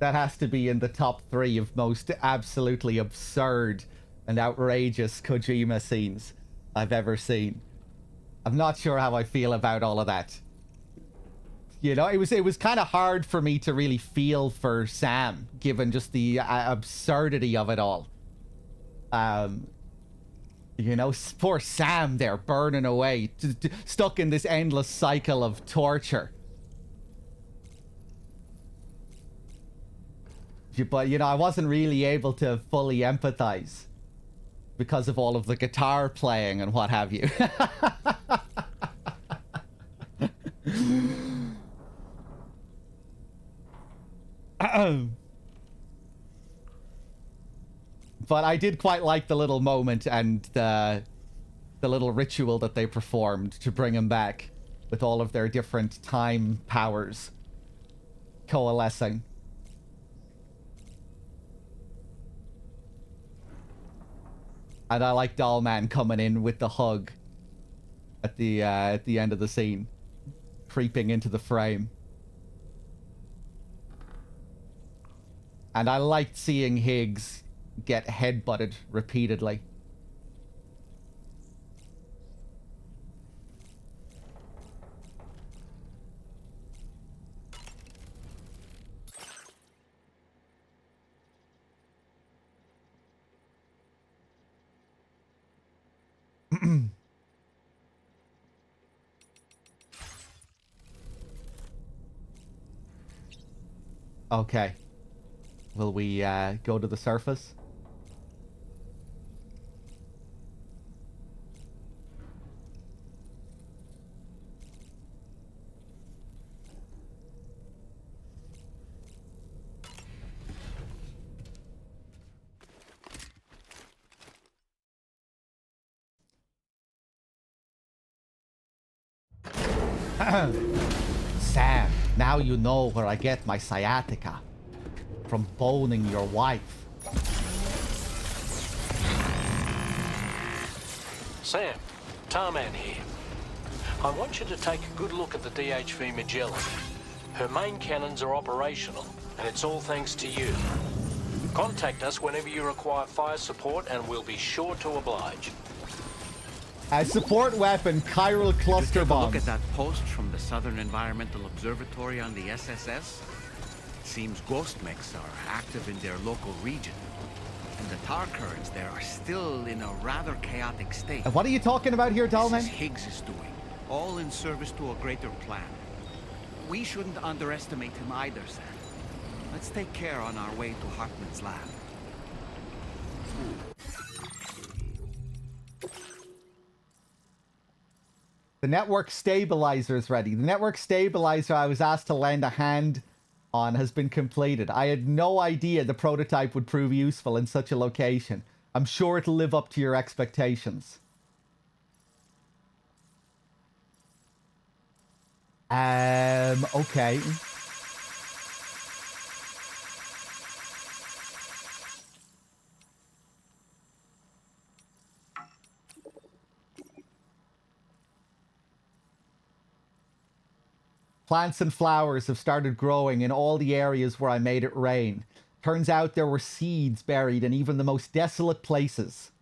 has to be in the top 3 of most absolutely absurd and outrageous Kojima scenes I've ever seen. I'm not sure how I feel about all of that. You know, it was kind of hard for me to really feel for Sam, given just the absurdity of it all. You know, poor Sam there, burning away, stuck in this endless cycle of torture. But, you know, I wasn't really able to fully empathize because of all of the guitar playing and what have you. But I did quite like the little moment and the little ritual that they performed to bring him back with all of their different time powers coalescing. And I like Dollman coming in with the hug at the end of the scene, creeping into the frame. And I liked seeing Higgs get headbutted repeatedly. Okay. Will we go to the surface? Sam, now you know where I get my sciatica. From boning your wife. Sam, Tarman here. I want you to take a good look at the DHV Magellan. Her main cannons are operational, and it's all thanks to you. Contact us whenever you require fire support, and we'll be sure to oblige. As support weapon, chiral cluster bombs. Look at that post from the Southern Environmental Observatory on the SSS. Seems ghost mechs are active in their local region. And the tar currents there are still in a rather chaotic state. What are you talking about here, Dollman? This is Higgs is doing, all in service to a greater plan. We shouldn't underestimate him either, Sam. Let's take care on our way to Hartman's lab. The network stabilizer is ready. The network stabilizer I was asked to lend a hand on has been completed. I had no idea the prototype would prove useful in such a location. I'm sure it'll live up to your expectations. Okay. Plants and flowers have started growing in all the areas where I made it rain. Turns out there were seeds buried in even the most desolate places.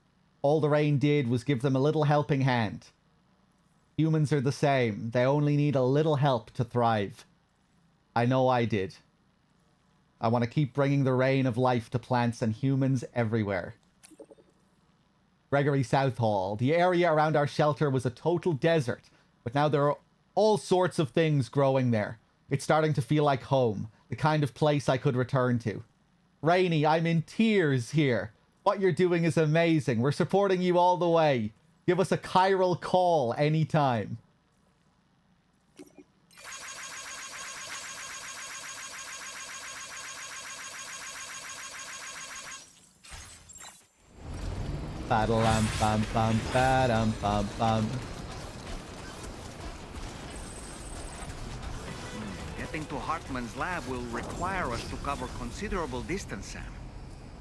All the rain did was give them a little helping hand. Humans are the same. They only need a little help to thrive. I know I did. I want to keep bringing the rain of life to plants and humans everywhere. Gregory Southall. The area around our shelter was a total desert, but now there are all sorts of things growing there. It's starting to feel like home, the kind of place I could return to. Rainy, I'm in tears here. What you're doing is amazing. We're supporting you all the way. Give us a chiral call anytime. Ba-da-lam, bam, bam, ba-dam, bam, bam. Getting to Hartman's lab will require us to cover considerable distance, Sam.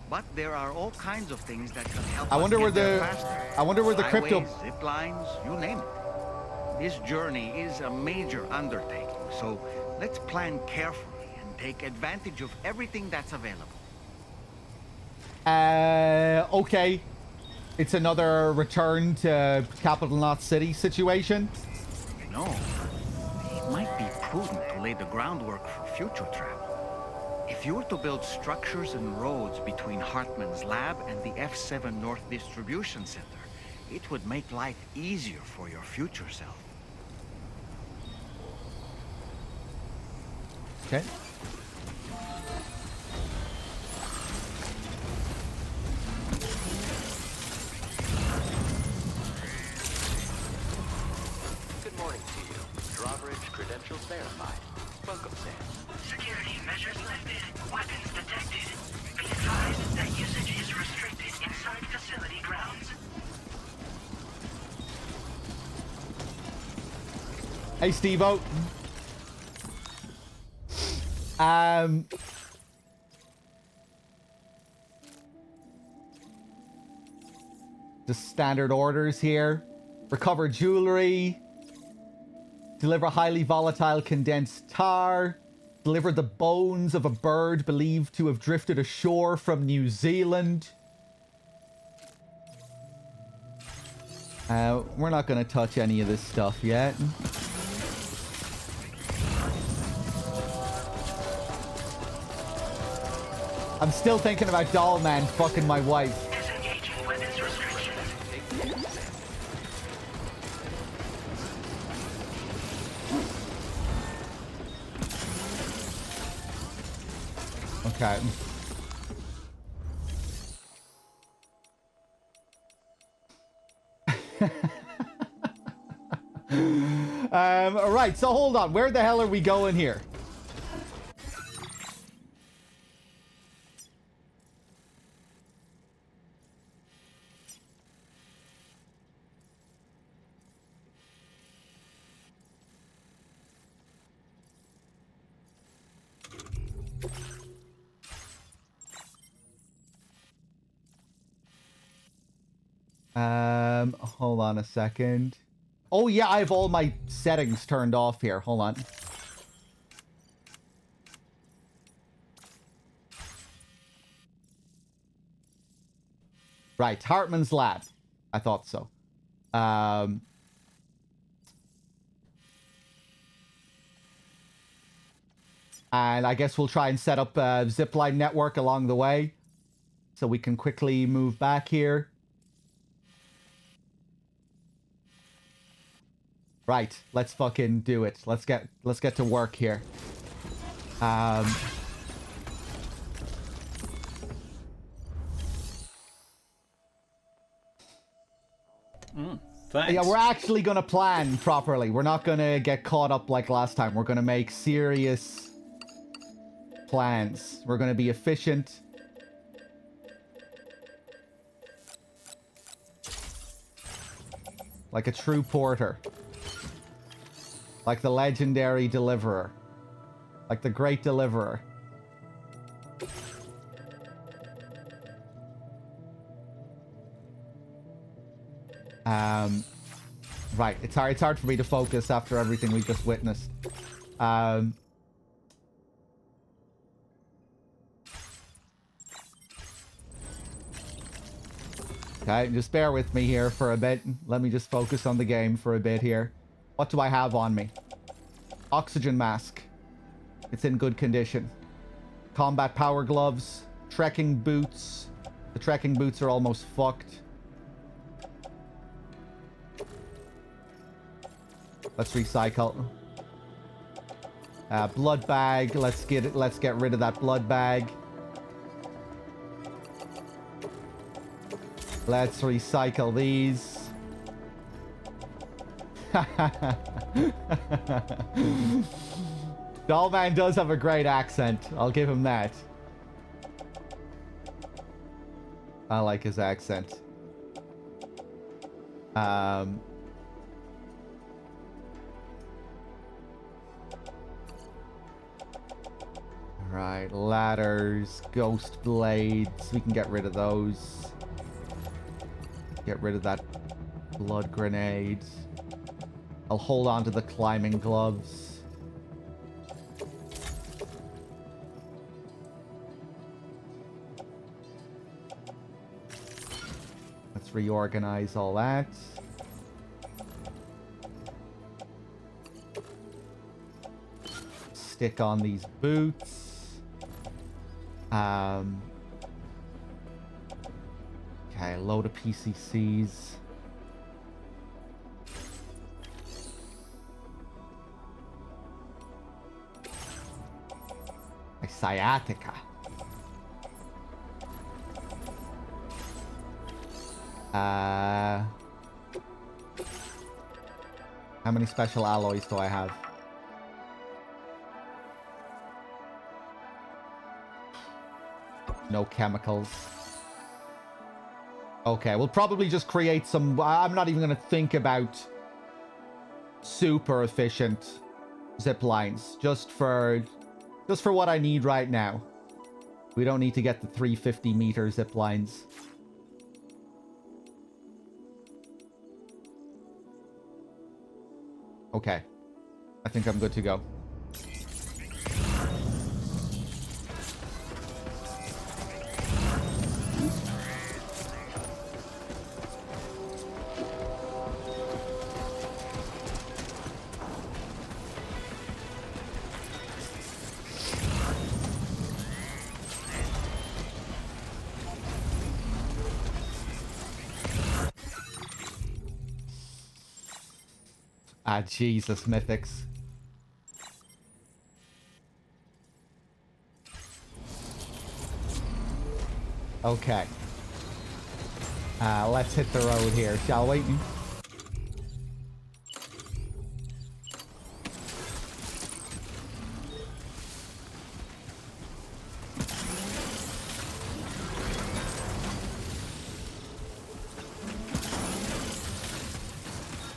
But there are all kinds of things that can help us get there faster. I wonder where the crypto... Highways, zip lines, you name it. This journey is a major undertaking, so let's plan carefully and take advantage of everything that's available. Okay. It's another return to Capital Knot City situation? No. It might be prudent to lay the groundwork for future travel. If you were to build structures and roads between Hartman's lab and the F7 North Distribution Center, it would make life easier for your future self. Okay. Good morning to you. Drawbridge credentials verified. Welcome, Sam. Security measures lifted. Weapons detected. Be advised that usage is restricted inside facility grounds. Hey, Steve-O. Just standard orders here. Recover jewelry. Deliver highly volatile condensed tar. Deliver the bones of a bird believed to have drifted ashore from New Zealand. We're not going to touch any of this stuff yet. I'm still thinking about Dollman fucking my wife. Disengaging weapons restrictions. Okay. Alright, so hold on. Where the hell are we going here? Hold on a second. Oh yeah, I have all my settings turned off here. Hold on. Right, Hartman's lab. I thought so. And I guess we'll try and set up a zipline network along the way so we can quickly move back here. Right, let's fucking do it. Let's get to work here. Thanks. Yeah, we're actually gonna plan properly. We're not gonna get caught up like last time. We're gonna make serious plans. We're gonna be efficient. Like a true porter. Like the legendary deliverer. Like the great deliverer. Right, it's hard for me to focus after everything we just witnessed. Okay, just bear with me here for a bit. Let me just focus on the game for a bit here. What do I have on me? Oxygen mask. It's in good condition. Combat power gloves. Trekking boots. The trekking boots are almost fucked. Let's recycle. Blood bag. Let's get rid of that blood bag. Let's recycle these. Dollman does have a great accent. I'll give him that. I like his accent. Right, ladders, ghost blades. We can get rid of those. Get rid of that blood grenade. I'll hold on to the climbing gloves. Let's reorganize all that. Stick on these boots. Okay, load of PCCs. My sciatica. How many special alloys do I have? No chemicals. Okay, we'll probably just create some... I'm not even going to think about super efficient zip lines. Just for what I need right now. We don't need to get the 350-meter zip lines. Okay. I think I'm good to go. Ah, Jesus, mythics. Okay. Let's hit the road here, shall we?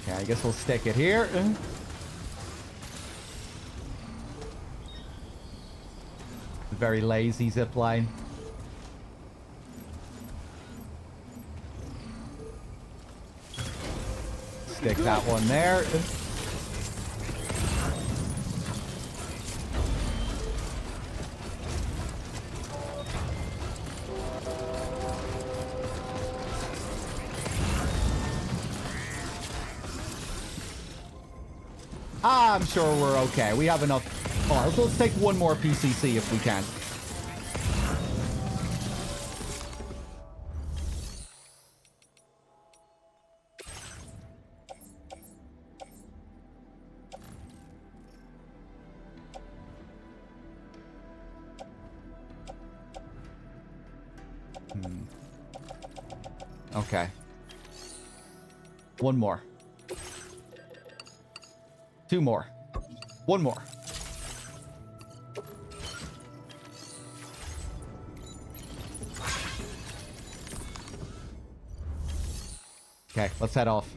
Okay, I guess we'll stick it here. Very lazy zipline. Stick that one there. I'm sure we're okay. We have enough. Oh, let's take one more PCC if we can. Okay. One more. Two more. One more. Okay, let's head off.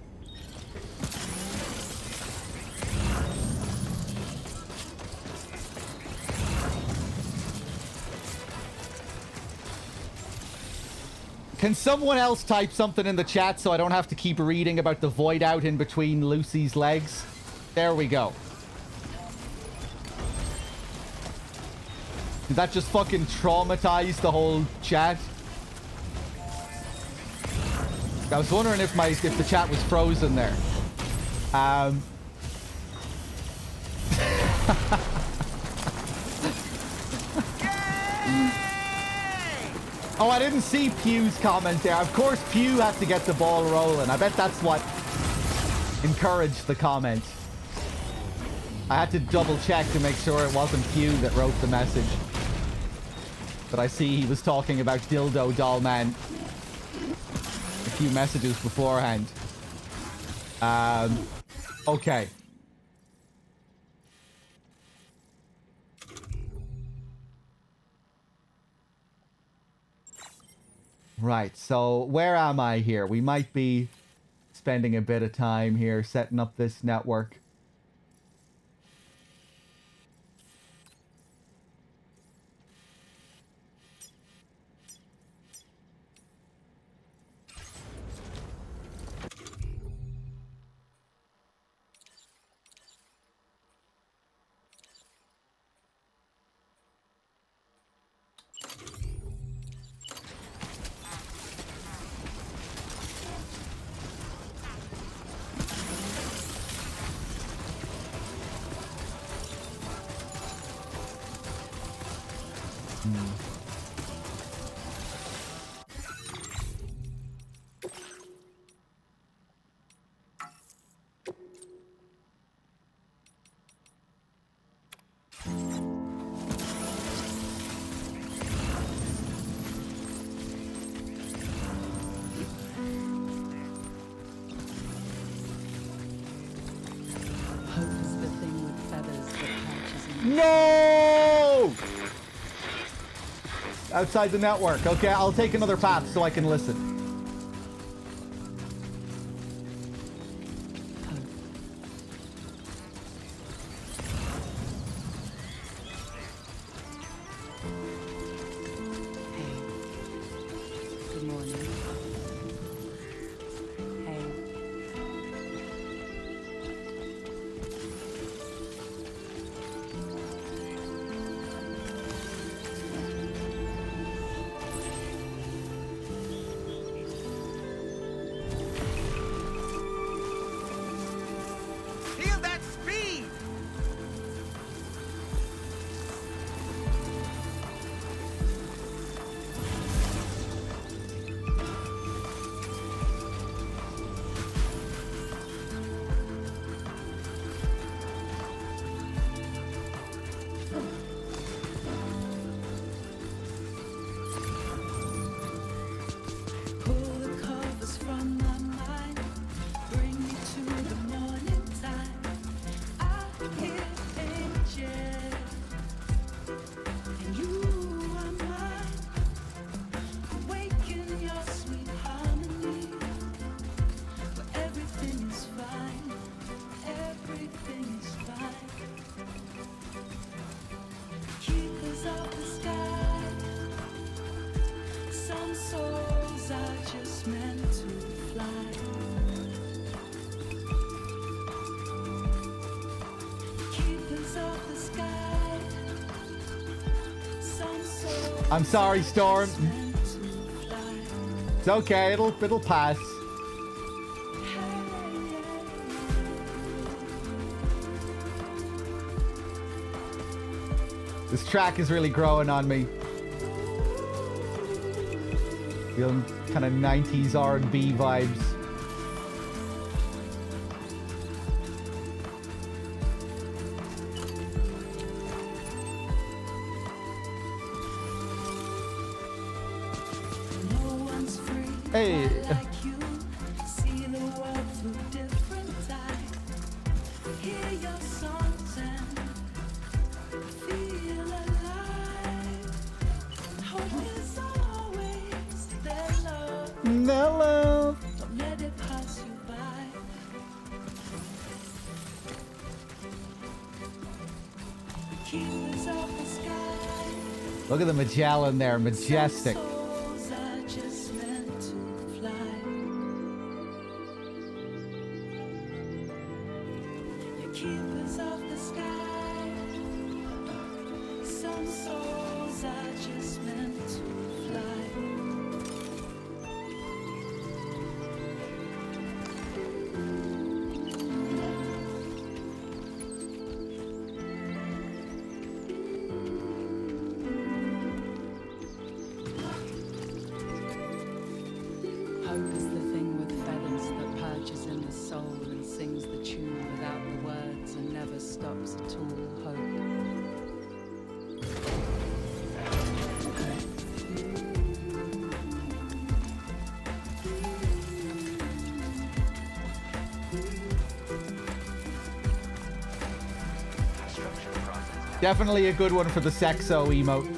Can someone else type something in the chat so I don't have to keep reading about the void out in between Lucy's legs? There we go. Did that just fucking traumatize the whole chat? I was wondering if the chat was frozen there. Oh, I didn't see Pew's comment there. Of course, Pew had to get the ball rolling. I bet that's what encouraged the comment. I had to double check to make sure it wasn't Hugh that wrote the message. But I see he was talking about Dildo Doll Man a few messages beforehand. Okay. Right, so where am I here? We might be spending a bit of time here setting up this network. No! Outside the network. Okay, I'll take another path so I can listen. Good morning. Hey. Feel that speed! Pull the covers from my mind, bring me to the morning time. I hear angels, and you are mine. Awaken your sweet harmony, where everything is fine, everything is fine. Keepers of the sky, some souls are just meant to fly. Keepers of the sky, some souls I'm sorry, Storm. meant to fly. It's okay, it'll pass. This track is really growing on me. Feeling kind of 90s R&B vibes. No one's free. Hey. Like you, see the world through different eyes. Hear your songs and feel alive. Hope is always their love. Mellow. Don't let it pass you by. Keepers of the sky. Look at the Magellan there, majestic. Souls are just meant to fly. You're keepers of the sky. Some souls are just meant to fly. Hope is the thing with feathers that perches in the soul and sings the tune without the words and never stops. stops at all hope. Definitely a good one for the sexo emote.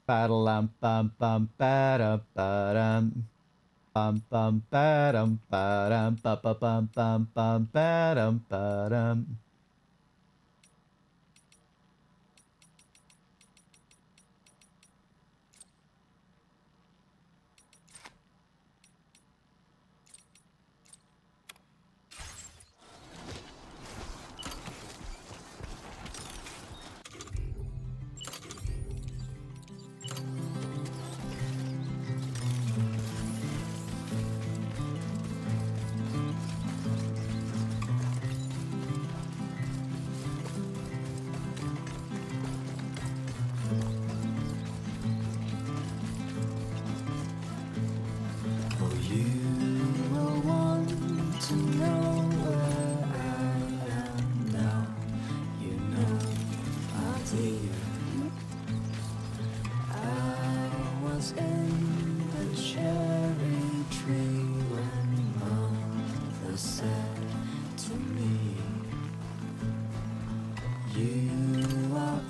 Ba-da-lam, bum, bum, ba-dum, ba-dum. Bum, bum, ba-dum, ba-dum, ba-ba-bum, bum, bum, ba-dum, ba-dum. Oh, you will want to know where I am now. You know I'll tell you. I was in the cherry tree when mother said to me, you are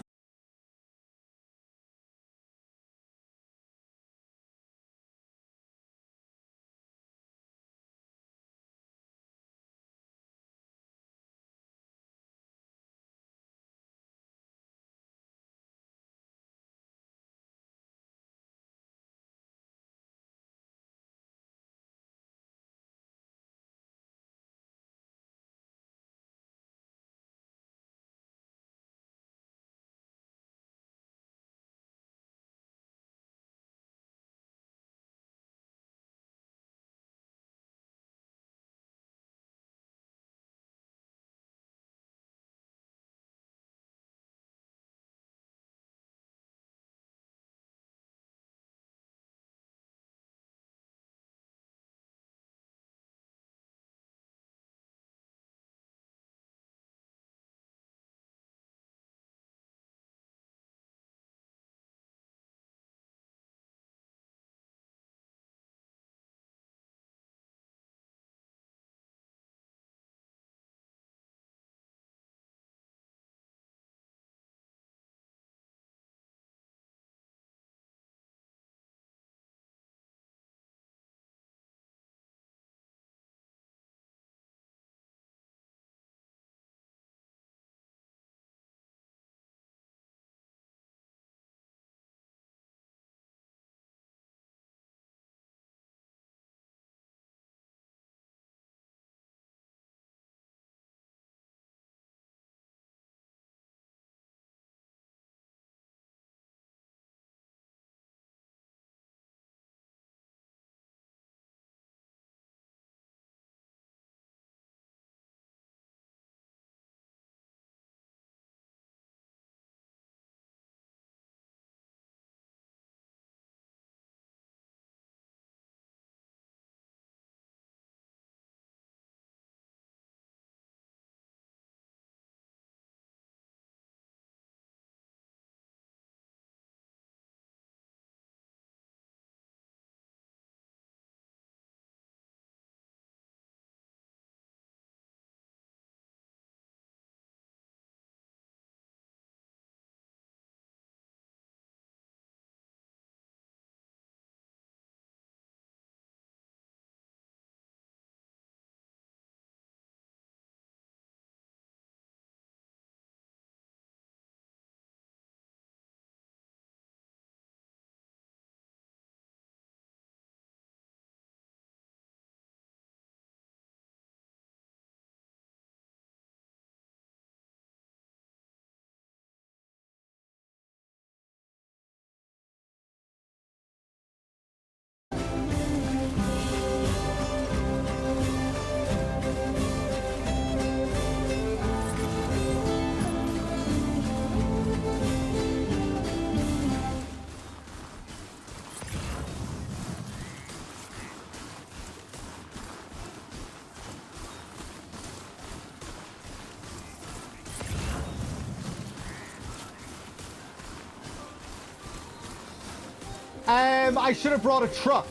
I should have brought a truck.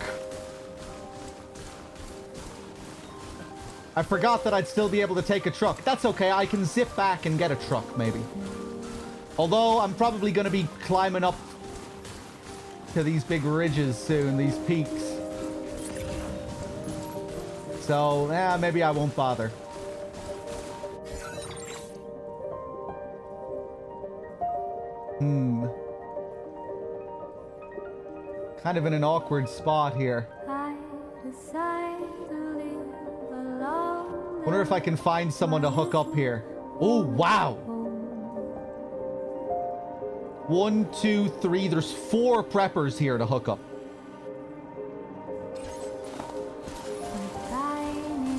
I forgot that I'd still be able to take a truck. That's okay. I can zip back and get a truck, maybe. Although, I'm probably going to be climbing up to these big ridges soon, these peaks. So, maybe I won't bother. Kind of in an awkward spot here. Wonder if I can find someone to hook up here. Oh, wow. 1, 2, 3. There's 4 preppers here to hook up.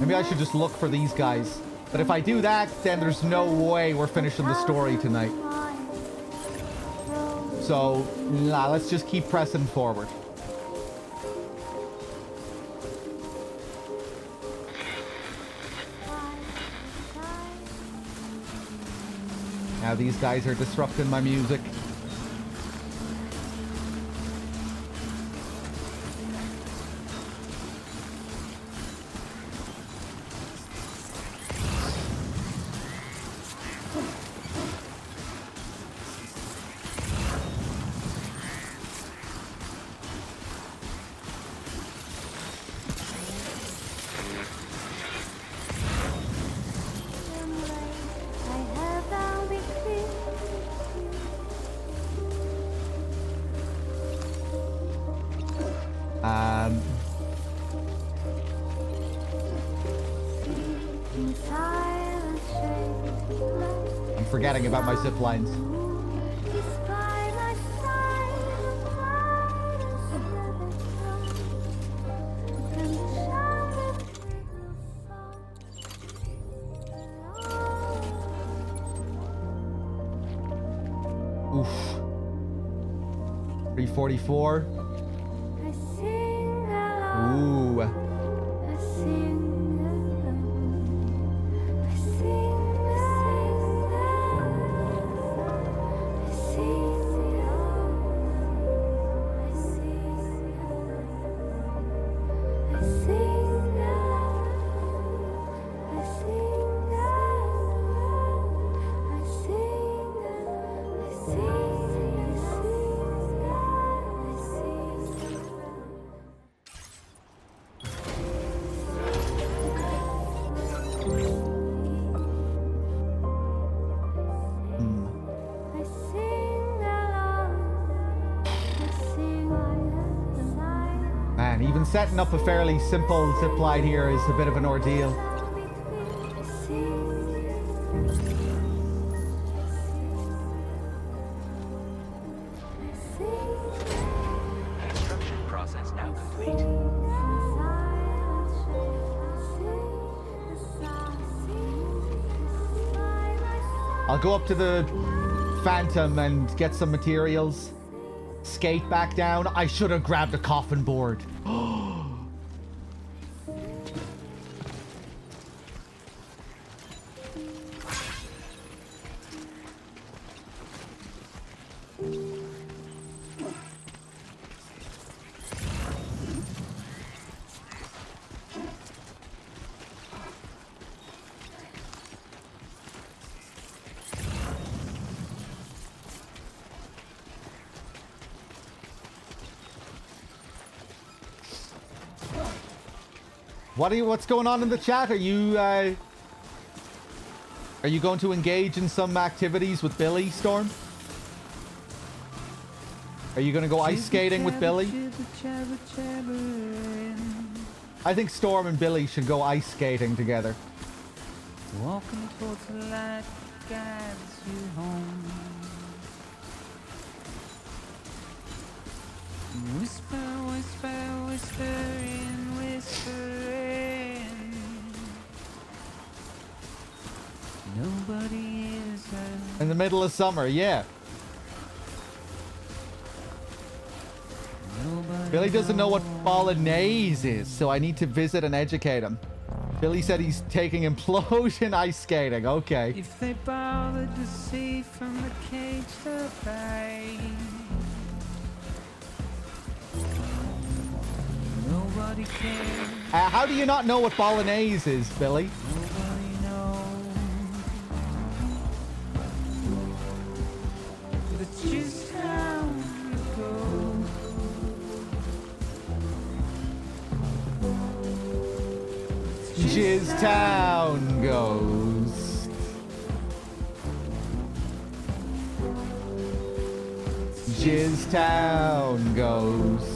Maybe I should just look for these guys. But if I do that, then there's no way we're finishing the story tonight. So, let's just keep pressing forward. Now these guys are disrupting my music. I'm forgetting about my zip lines. Oof. 344. Ooh. Man, even setting up a fairly simple zip line here is a bit of an ordeal. Construction process now complete. I'll go up to the Phantom and get some materials. Skate back down. I should have grabbed a coffin board. What's going on in the chat? Are you going to engage in some activities with Billy, Storm? Are you going to go ice skating with Billy? I think Storm and Billy should go ice skating together. Walking towards the light guides you home. Whisper, whisper, whispering, whispering. Nobody is in the middle of summer, yeah. Billy doesn't know what bolognese is, so I need to visit and educate him. Billy said he's taking implosion ice skating. Okay. If they bothered to see from the cage to bay. How do you not know what bolognese is, Billy? Nobody knows. That's just how it goes. Jizz Town goes. Jizz Town goes.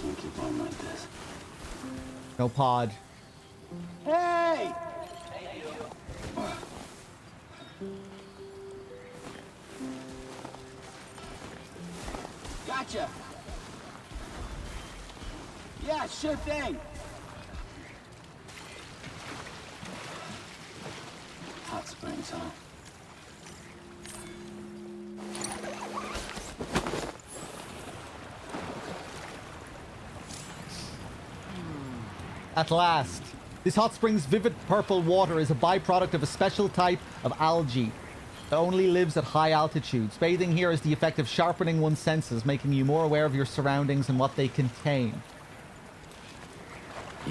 Can't keep on like this. No pod. Hey! Gotcha! Yeah, sure thing! Hot springs, huh? At last. This hot spring's vivid purple water is a byproduct of a special type of algae that only lives at high altitudes. Bathing here is the effect of sharpening one's senses, making you more aware of your surroundings and what they contain.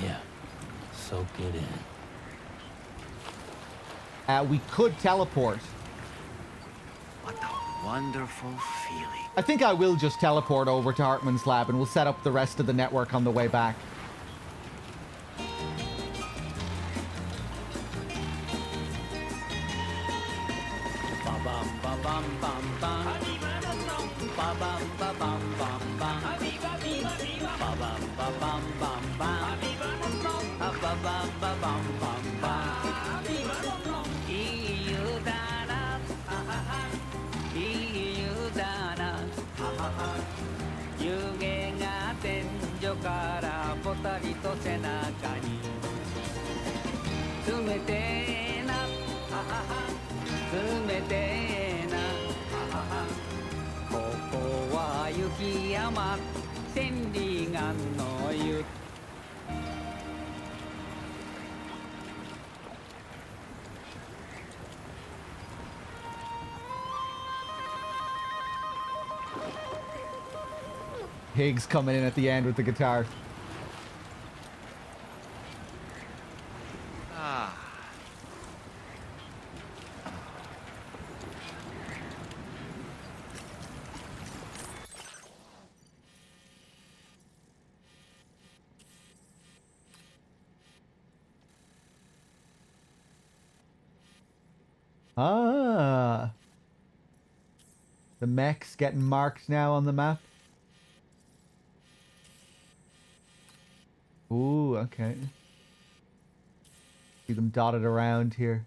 Yeah. Soak it in. We could teleport. What a wonderful feeling. I think I will just teleport over to Hartman's lab and we'll set up the rest of the network on the way back. Ba bum ba bum bum bum. Ba bum ba bum bum. 背中に冷てえな冷てえなここは雪山千里眼の湯 Higgs coming in at the end with the guitar. Ah. Ah. The mech's getting marked now on the map. Ooh, okay. See them dotted around here.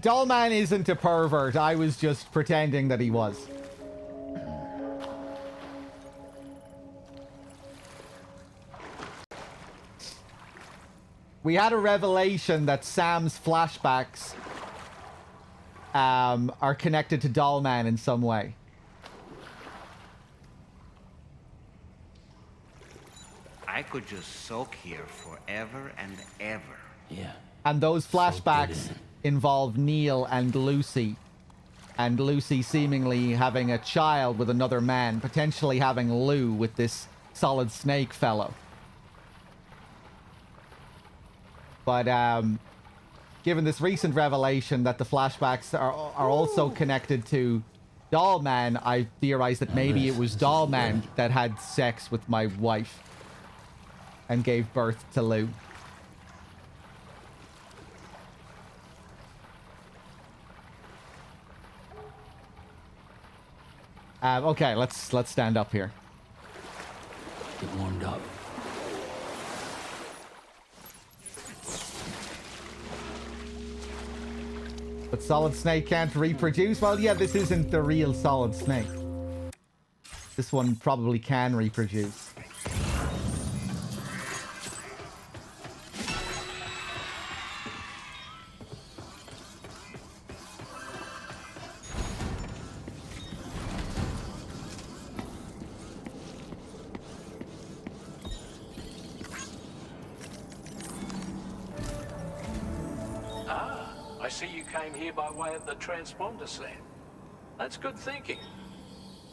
Dollman isn't a pervert. I was just pretending that he was. We had a revelation that Sam's flashbacks are connected to Dollman in some way. I could just soak here forever and ever. Yeah. And those flashbacks involve Neil and Lucy seemingly having a child with another man, potentially having Lou with this Solid Snake fellow. But given this recent revelation that the flashbacks are also connected to Dollman, I theorized that maybe it was Dollman that had sex with my wife and gave birth to Lou. Okay, let's stand up here. Get warmed up. But Solid Snake can't reproduce? Well, yeah, this isn't the real Solid Snake. This one probably can reproduce. I see you came here by way of the transponder, Sam. That's good thinking.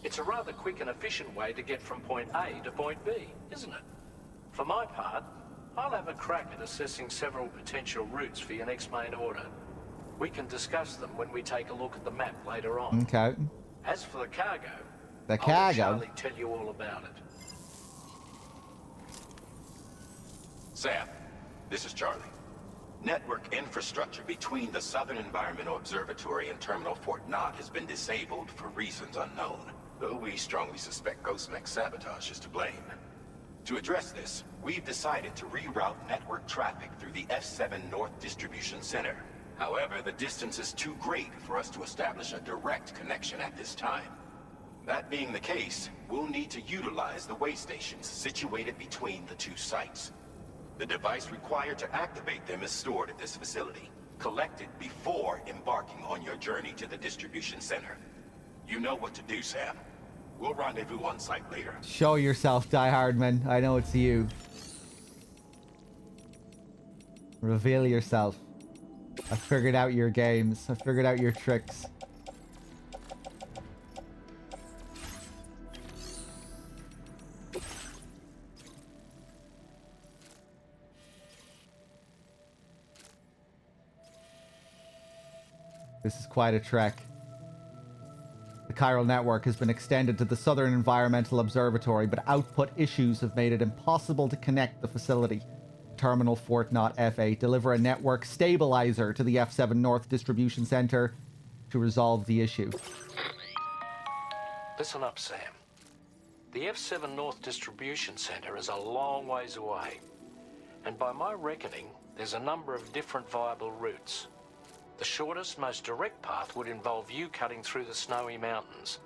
It's a rather quick and efficient way to get from point A to point B, isn't it? For my part, I'll have a crack at assessing several potential routes for your next main order. We can discuss them when we take a look at the map later on. Okay. As for the cargo, The I'll let cargo? Charlie tell you all about it. Sam, this is Charlie. Network infrastructure between the Southern Environmental Observatory and Terminal Fort Knott has been disabled for reasons unknown, though we strongly suspect Ghostmech's sabotage is to blame. To address this, we've decided to reroute network traffic through the F7 North Distribution Center. However, the distance is too great for us to establish a direct connection at this time. That being the case, we'll need to utilize the way stations situated between the two sites. The device required to activate them is stored at this facility. Collect it before embarking on your journey to the distribution center. You know what to do, Sam. We'll rendezvous on site later. Show yourself, Die Hardman. I know it's you. Reveal yourself. I figured out your games. I figured out your tricks. This is quite a trek. The chiral network has been extended to the Southern Environmental Observatory, but output issues have made it impossible to connect the facility. Terminal Fort Knot F8, deliver a network stabilizer to the F7 North Distribution Center to resolve the issue. Listen up, Sam. The F7 North Distribution Center is a long ways away. And by my reckoning, there's a number of different viable routes. The shortest, most direct path would involve you cutting through the snowy mountains.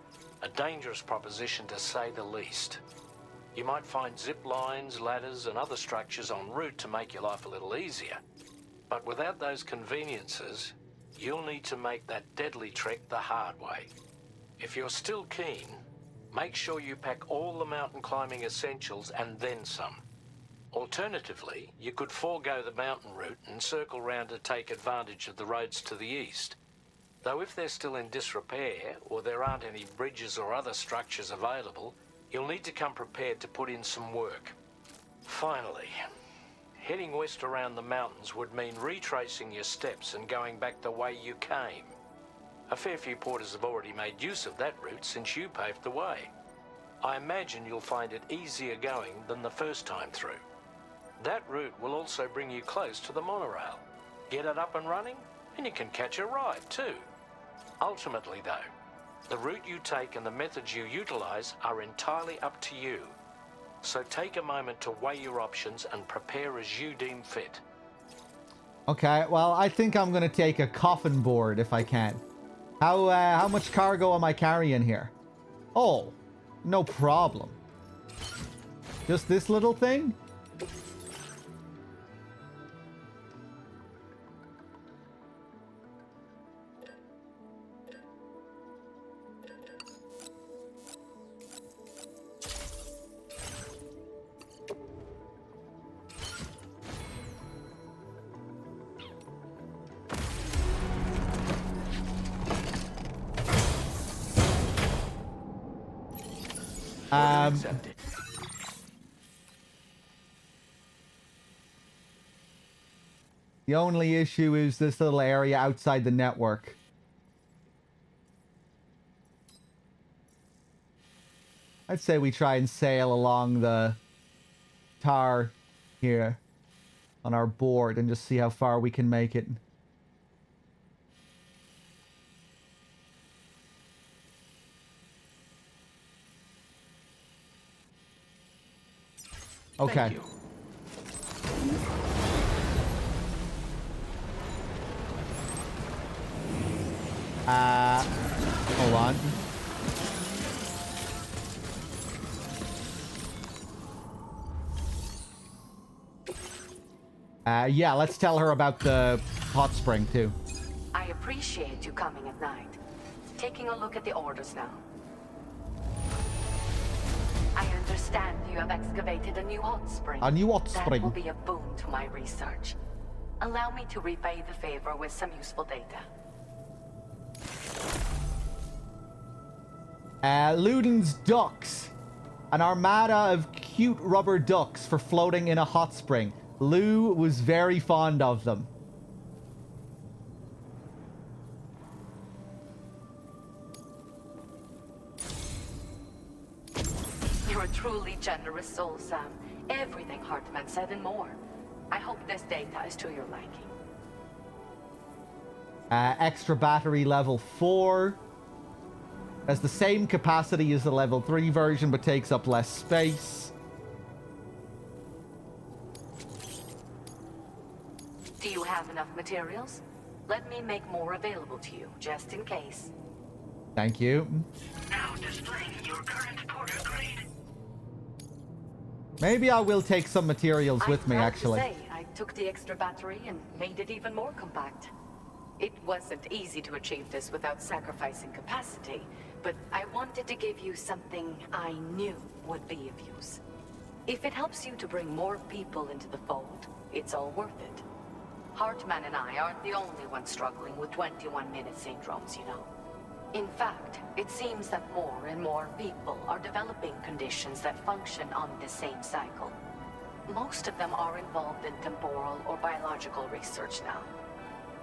A dangerous proposition to say the least. You might find zip lines, ladders, and other structures en route to make your life a little easier. But without those conveniences, you'll need to make that deadly trek the hard way. If you're still keen, make sure you pack all the mountain climbing essentials and then some. Alternatively, you could forego the mountain route and circle round to take advantage of the roads to the east. Though if they're still in disrepair, or there aren't any bridges or other structures available, you'll need to come prepared to put in some work. Finally, heading west around the mountains would mean retracing your steps and going back the way you came. A fair few porters have already made use of that route since you paved the way. I imagine you'll find it easier going than the first time through. That route will also bring you close to the monorail. Get it up and running, and you can catch a ride too. Ultimately though, the route you take and the methods you utilize are entirely up to you. So take a moment to weigh your options and prepare as you deem fit. Okay, well, I think I'm going to take a coffin board if I can. How much cargo am I carrying here? Oh, no problem. Just this little thing? The only issue is this little area outside the network. I'd say we try and sail along the tar here on our board and just see how far we can make it. Okay. Thank you. Hold on. Yeah, let's tell her about the hot spring too. I appreciate you coming at night. Taking a look at the orders now. I understand you have excavated a new hot spring. A new hot That spring. will be a boon to my research. Allow me to repay the favor with some useful data. Luden's ducks. An armada of cute rubber ducks for floating in a hot spring. Lou was very fond of them. You're a truly generous soul, Sam. Everything Hartman said and more. I hope this data is to your liking. Extra battery level 4. Has the same capacity as the level 3 version, but takes up less space. Do you have enough materials? Let me make more available to you, just in case. Thank you. Now displaying your current porter grade. Maybe I will take some materials with me, I'm proud actually. to say I took the extra battery and made it even more compact. It wasn't easy to achieve this without sacrificing capacity, but I wanted to give you something I knew would be of use. If it helps you to bring more people into the fold, it's all worth it. Hartman and I aren't the only ones struggling with 21-minute syndromes, you know. In fact, it seems that more and more people are developing conditions that function on the same cycle. Most of them are involved in temporal or biological research now.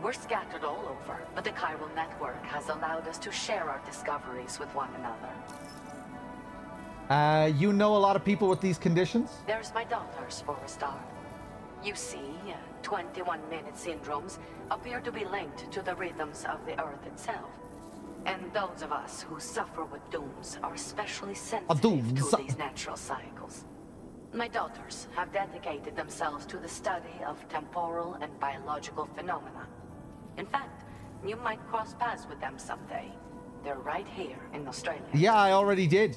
We're scattered all over, but the chiral network has allowed us to share our discoveries with one another. You know a lot of people with these conditions? There's my daughters, for a start. You see, 21-minute syndromes appear to be linked to the rhythms of the Earth itself. And those of us who suffer with dooms are especially sensitive to these natural cycles. My daughters have dedicated themselves to the study of temporal and biological phenomena. In fact, you might cross paths with them someday. They're right here in Australia. Yeah, I already did.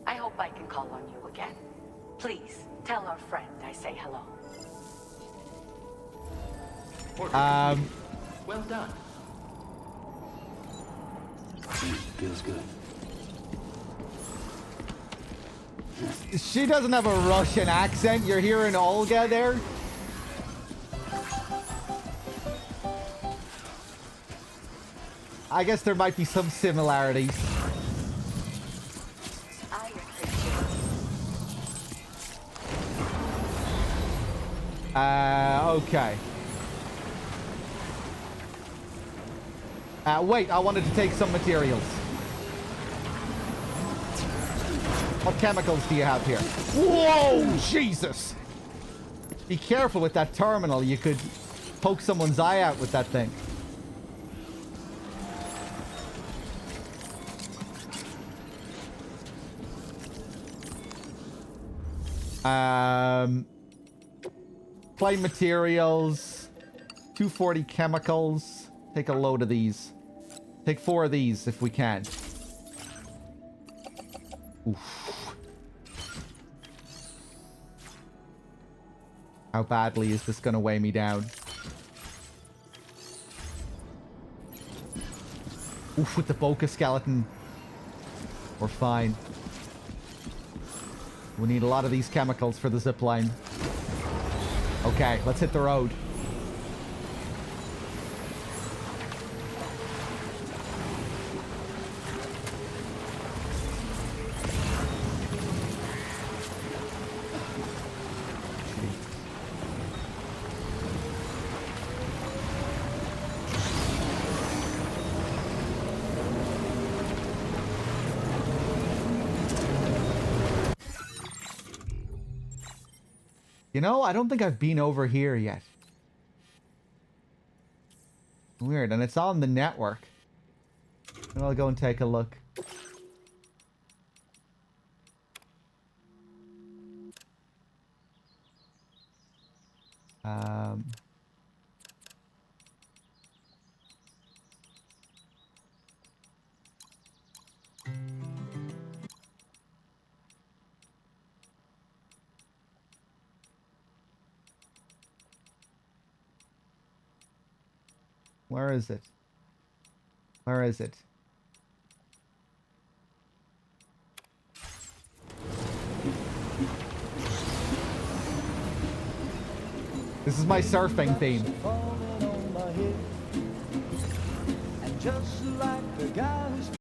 I hope I can call on you again. Please, tell our friend I say hello. Well done. Feels good. She doesn't have a Russian accent. You're hearing Olga there? I guess there might be some similarities. Okay. Wait, I wanted to take some materials. What chemicals do you have here? Whoa, Jesus! Be careful with that terminal. You could poke someone's eye out with that thing. Flame materials. 240 chemicals. Take a load of these. Take 4 of these if we can. Oof. How badly is this going to weigh me down? Oof, with the Boca skeleton. We're fine. We need a lot of these chemicals for the zipline. Okay, let's hit the road. You know, I don't think I've been over here yet. Weird, and it's on the network. And I'll go and take a look. Where is it? Where is it? This is my surfing theme. And just like the guy who's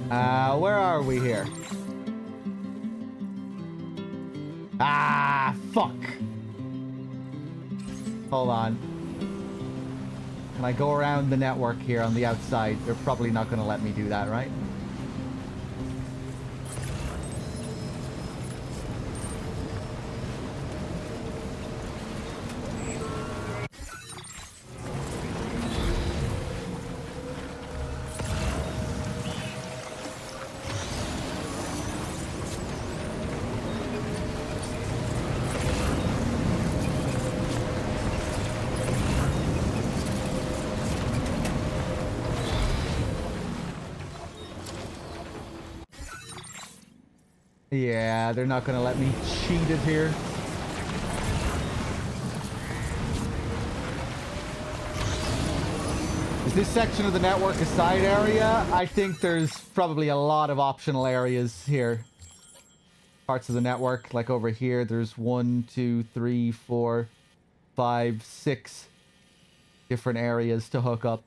Where are we here? Ah, fuck. Hold on. Can I go around the network here on the outside? They're probably not going to let me do that, right? Yeah, they're not gonna let me cheat it here. Is this section of the network a side area? I think there's probably a lot of optional areas here. Parts of the network, like over here, there's 1, 2, 3, 4, 5, 6 different areas to hook up.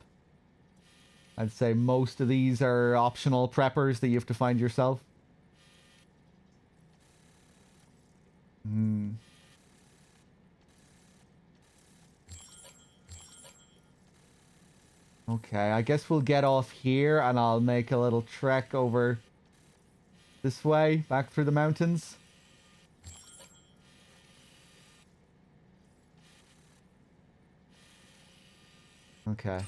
I'd say most of these are optional preppers that you have to find yourself. Hmm. Okay, I guess we'll get off here and I'll make a little trek over this way, back through the mountains. Okay.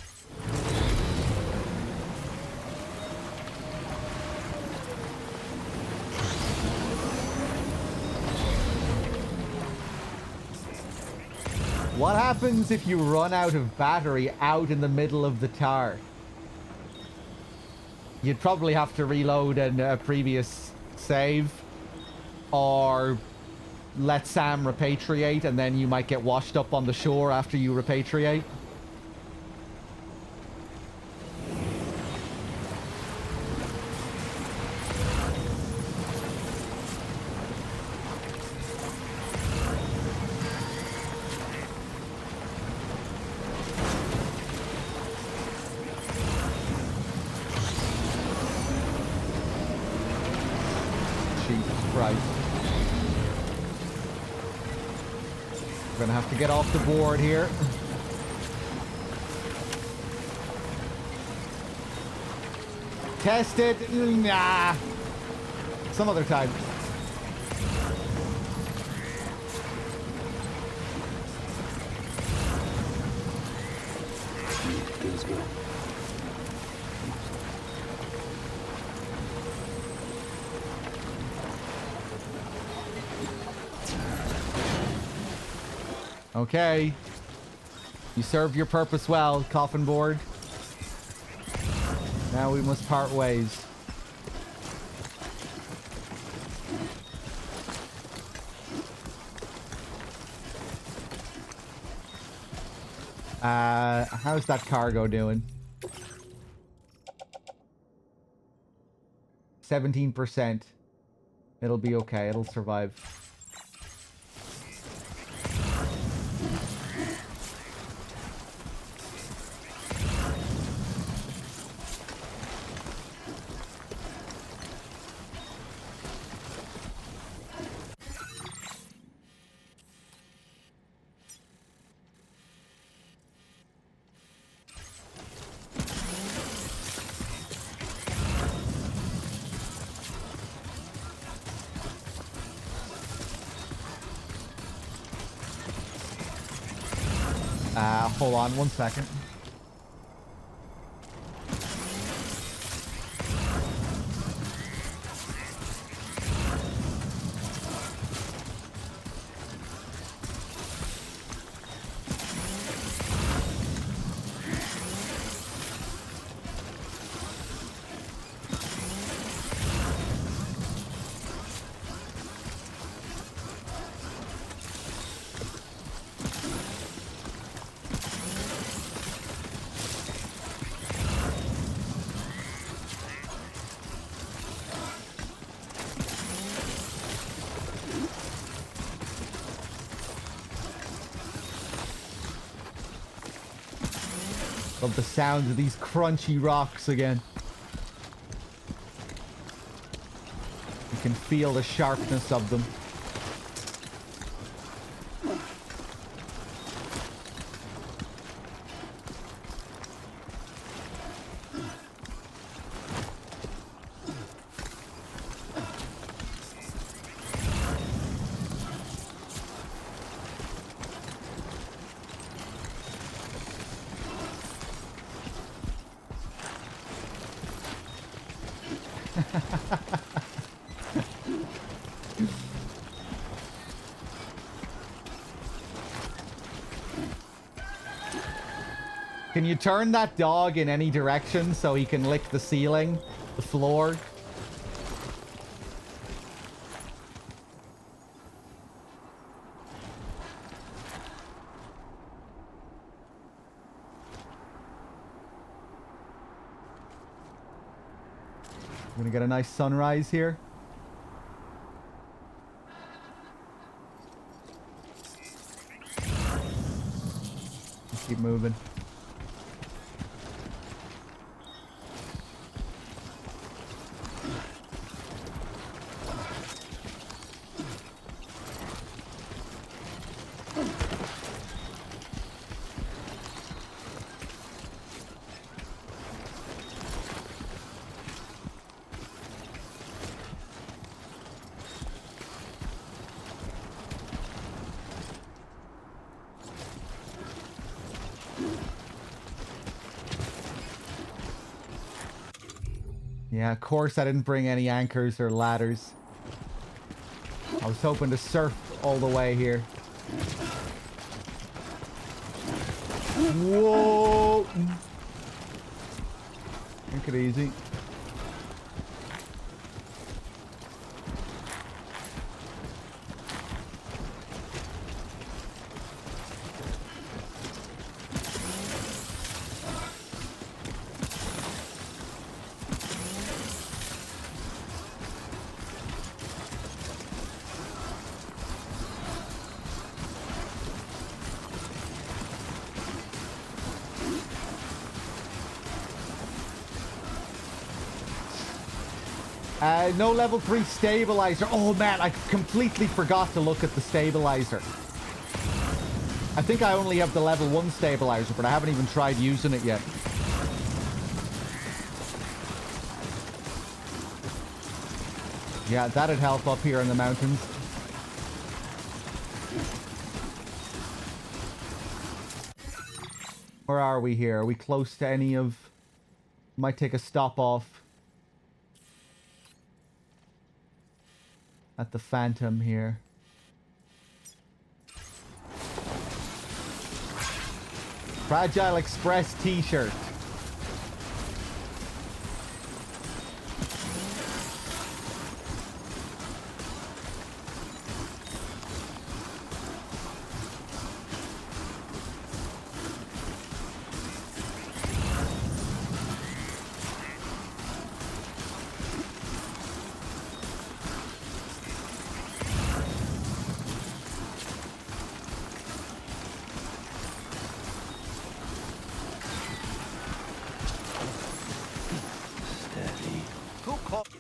What happens if you run out of battery out in the middle of the tar? You'd probably have to reload a previous save, or let Sam repatriate, and then you might get washed up on the shore after you repatriate. We're gonna have to get off the board here. Test it. Nah. Some other time. Let's go. Okay. You served your purpose well, coffin board. Now we must part ways. How's that cargo doing? 17%. It'll be okay. It'll survive. Hold on 1 second. Love the sound of these crunchy rocks again. can feel the sharpness of them. Can you turn that dog in any direction so he can lick the ceiling, the floor? I'm gonna get a nice sunrise here. Let's keep moving. Yeah, of course I didn't bring any anchors or ladders. I was hoping to surf all the way here. Whoa! Take it easy. No level 3 stabilizer. Oh man, I completely forgot to look at the stabilizer. I think I only have the level 1 stabilizer, but I haven't even tried using it yet. Yeah, that'd help up here in the mountains. Where are we here? Are we close to any of... Might take a stop off at the Phantom here. Fragile Express t-shirt.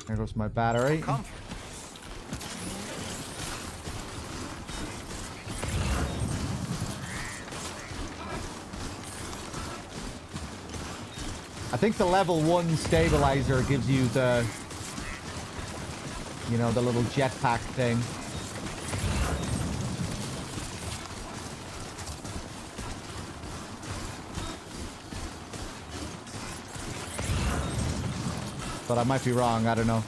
There goes my battery. I think the level 1 stabilizer gives you the, you know, the little jetpack thing. But I might be wrong, I don't know.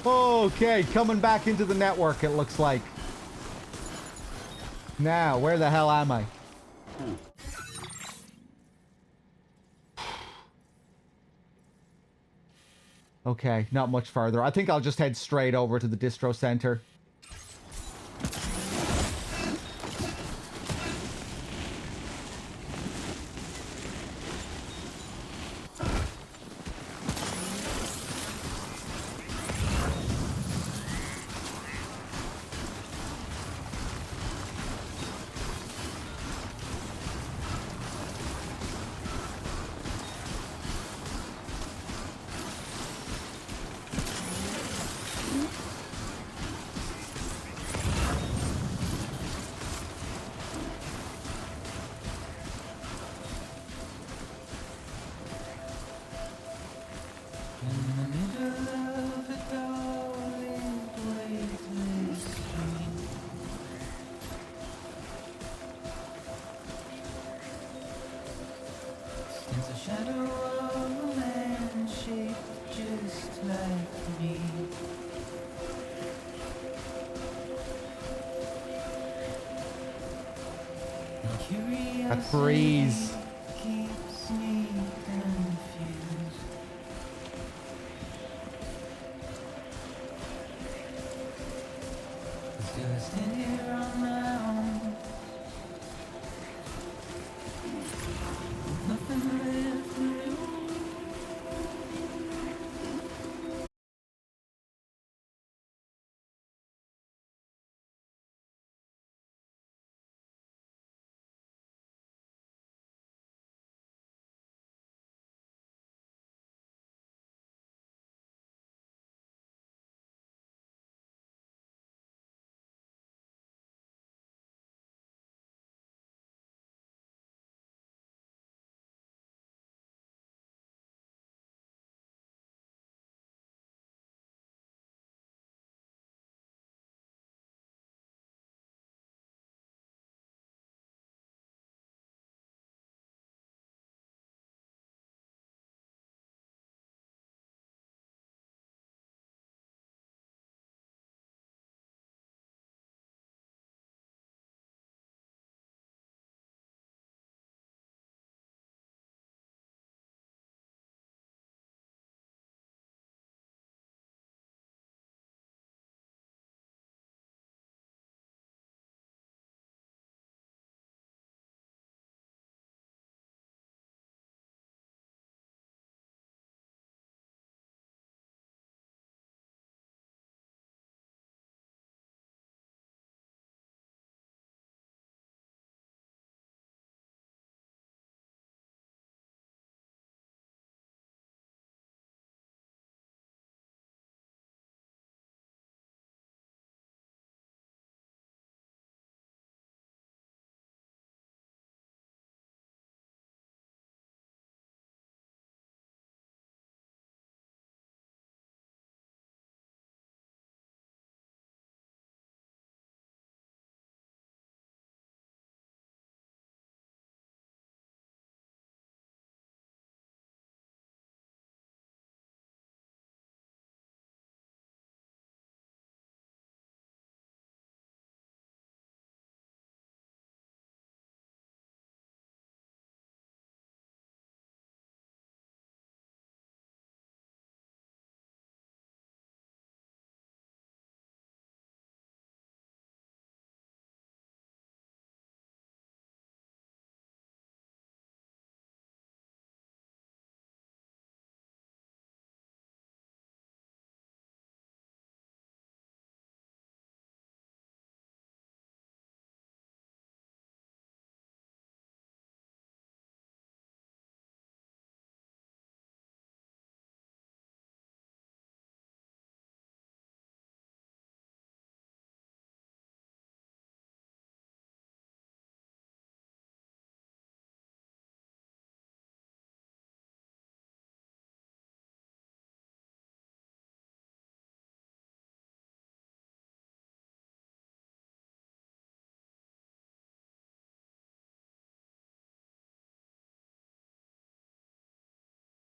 Okay, coming back into the network, it looks like. Now, where the hell am I? Okay, not much further. I think I'll just head straight over to the distro center. That breeze.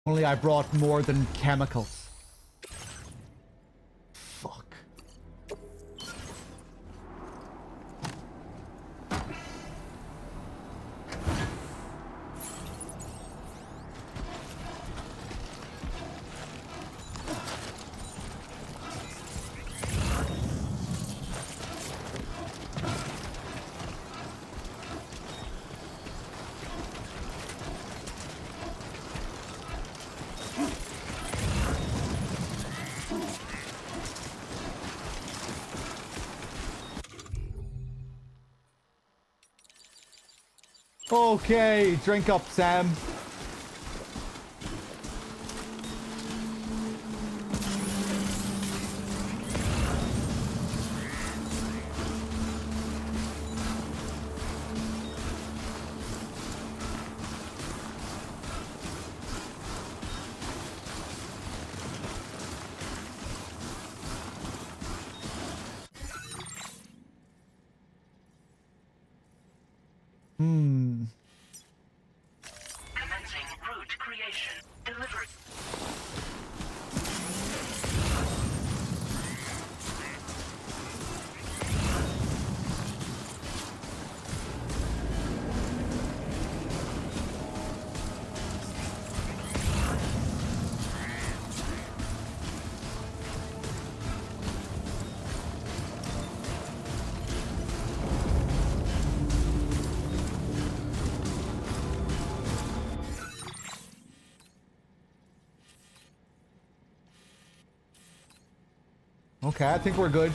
Only I brought more than chemicals. Okay, drink up, Sam. Commencing route creation. Delivered. Okay, I think we're good.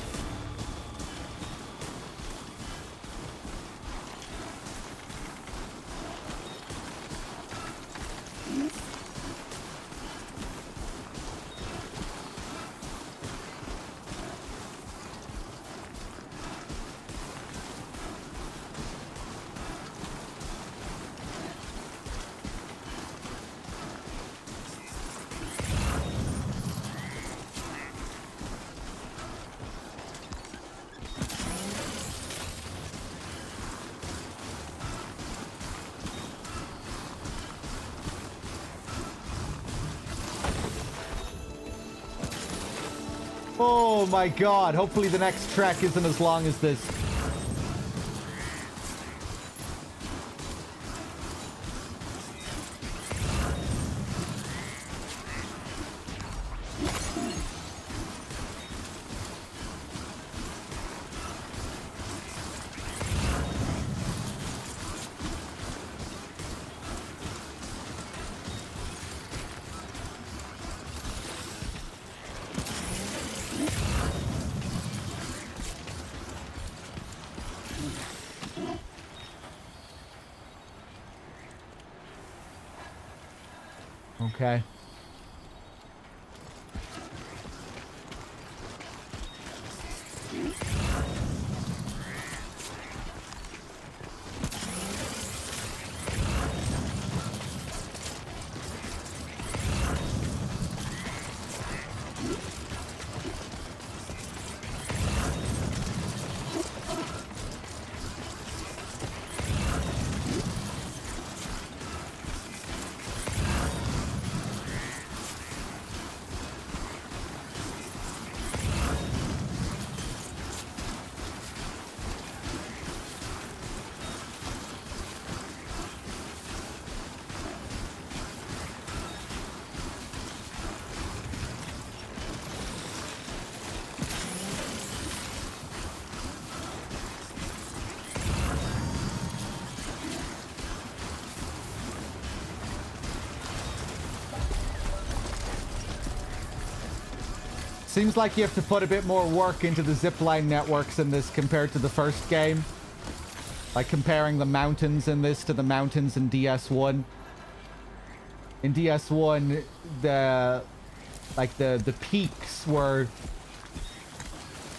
Oh my god, hopefully the next trek isn't as long as this. Okay. Seems like you have to put a bit more work into the zipline networks in this compared to the first game. Like comparing the mountains in this to the mountains in DS1. In DS1, the peaks were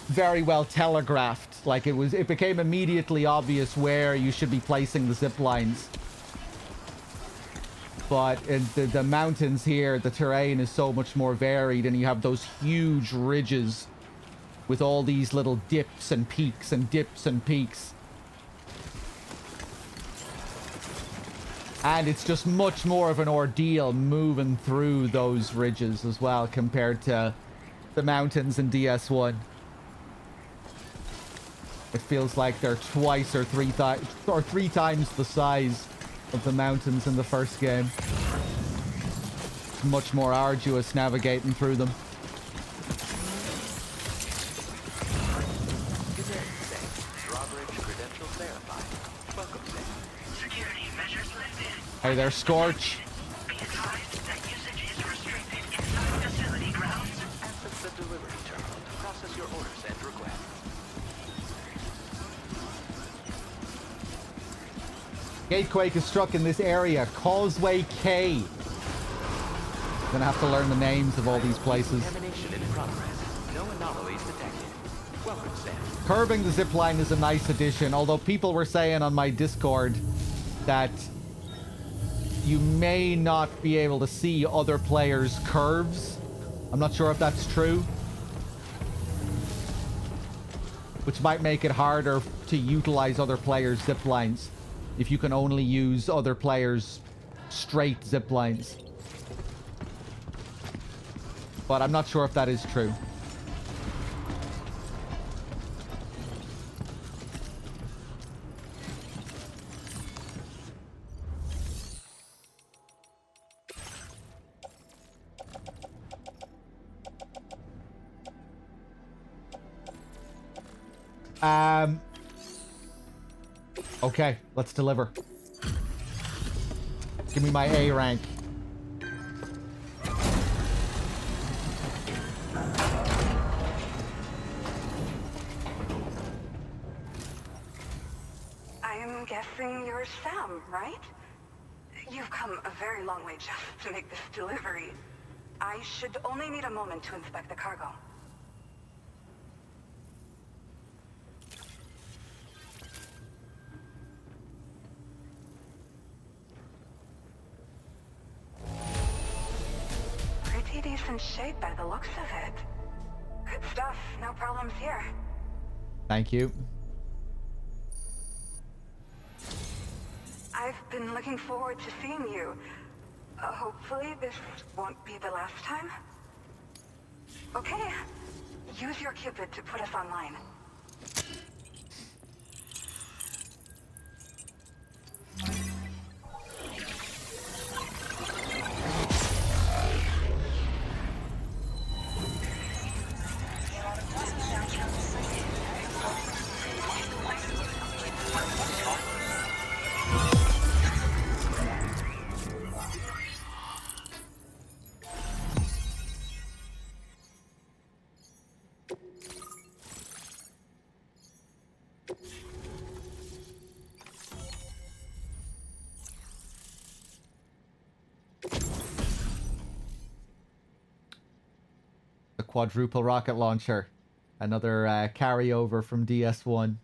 very well telegraphed. Like it became immediately obvious where you should be placing the zip lines. But in the mountains here, the terrain is so much more varied, and you have those huge ridges with all these little dips and peaks and dips and peaks. And it's just much more of an ordeal moving through those ridges as well compared to the mountains in DS1. It feels like they're twice or three times the size of the mountains in the first game. It's much more arduous navigating through them. Good day, Sam. Drawbridge credentials verified. Welcome, Sam. Security measures lifted. Hey there, Scorch. Be advised that usage is restricted inside facility grounds. Access the delivery terminal to process your orders and requests. Gatequake is struck in this area. Causeway K. Gonna have to learn the names of all these places. Contamination in progress. No anomalies detected. Welcome, Sam. Curbing the zipline is a nice addition, although people were saying on my Discord that you may not be able to see other players' curves. I'm not sure if that's true. Which might make it harder to utilize other players' ziplines if you can only use other players' straight ziplines. But I'm not sure if that is true. Okay, let's deliver. Give me my A rank. I'm guessing you're Sam, right? You've come a very long way just to make this delivery. I should only need a moment to inspect the cargo. Pretty decent shape by the looks of it. Good stuff, no problems here. Thank you. I've been looking forward to seeing you. Hopefully this won't be the last time. Okay, use your Cupid to put us online. Quadruple rocket launcher. Another carryover from DS1.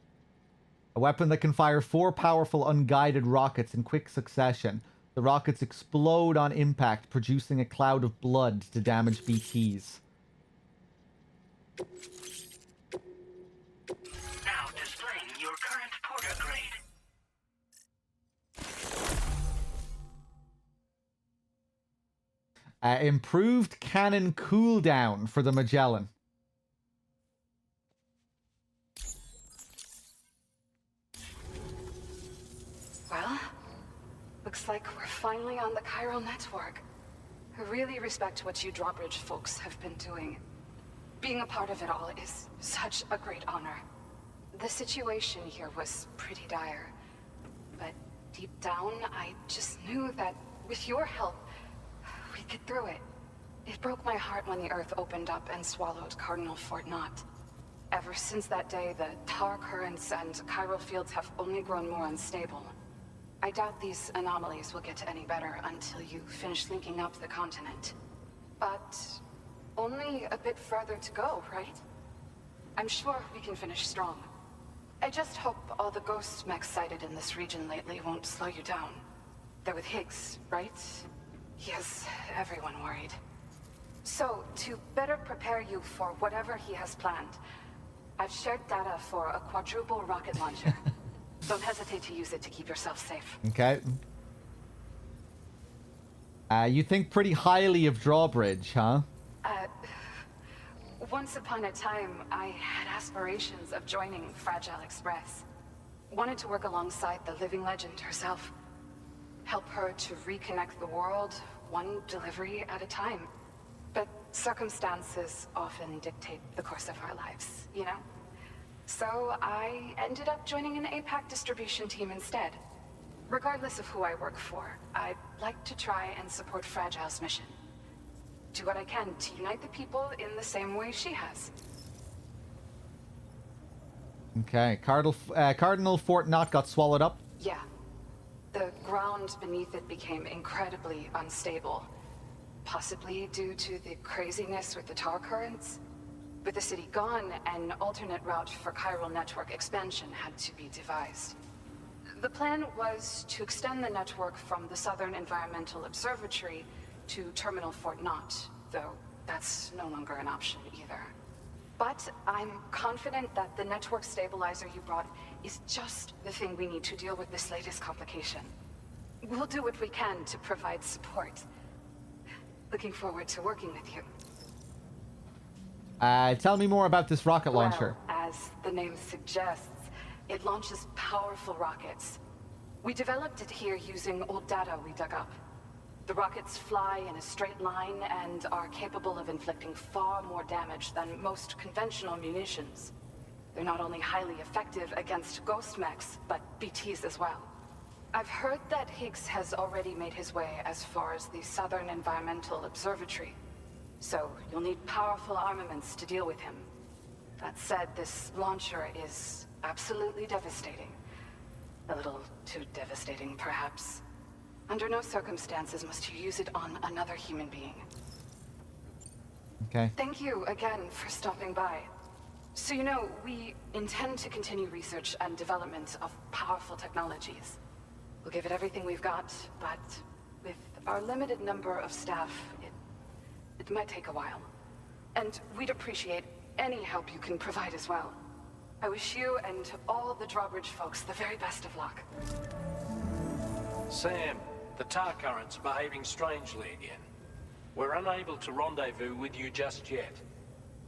A weapon that can fire 4 powerful unguided rockets in quick succession. The rockets explode on impact, producing a cloud of blood to damage BTs. Now displaying your current Porter grade. Improved cannon cooldown for the Magellan. Well, looks like we're finally on the chiral network. I really respect what you drawbridge folks have been doing. Being a part of it all is such a great honor. The situation here was pretty dire, but deep down, I just knew that with your help, we'd get through it. It broke my heart when the Earth opened up and swallowed Cardinal Fort Knott. Ever since that day, the tar currents and chiral fields have only grown more unstable. I doubt these anomalies will get any better until you finish linking up the continent. But only a bit further to go, right? I'm sure we can finish strong. I just hope all the ghost mechs sighted in this region lately won't slow you down. They're with Higgs, right? He has everyone worried. So, to better prepare you for whatever he has planned, I've shared data for a quadruple rocket launcher. Don't hesitate to use it to keep yourself safe. Okay. You think pretty highly of Drawbridge, huh? Once upon a time, I had aspirations of joining Fragile Express. Wanted to work alongside the living legend herself. Help her to reconnect the world, one delivery at a time. But circumstances often dictate the course of our lives, you know? So I ended up joining an APAC distribution team instead. Regardless of who I work for, I'd like to try and support Fragile's mission. Do what I can to unite the people in the same way she has. Okay, Cardinal Fort Knott got swallowed up. Yeah. The ground beneath it became incredibly unstable, possibly due to the craziness with the tar currents. With the city gone, an alternate route for chiral network expansion had to be devised. The plan was to extend the network from the Southern Environmental Observatory to Terminal Fort Knott, though that's no longer an option either. But I'm confident that the network stabilizer you brought is just the thing we need to deal with this latest complication. We'll do what we can to provide support. Looking forward to working with you. Tell me more about this rocket launcher. Well, as the name suggests, it launches powerful rockets. We developed it here using old data we dug up. The rockets fly in a straight line and are capable of inflicting far more damage than most conventional munitions. They're not only highly effective against ghost mechs, but BTs as well. I've heard that Higgs has already made his way as far as the Southern Environmental Observatory. So you'll need powerful armaments to deal with him. That said, this launcher is absolutely devastating. A little too devastating, perhaps. Under no circumstances must you use it on another human being. Okay. Thank you again for stopping by. So you know, we intend to continue research and development of powerful technologies. We'll give it everything we've got, but with our limited number of staff, it might take a while. And we'd appreciate any help you can provide as well. I wish you and all the Drawbridge folks the very best of luck. Sam, the tar current's behaving strangely again. We're unable to rendezvous with you just yet.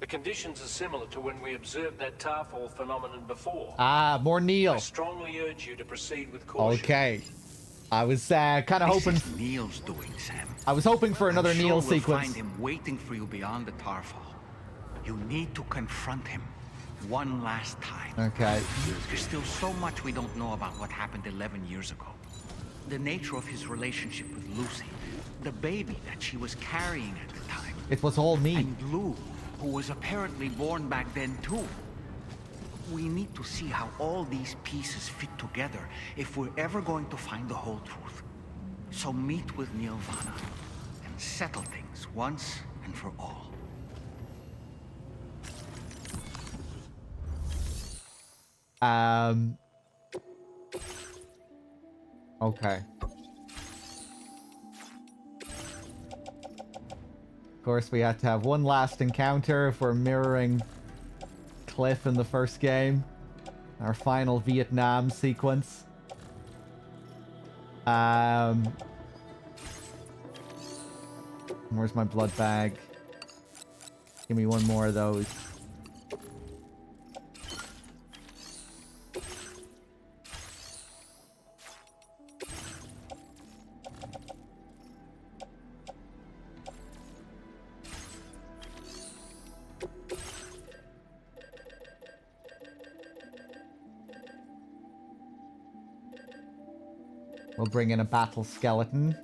The conditions are similar to when we observed that tarfall phenomenon before. Ah, more Neil. I strongly urge you to proceed with caution. Okay. I was kind of hoping. This is Neil's doing, Sam. I was hoping for another I'm sure Neil we'll sequence. Find him waiting for you beyond the tarfall. You need to confront him one last time. Okay. There's still so much we don't know about what happened 11 years ago. The nature of his relationship with Lucy, the baby that she was carrying at the time. It was all me. And Lou, who was apparently born back then too. We need to see how all these pieces fit together if we're ever going to find the whole truth. So meet with Neil Vanna and settle things once and for all. Okay. Of course, we had to have one last encounter if we're mirroring Cliff in the first game. Our final Vietnam sequence. Where's my blood bag? Give me one more of those. We'll bring in a battle skeleton.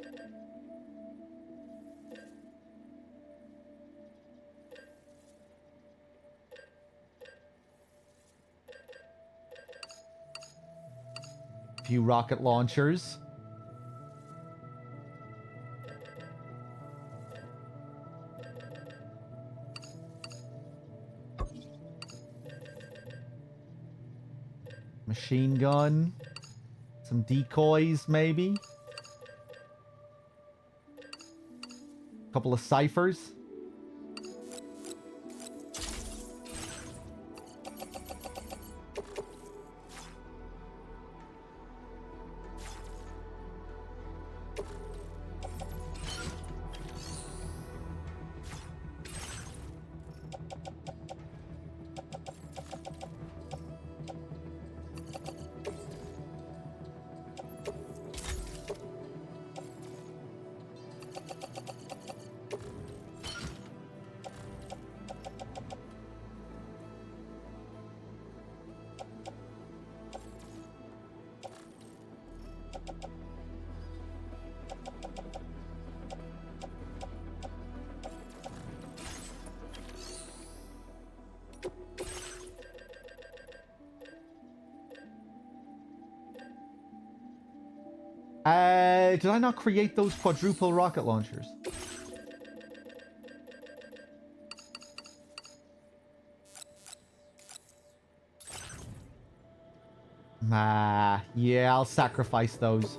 A few rocket launchers. Machine gun. Some decoys, maybe. Couple of ciphers. Did I not create those quadruple rocket launchers? Yeah, I'll sacrifice those.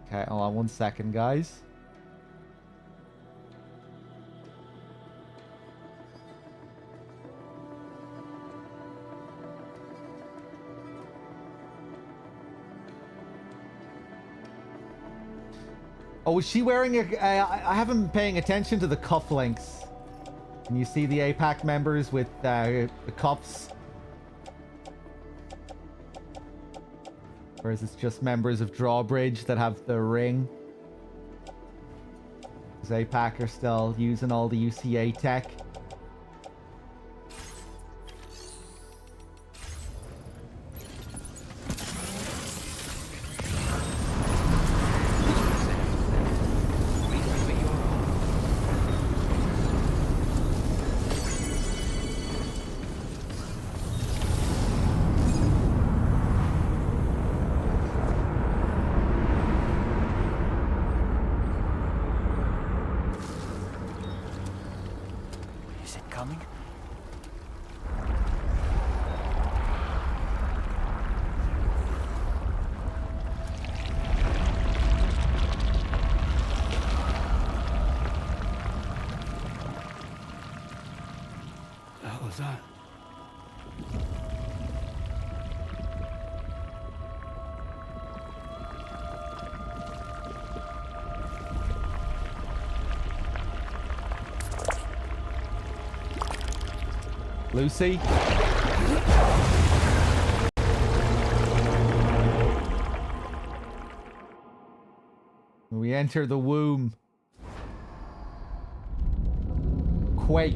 Okay, hold on 1 second, guys. Oh, is she wearing a... I haven't been paying attention to the cufflinks. Can you see the APAC members with the cuffs? Or is it just members of Drawbridge that have the ring? Because APAC are still using all the UCA tech. Lucy? We enter the womb. Quake.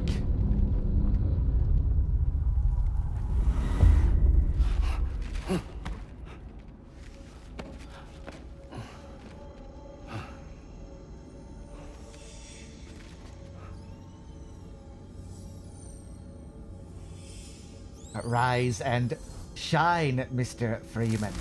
Rise and shine, Mr. Freeman.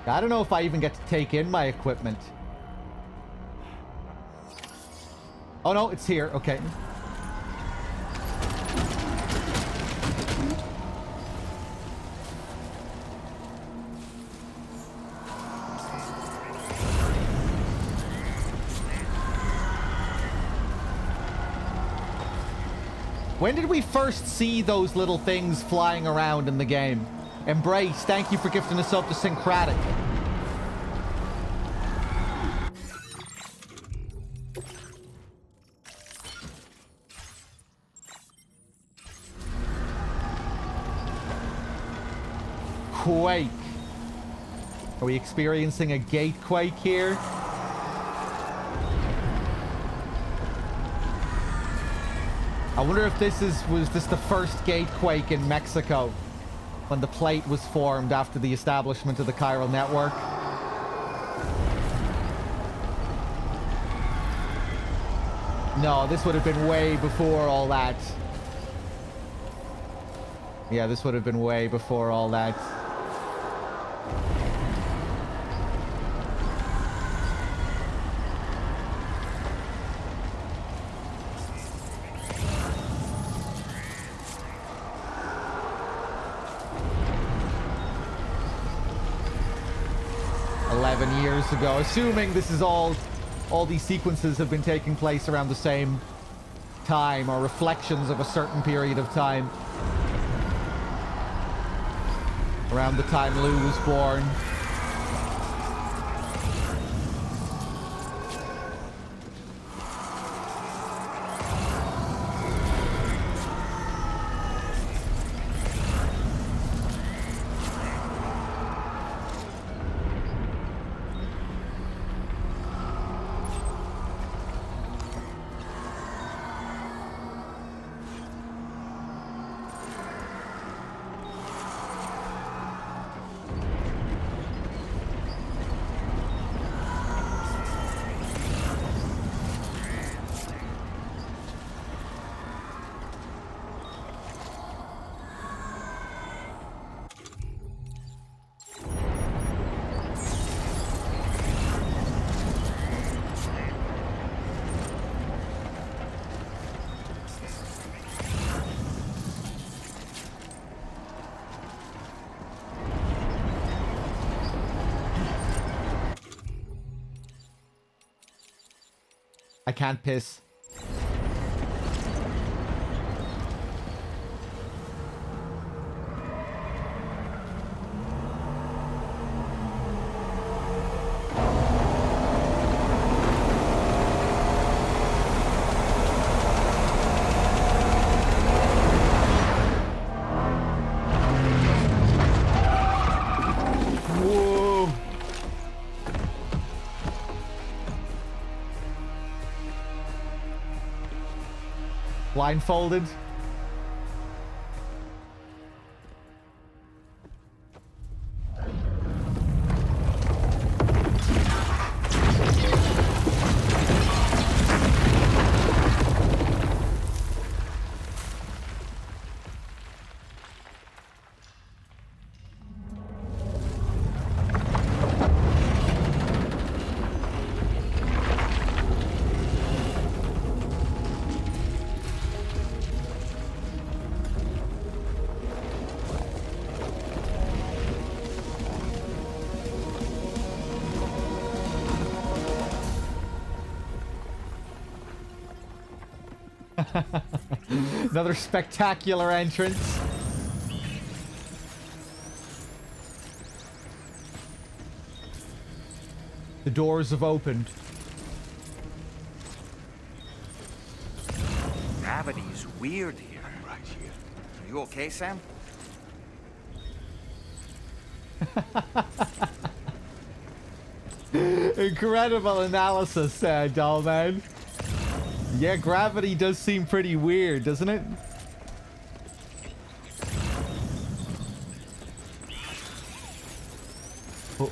I don't know if I even get to take in my equipment. Oh no, it's here. Okay. When did we first see those little things flying around in the game? Embrace, thank you for gifting us up to Syncratic. Quake. Are we experiencing a gate quake here? I wonder if was this the first gate quake in Mexico when the plate was formed after the establishment of the chiral network. No, this would have been way before all that. Yeah, this would have been way before all that. Years ago, assuming this is all these sequences have been taking place around the same time or reflections of a certain period of time. Around the time Lou was born. I can't piss. Whoa. Blindfolded. Another spectacular entrance. The doors have opened. Gravity is weird here. Right here. Are you okay, Sam? Incredible analysis, Dollman. Yeah, gravity does seem pretty weird, doesn't it? Oh.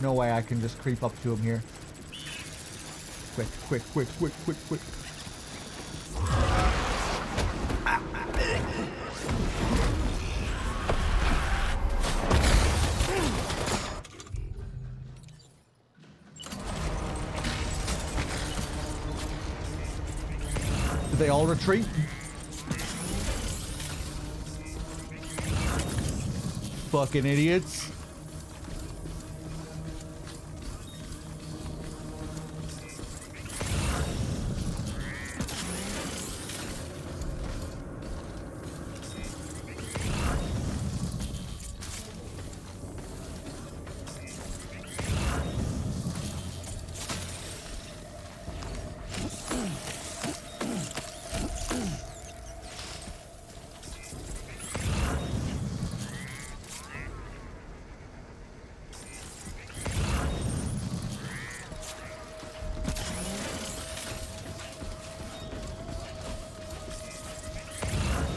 No way I can just creep up to him here. Quick, quick, quick, quick, quick, quick. Did they all retreat? Fucking idiots.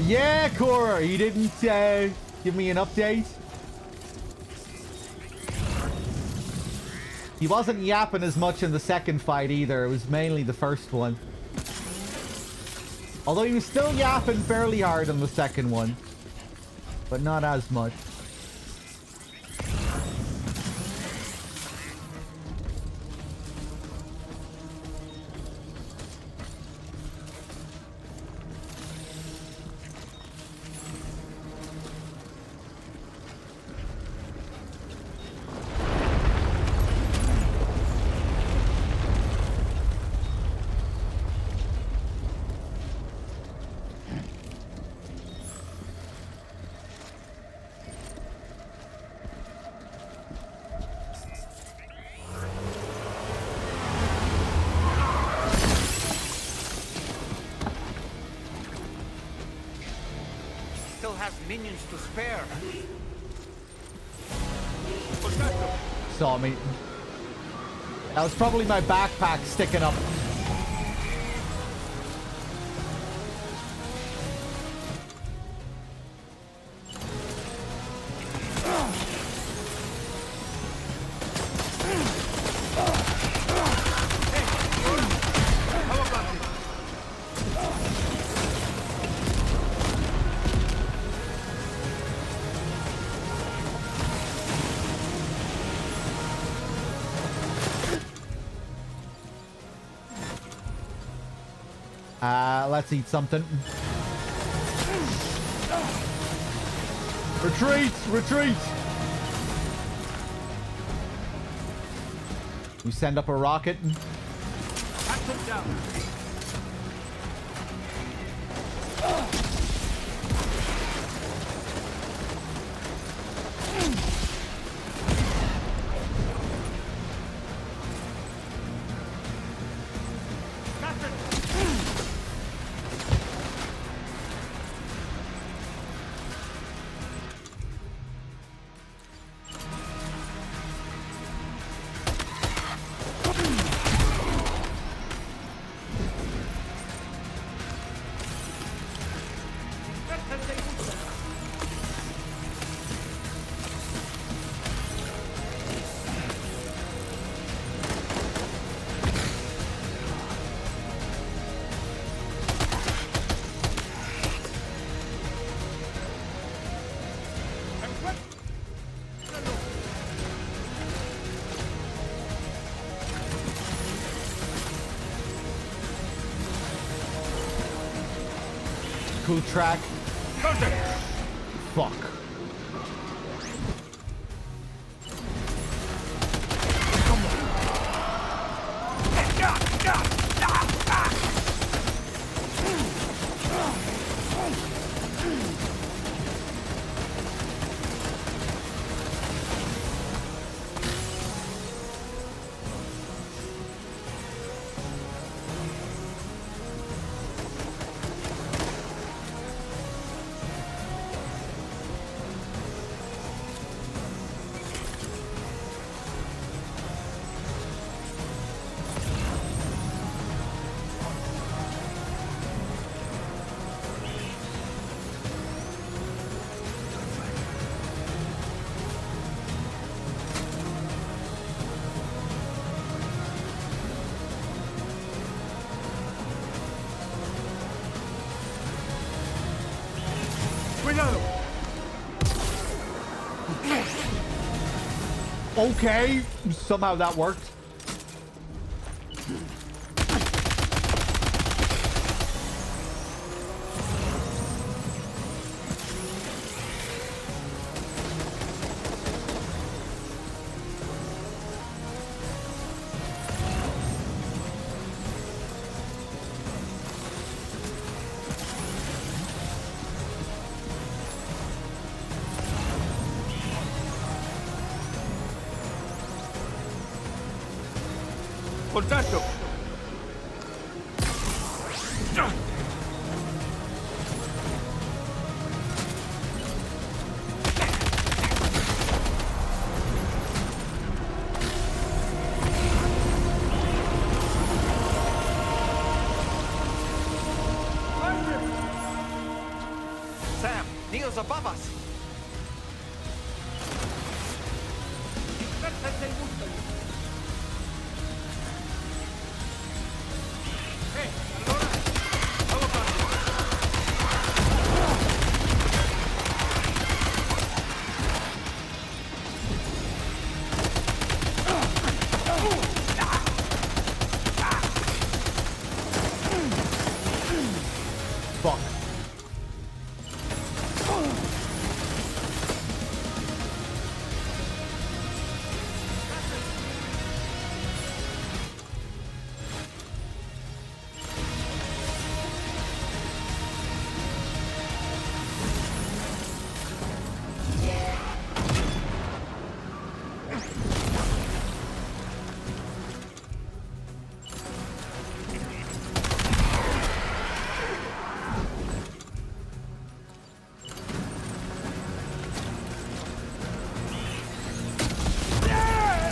Yeah, Cora, he didn't give me an update. He wasn't yapping as much in the second fight either. It was mainly the first one. Although he was still yapping fairly hard on the second one. But not as much. Still has minions to spare. Saw me. That was probably my backpack sticking up. Let's eat something. Retreat! Retreat! We send up a rocket. Cool track. Fuck. Okay, somehow that worked. Contacto. Sam, Neo's above us.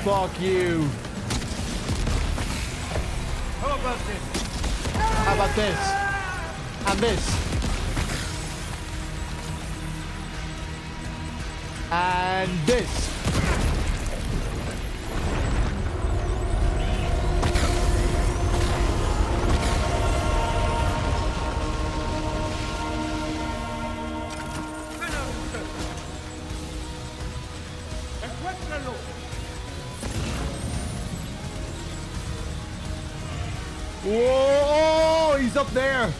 Fuck you. How about this? How about this? And this. And this. Whoa! Oh, he's up there.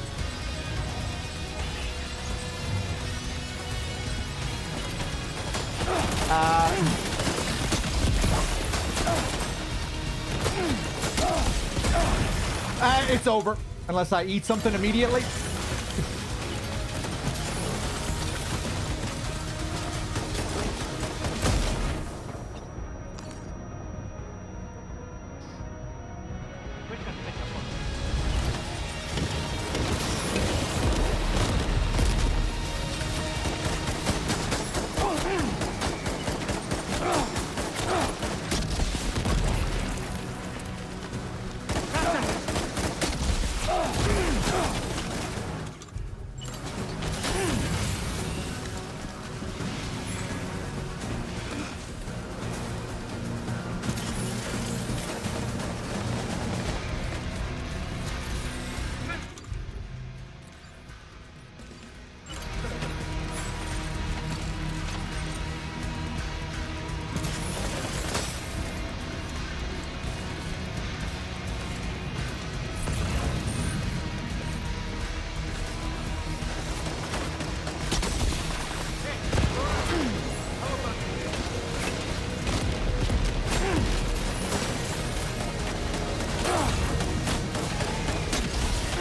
It's over. Unless I eat something immediately.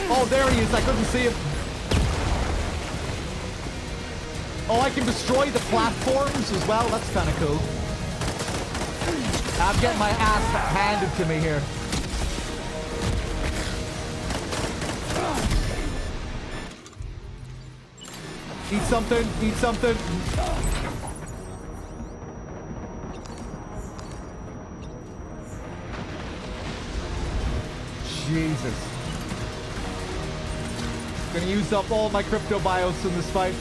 Oh, there he is. I couldn't see him. Oh, I can destroy the platforms as well. That's kind of cool. I'm getting my ass handed to me here. Eat something. Eat something. Jesus. Gonna use up all my crypto bios in this fight.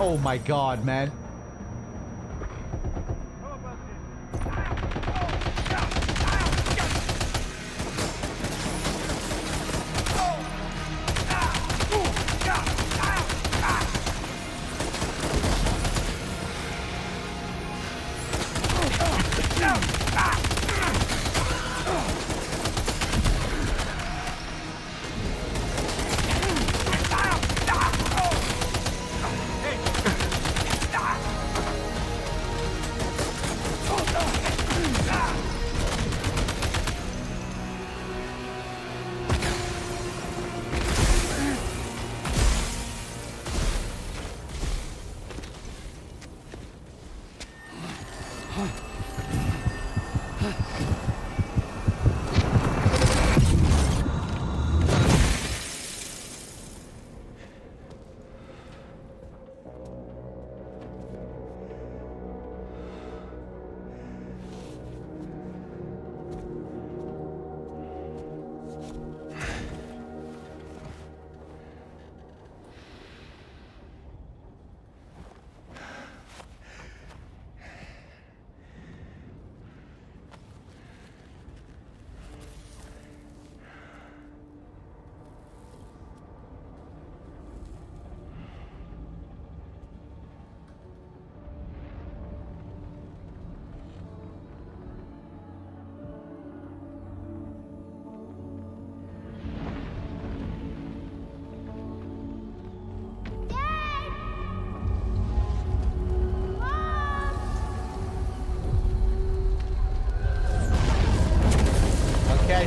Oh my god, man.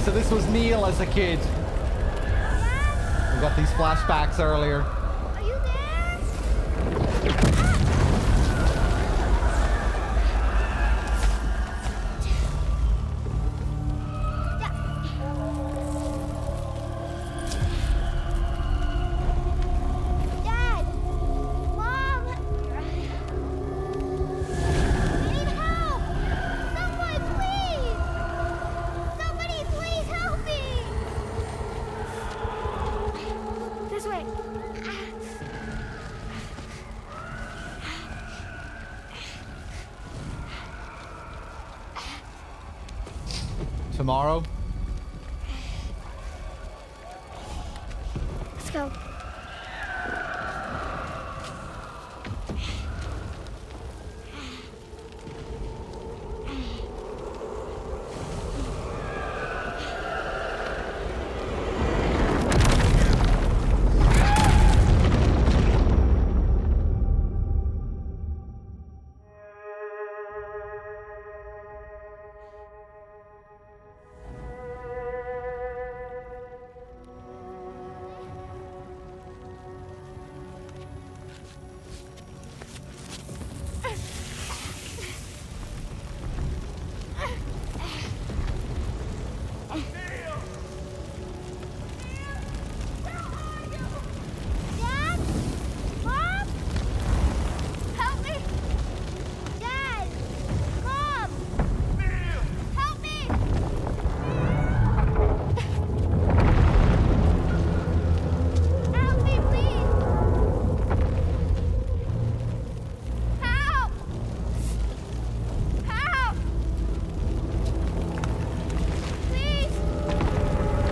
Okay, so this was Neil as a kid. We got these flashbacks earlier. Are you there? Dad! Mom! I need help! Someone, please! Somebody, please help me! This way. Tomorrow? Let's go. Dad? Mom? Help me! Dad! Mom! Help me! Help me, please! Help! Help! Please!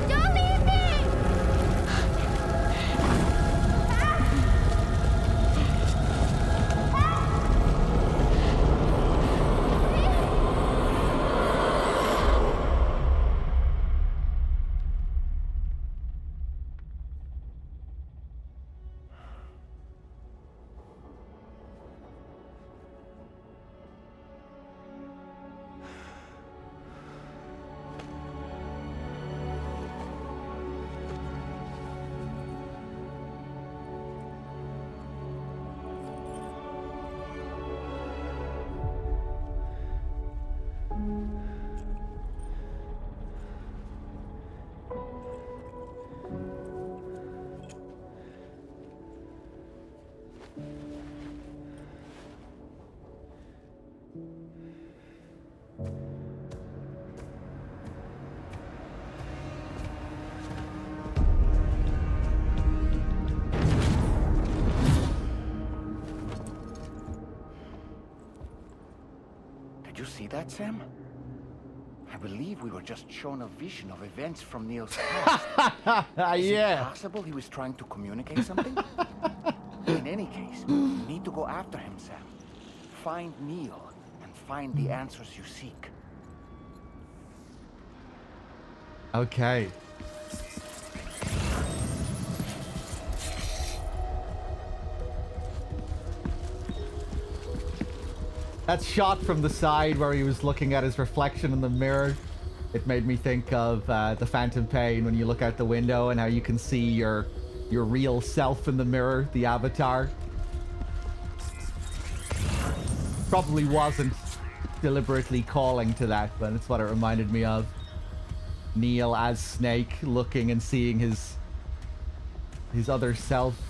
Don't leave me! Did you see that, Sam? I believe we were just shown a vision of events from Neil's past. Is it possible he was trying to communicate something? In any case, you need to go after him, Sam. Find Neil and find the answers you seek. Okay. That shot from the side where he was looking at his reflection in the mirror, it made me think of the Phantom Pain when you look out the window and how you can see your real self in the mirror, the avatar. Probably wasn't deliberately calling to that, but it's what it reminded me of. Neil as Snake looking and seeing his other self,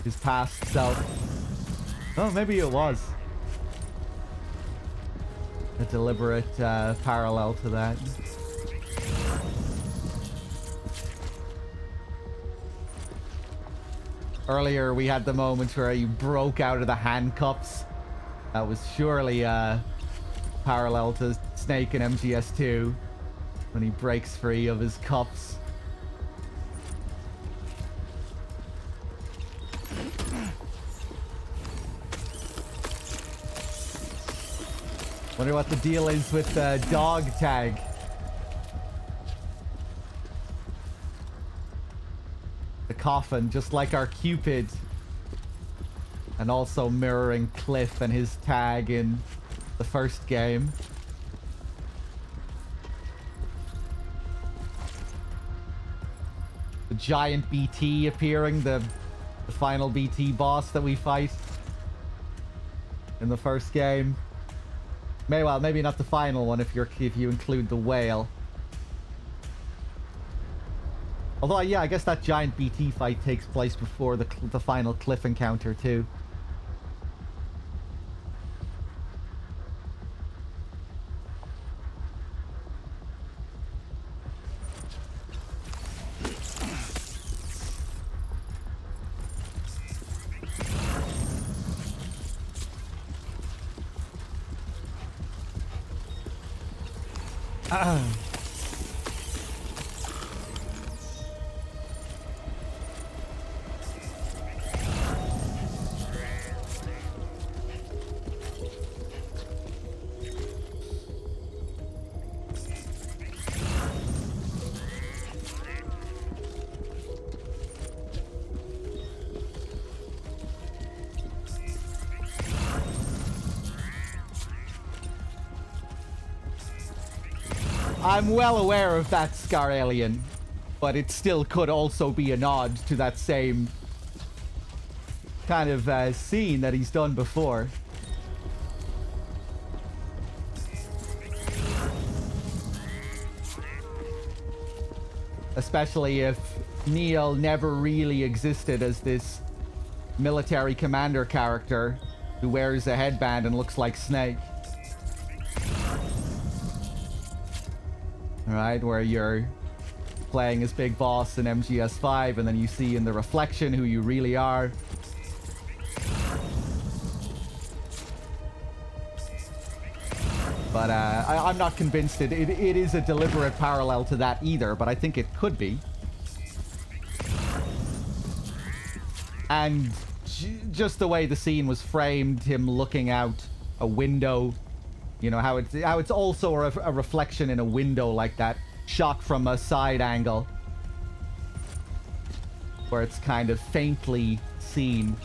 his past self. Oh, maybe it was a deliberate parallel to that. Earlier we had the moment where he broke out of the handcuffs. That was surely parallel to Snake in MGS2 when he breaks free of his cuffs. Wonder what the deal is with the dog tag. The coffin, just like our Cupid. And also mirroring Cliff and his tag in the first game. giant BT appearing, the final BT boss that we fight in the first game. Well, maybe not the final one if you include the whale. Although, yeah, I guess that giant BT fight takes place before the final cliff encounter too. I'm well aware of that Scar Alien, but it still could also be a nod to that same kind of scene that he's done before. Especially if Neil never really existed as this military commander character who wears a headband and looks like Snake. Right, where you're playing as Big Boss in MGS5 and then you see in the reflection who you really are. But I'm not convinced it is a deliberate parallel to that either, but I think it could be. And just the way the scene was framed, him looking out a window, you know, how it's also a reflection in a window like that, shot from a side angle, where it's kind of faintly seen.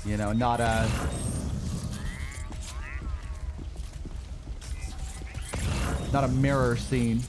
You know, not a mirror scene.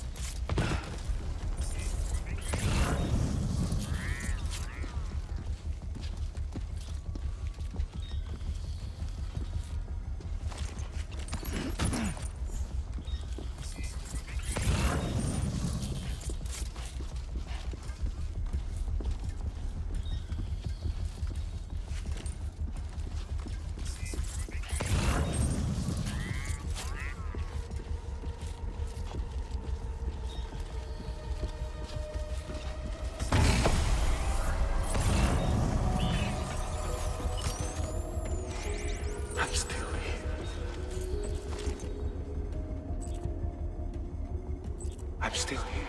I'm still here.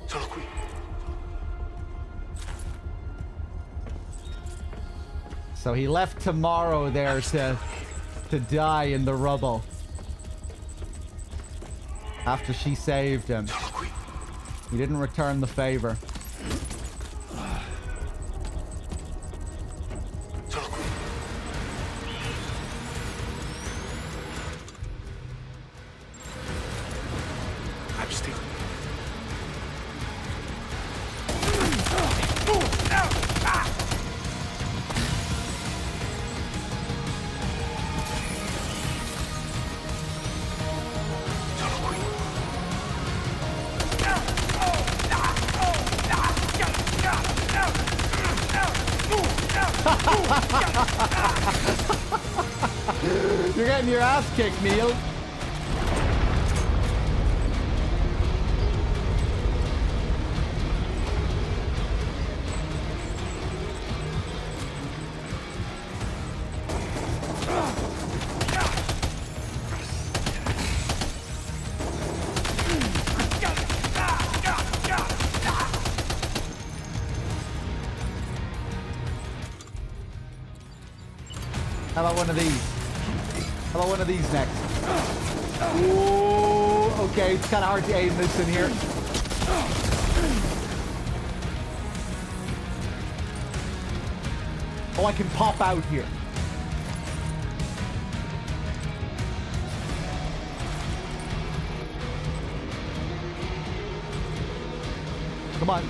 Sono qui. So he left tomorrow there to die in the rubble. After she saved him. He didn't return the favor. You're getting your ass kicked, Neil. How about one of these? How about one of these next? Ooh, okay, it's kind of hard to aim this in here. Oh, I can pop out here. Come on.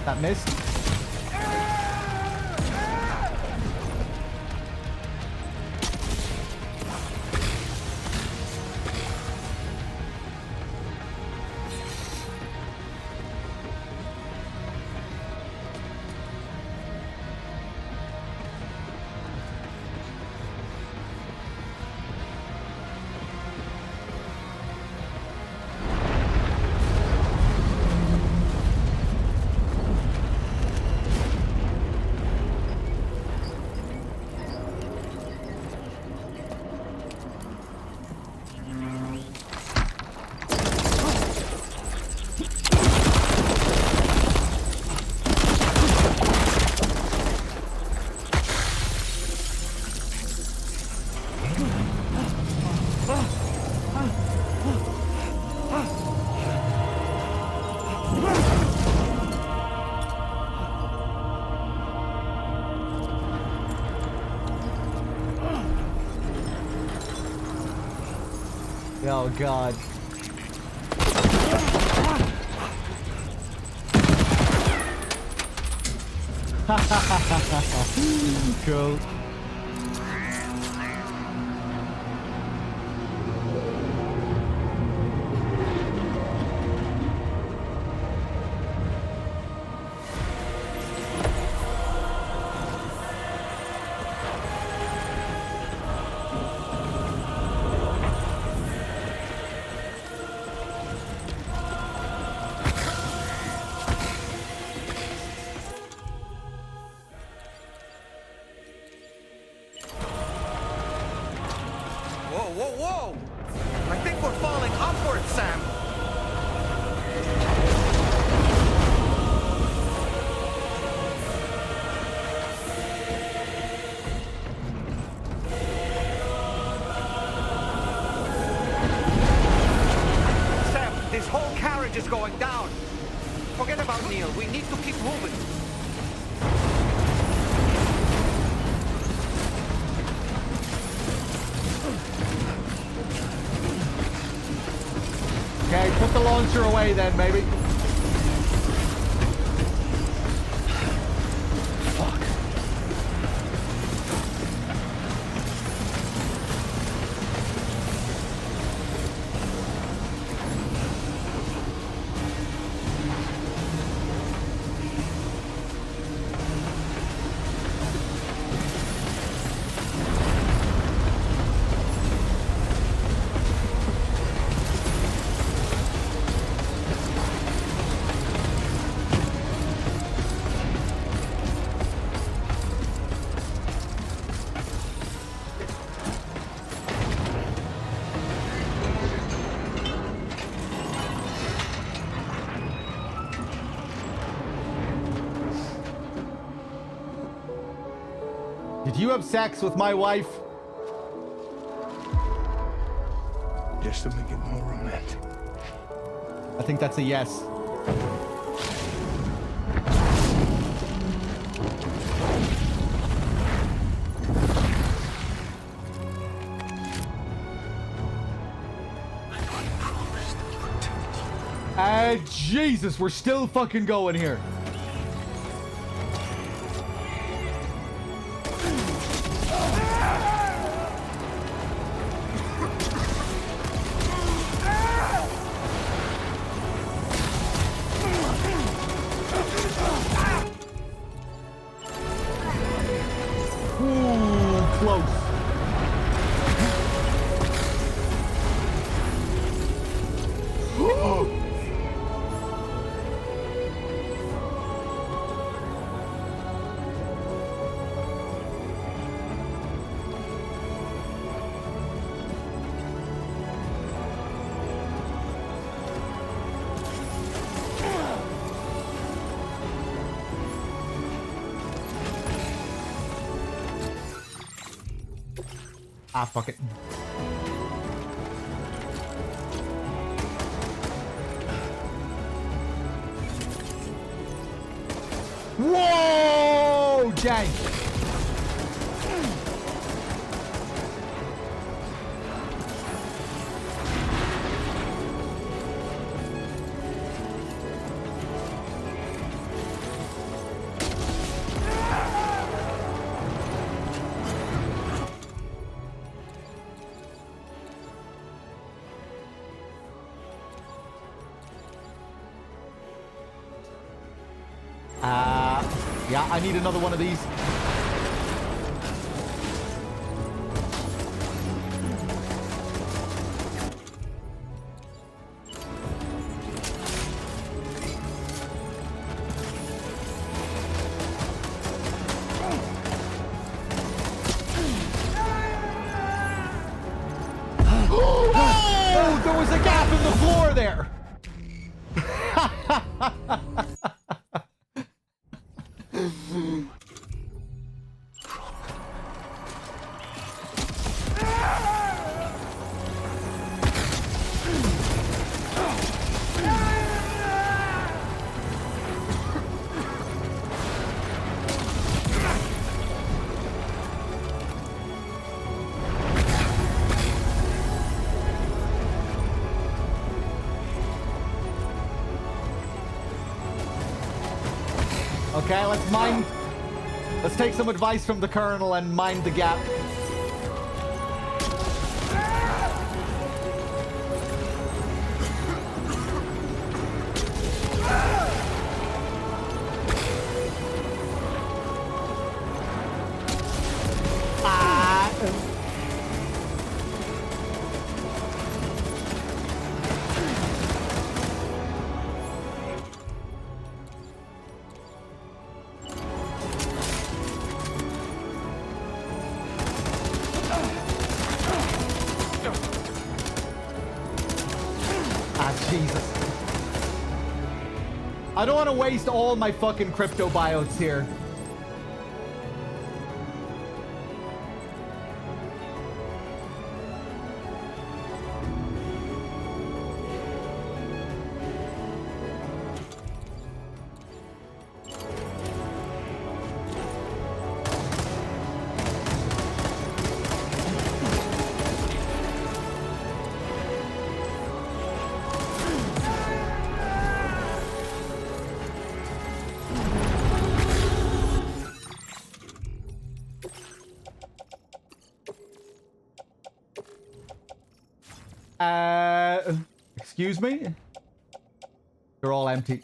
That missed. Oh god. Cool. Whoa! I think we're falling upward, Sam! Sam, this whole carriage is going down! Forget about Neil, we need to keep moving. Okay, put the launcher away then, maybe. Fuck. Did you have sex with my wife? Just to make it more romantic. I think that's a yes. Jesus, we're still fucking going here. Ah, fuck it. Whoa, Jay. Yeah, I need another one of these. Oh, there was a gap in the floor there. Okay, let's mine. Let's take some advice from the Colonel and mind the gap. Jesus. I don't want to waste all my fucking crypto biotes here. Excuse me? They're all empty.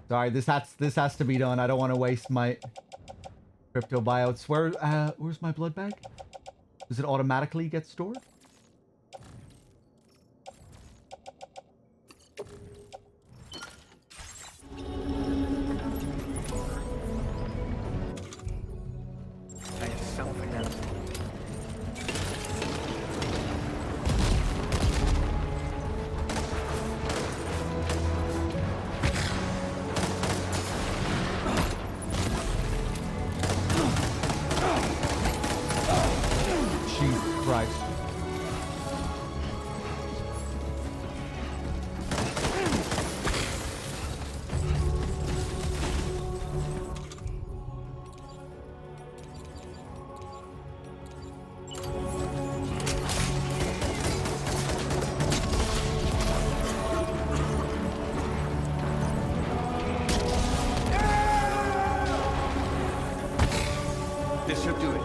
Sorry, this has to be done. I don't want to waste my crypto buyouts. Where's my blood bag? Does it automatically get stored? This should do it.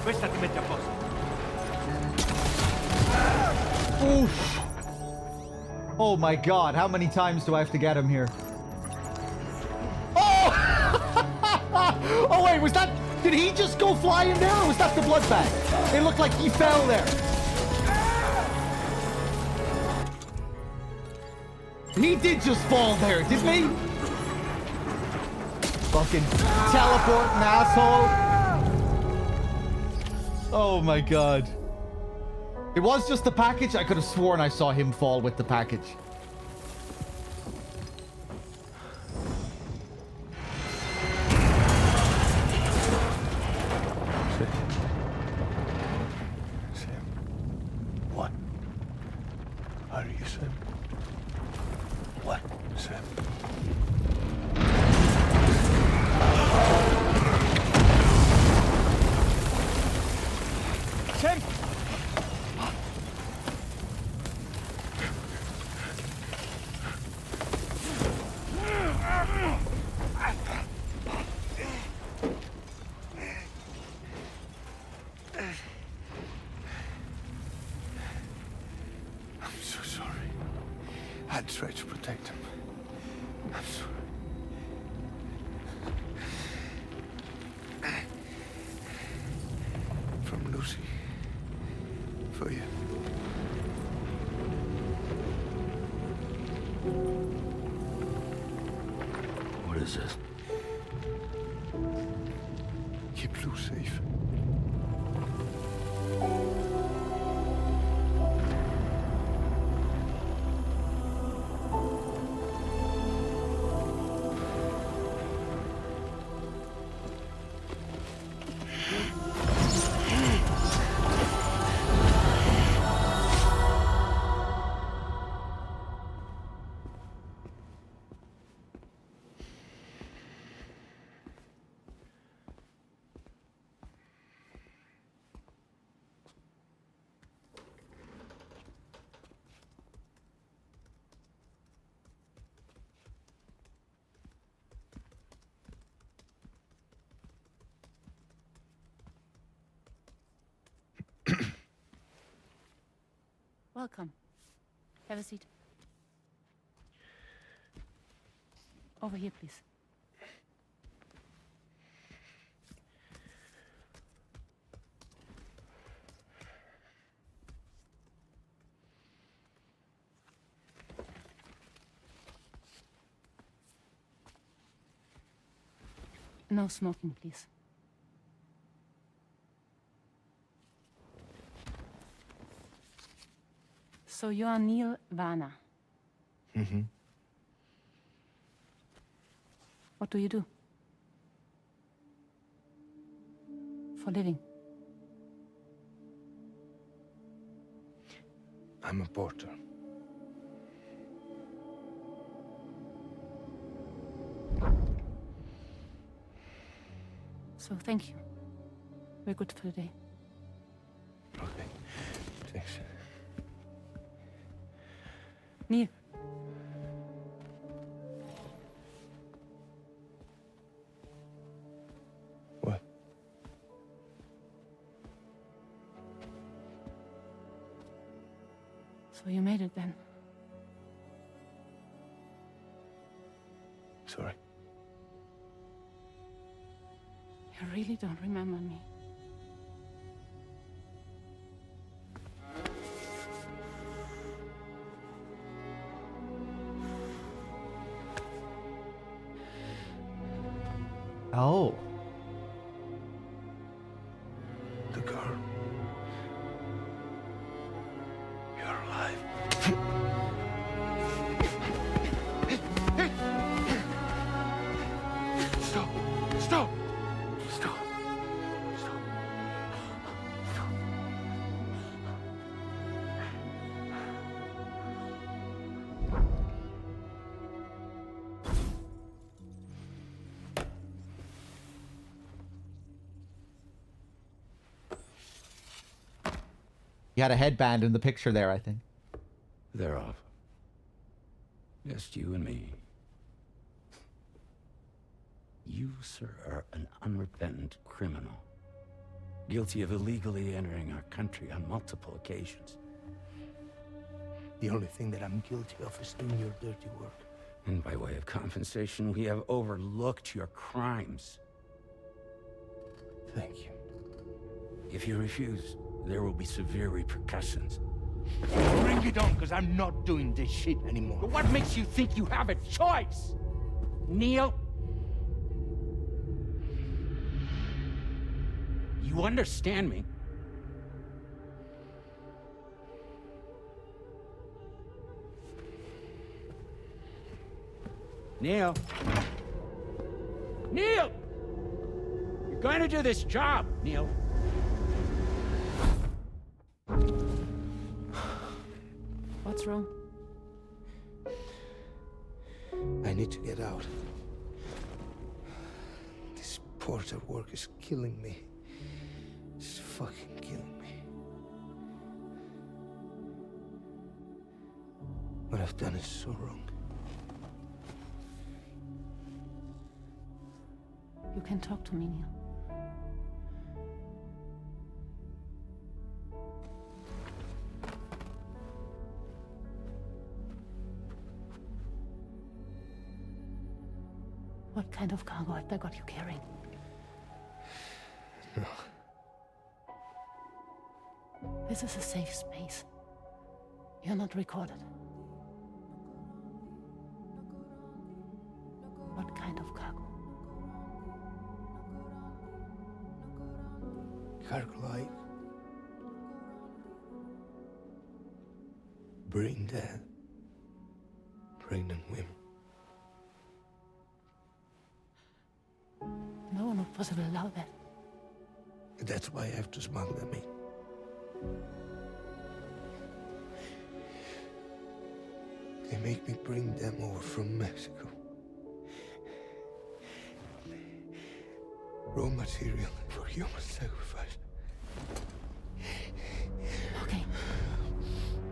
Questa ti mette a posto. Oof. Oh my god, how many times do I have to get him here? Oh wait, was that... Did he just go flying there, or was that the blood bag? It looked like he fell there. He did just fall there, didn't he? Fucking teleporting asshole. Oh my god. It was just the package? I could have sworn I saw him fall with the package. What? Are you Sam? What, Sam? Sam! try to protect him. I'm sorry. From Lucy. For you. What is this? Keep Lou safe. Welcome. Have a seat. Over here, please. No smoking, please. So you are Neil Varner. Mm-hmm. What do you do? For living? I'm a porter. So thank you. We're good for the day. Okay. Thanks. Neil. What? So you made it then? Sorry. You really don't remember me. Oh. The girl. You're alive. Stop! Stop! Stop! Stop! Stop! You had a headband in the picture there, I think. They're off. Just you and me. You, sir, are an unrepentant criminal. Guilty of illegally entering our country on multiple occasions. The only thing that I'm guilty of is doing your dirty work. And by way of compensation, we have overlooked your crimes. Thank you. If you refuse, there will be severe repercussions. Bring it on, because I'm not doing this shit anymore. But what makes you think you have a choice? Neil? You understand me? Neil? Neil! You're going to do this job, Neil. What's wrong? I need to get out. This porter work is killing me. It's fucking killing me. What I've done is so wrong. You can talk to me, Neil. What kind of cargo have they got you carrying? No. This is a safe space. You're not recorded. What kind of cargo? Cargo like brain dead, pregnant women. No one would possibly allow that. That's why I have to smuggle them in. They make me bring them over from Mexico. Raw material for human sacrifice. Okay.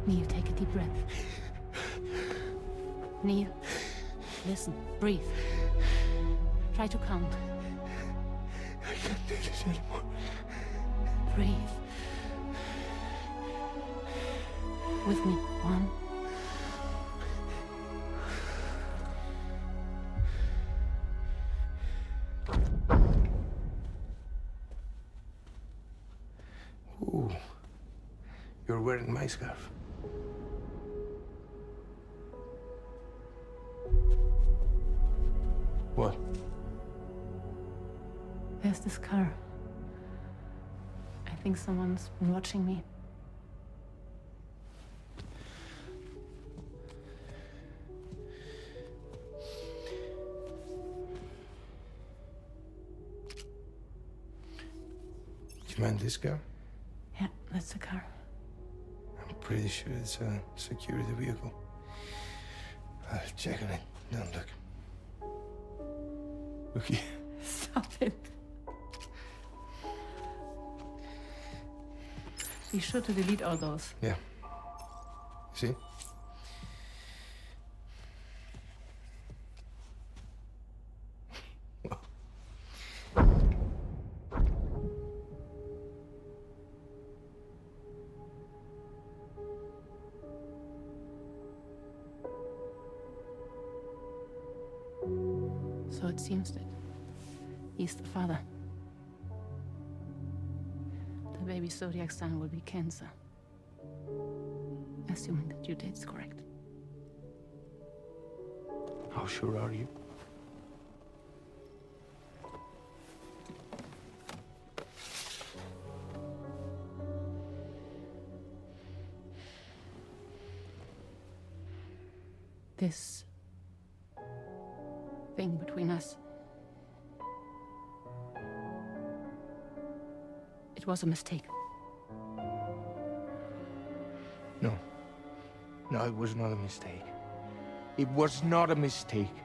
Neil, take a deep breath. Neil, listen, breathe. Try to count. I can't do this anymore. Breathe. With me. 1. Ooh, you're wearing my scarf. What? There's this car. I think someone's been watching me. Do you mind this car? Yeah, that's the car. I'm pretty sure it's a security vehicle. I'll check on it. Now look. Look here. Stop it. Be sure to delete all those. Yeah. See? So it seems that he's the father. The baby zodiac sign will be Cancer. Assuming the due date's correct. How sure are you? This thing between us. It was a mistake. No. No, it was not a mistake. It was not a mistake.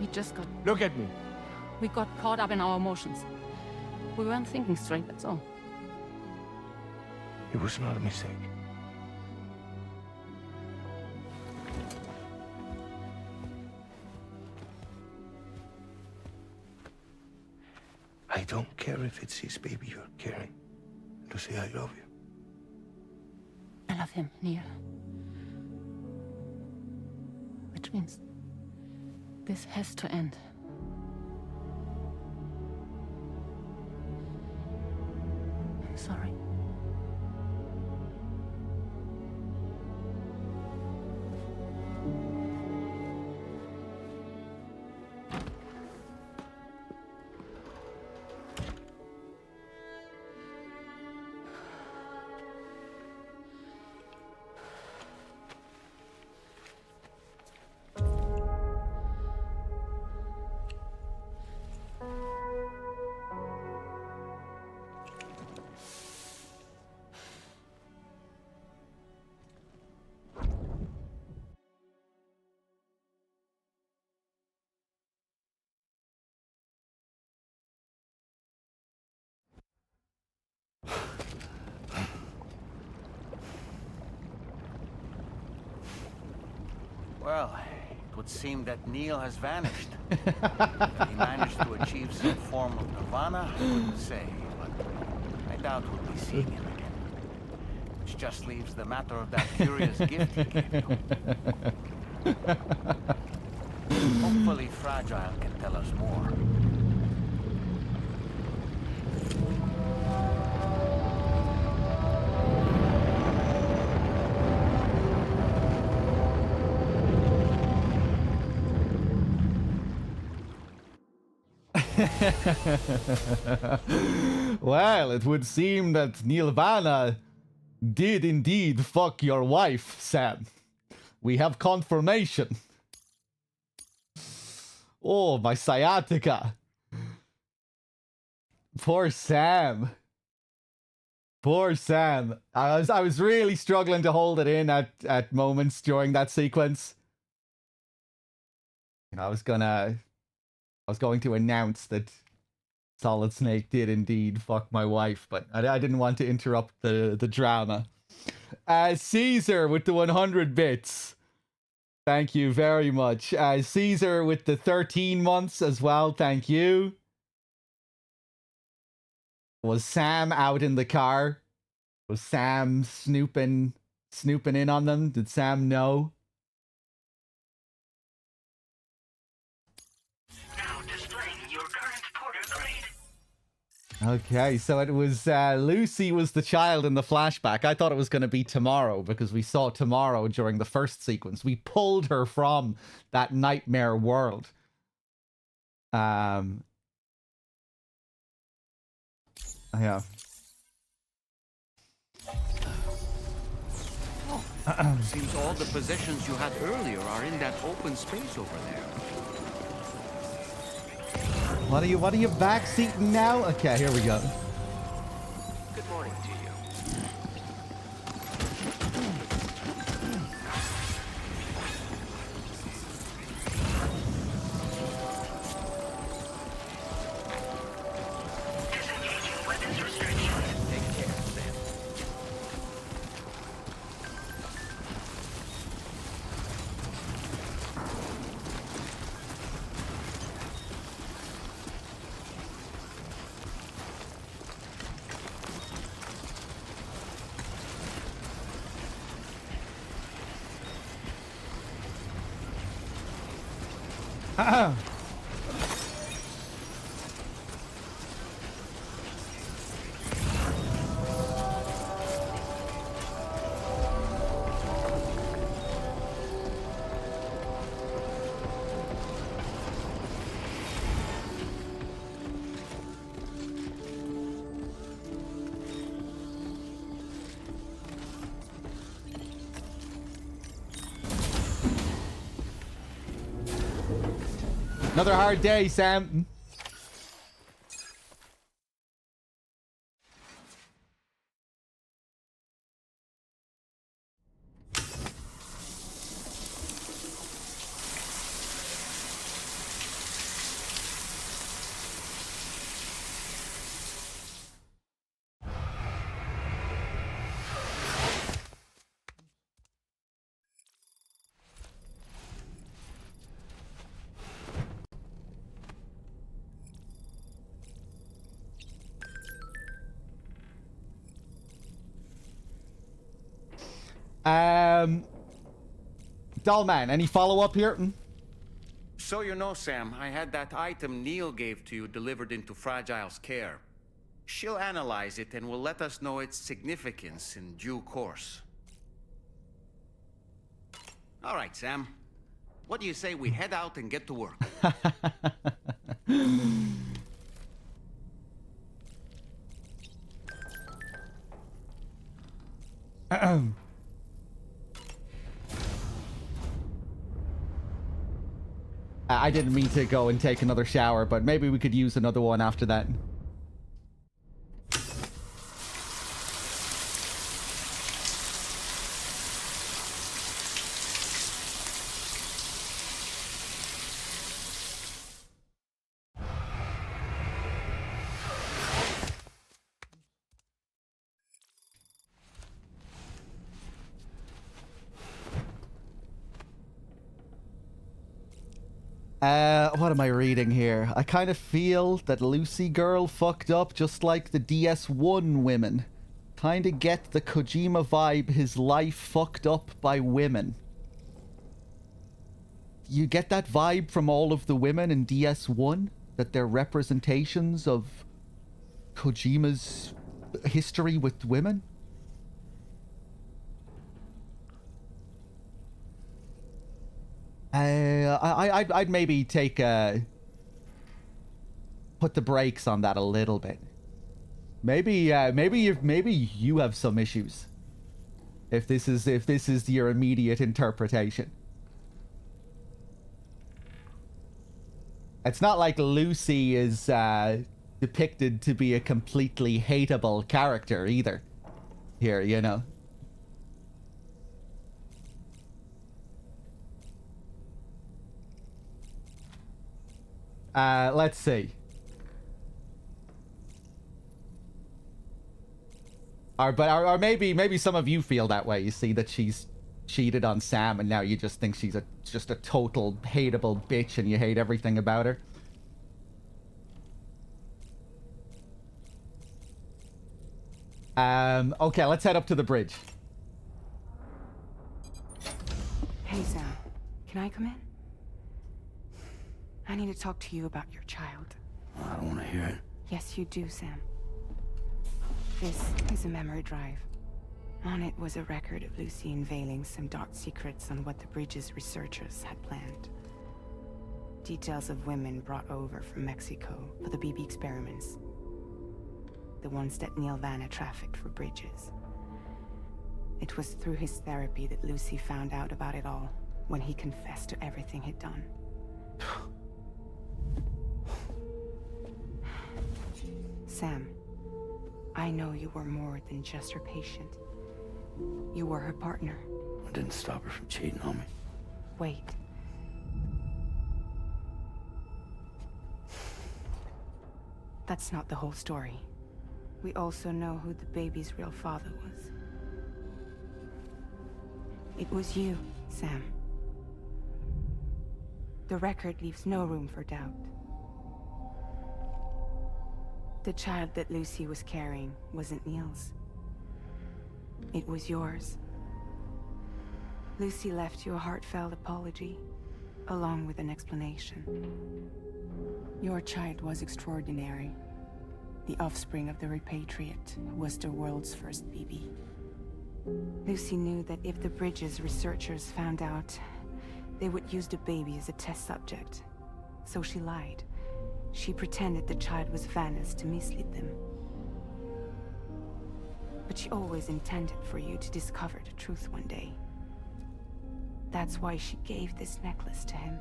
We just got... Look at me. We got caught up in our emotions. We weren't thinking straight, that's all. It was not a mistake. I don't care if it's his baby you're carrying. Lucy, I love you. I love him, Neil. Which means this has to end. I'm sorry. Well, it would seem that Neil has vanished. If he managed to achieve some form of nirvana, I wouldn't say, but I doubt we'll be seeing him again. Which just leaves the matter of that curious gift he gave you. Hopefully Hopefully Fragile can tell us more. Well, it would seem that Nirvana did indeed fuck your wife, Sam. We have confirmation. Oh, my sciatica. Poor Sam. Poor Sam. I was really struggling to hold it in at moments during that sequence. And I was going to announce that Solid Snake did indeed fuck my wife, but I didn't want to interrupt the drama. Caesar with the 100 bits. Thank you very much. Caesar with the 13 months as well. Thank you. Was Sam out in the car? Was Sam snooping in on them? Did Sam know? Okay, so it was Lucy was the child in the flashback. I thought it was going to be Tomorrow because we saw Tomorrow during the first sequence. We pulled her from that nightmare world. Yeah. Seems all the possessions you had earlier are in that open space over there. What are you backseating now? Okay, here we go. Good morning to you. Disengaging weapons restrictions. Take care, Sam. Another hard day, Sam. Dollman, any follow-up here? So you know, Sam, I had that item Neil gave to you delivered into Fragile's care. She'll analyze it and will let us know its significance in due course. All right, Sam. What do you say we head out and get to work? I didn't mean to go and take another shower, but maybe we could use another one after that. What am I reading here? I kind of feel that Lucy girl fucked up just like the DS1 women. Kind of get the Kojima vibe, his life fucked up by women. you get that vibe from all of the women in DS1, that they're representations of Kojima's history with women. I'd maybe take put the brakes on that a little bit. Maybe you have some issues. If this is your immediate interpretation. It's not like Lucy is depicted to be a completely hateable character either. Here, you know. Let's see. Or maybe some of you feel that way. You see that she's cheated on Sam, and now you just think she's just a total hateable bitch, and you hate everything about her. Okay, let's head up to the bridge. Hey, Sam. Can I come in? I need to talk to you about your child. I don't want to hear it. Yes, you do, Sam. This is a memory drive. On it was a record of Lucy unveiling some dark secrets on what the bridge's researchers had planned. Details of women brought over from Mexico for the BB experiments. The ones that Neil Vanna trafficked for bridges. It was through his therapy that Lucy found out about it all, when he confessed to everything he'd done. Sam, I know you were more than just her patient. You were her partner. I didn't stop her from cheating on me. Wait. That's not the whole story. We also know who the baby's real father was. It was you, Sam. The record leaves no room for doubt. The child that Lucy was carrying wasn't Neil's. It was yours. Lucy left you a heartfelt apology, along with an explanation. Your child was extraordinary. The offspring of the repatriate was the world's first BB. Lucy knew that if the bridge's researchers found out, they would use the baby as a test subject. So she lied. She pretended the child was Vanna's to mislead them. But she always intended for you to discover the truth one day. That's why she gave this necklace to him.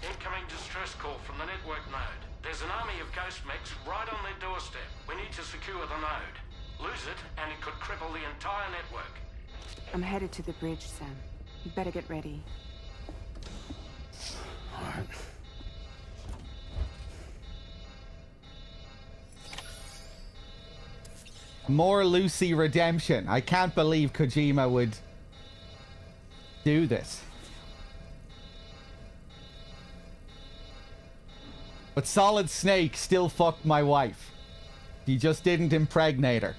Incoming distress call from the network node. There's an army of ghost mechs right on their doorstep. We need to secure the node. Lose it, and it could cripple the entire network. I'm headed to the bridge, Sam. You better get ready. All right. More Lucy redemption. I can't believe Kojima would do this. But Solid Snake still fucked my wife. He just didn't impregnate her.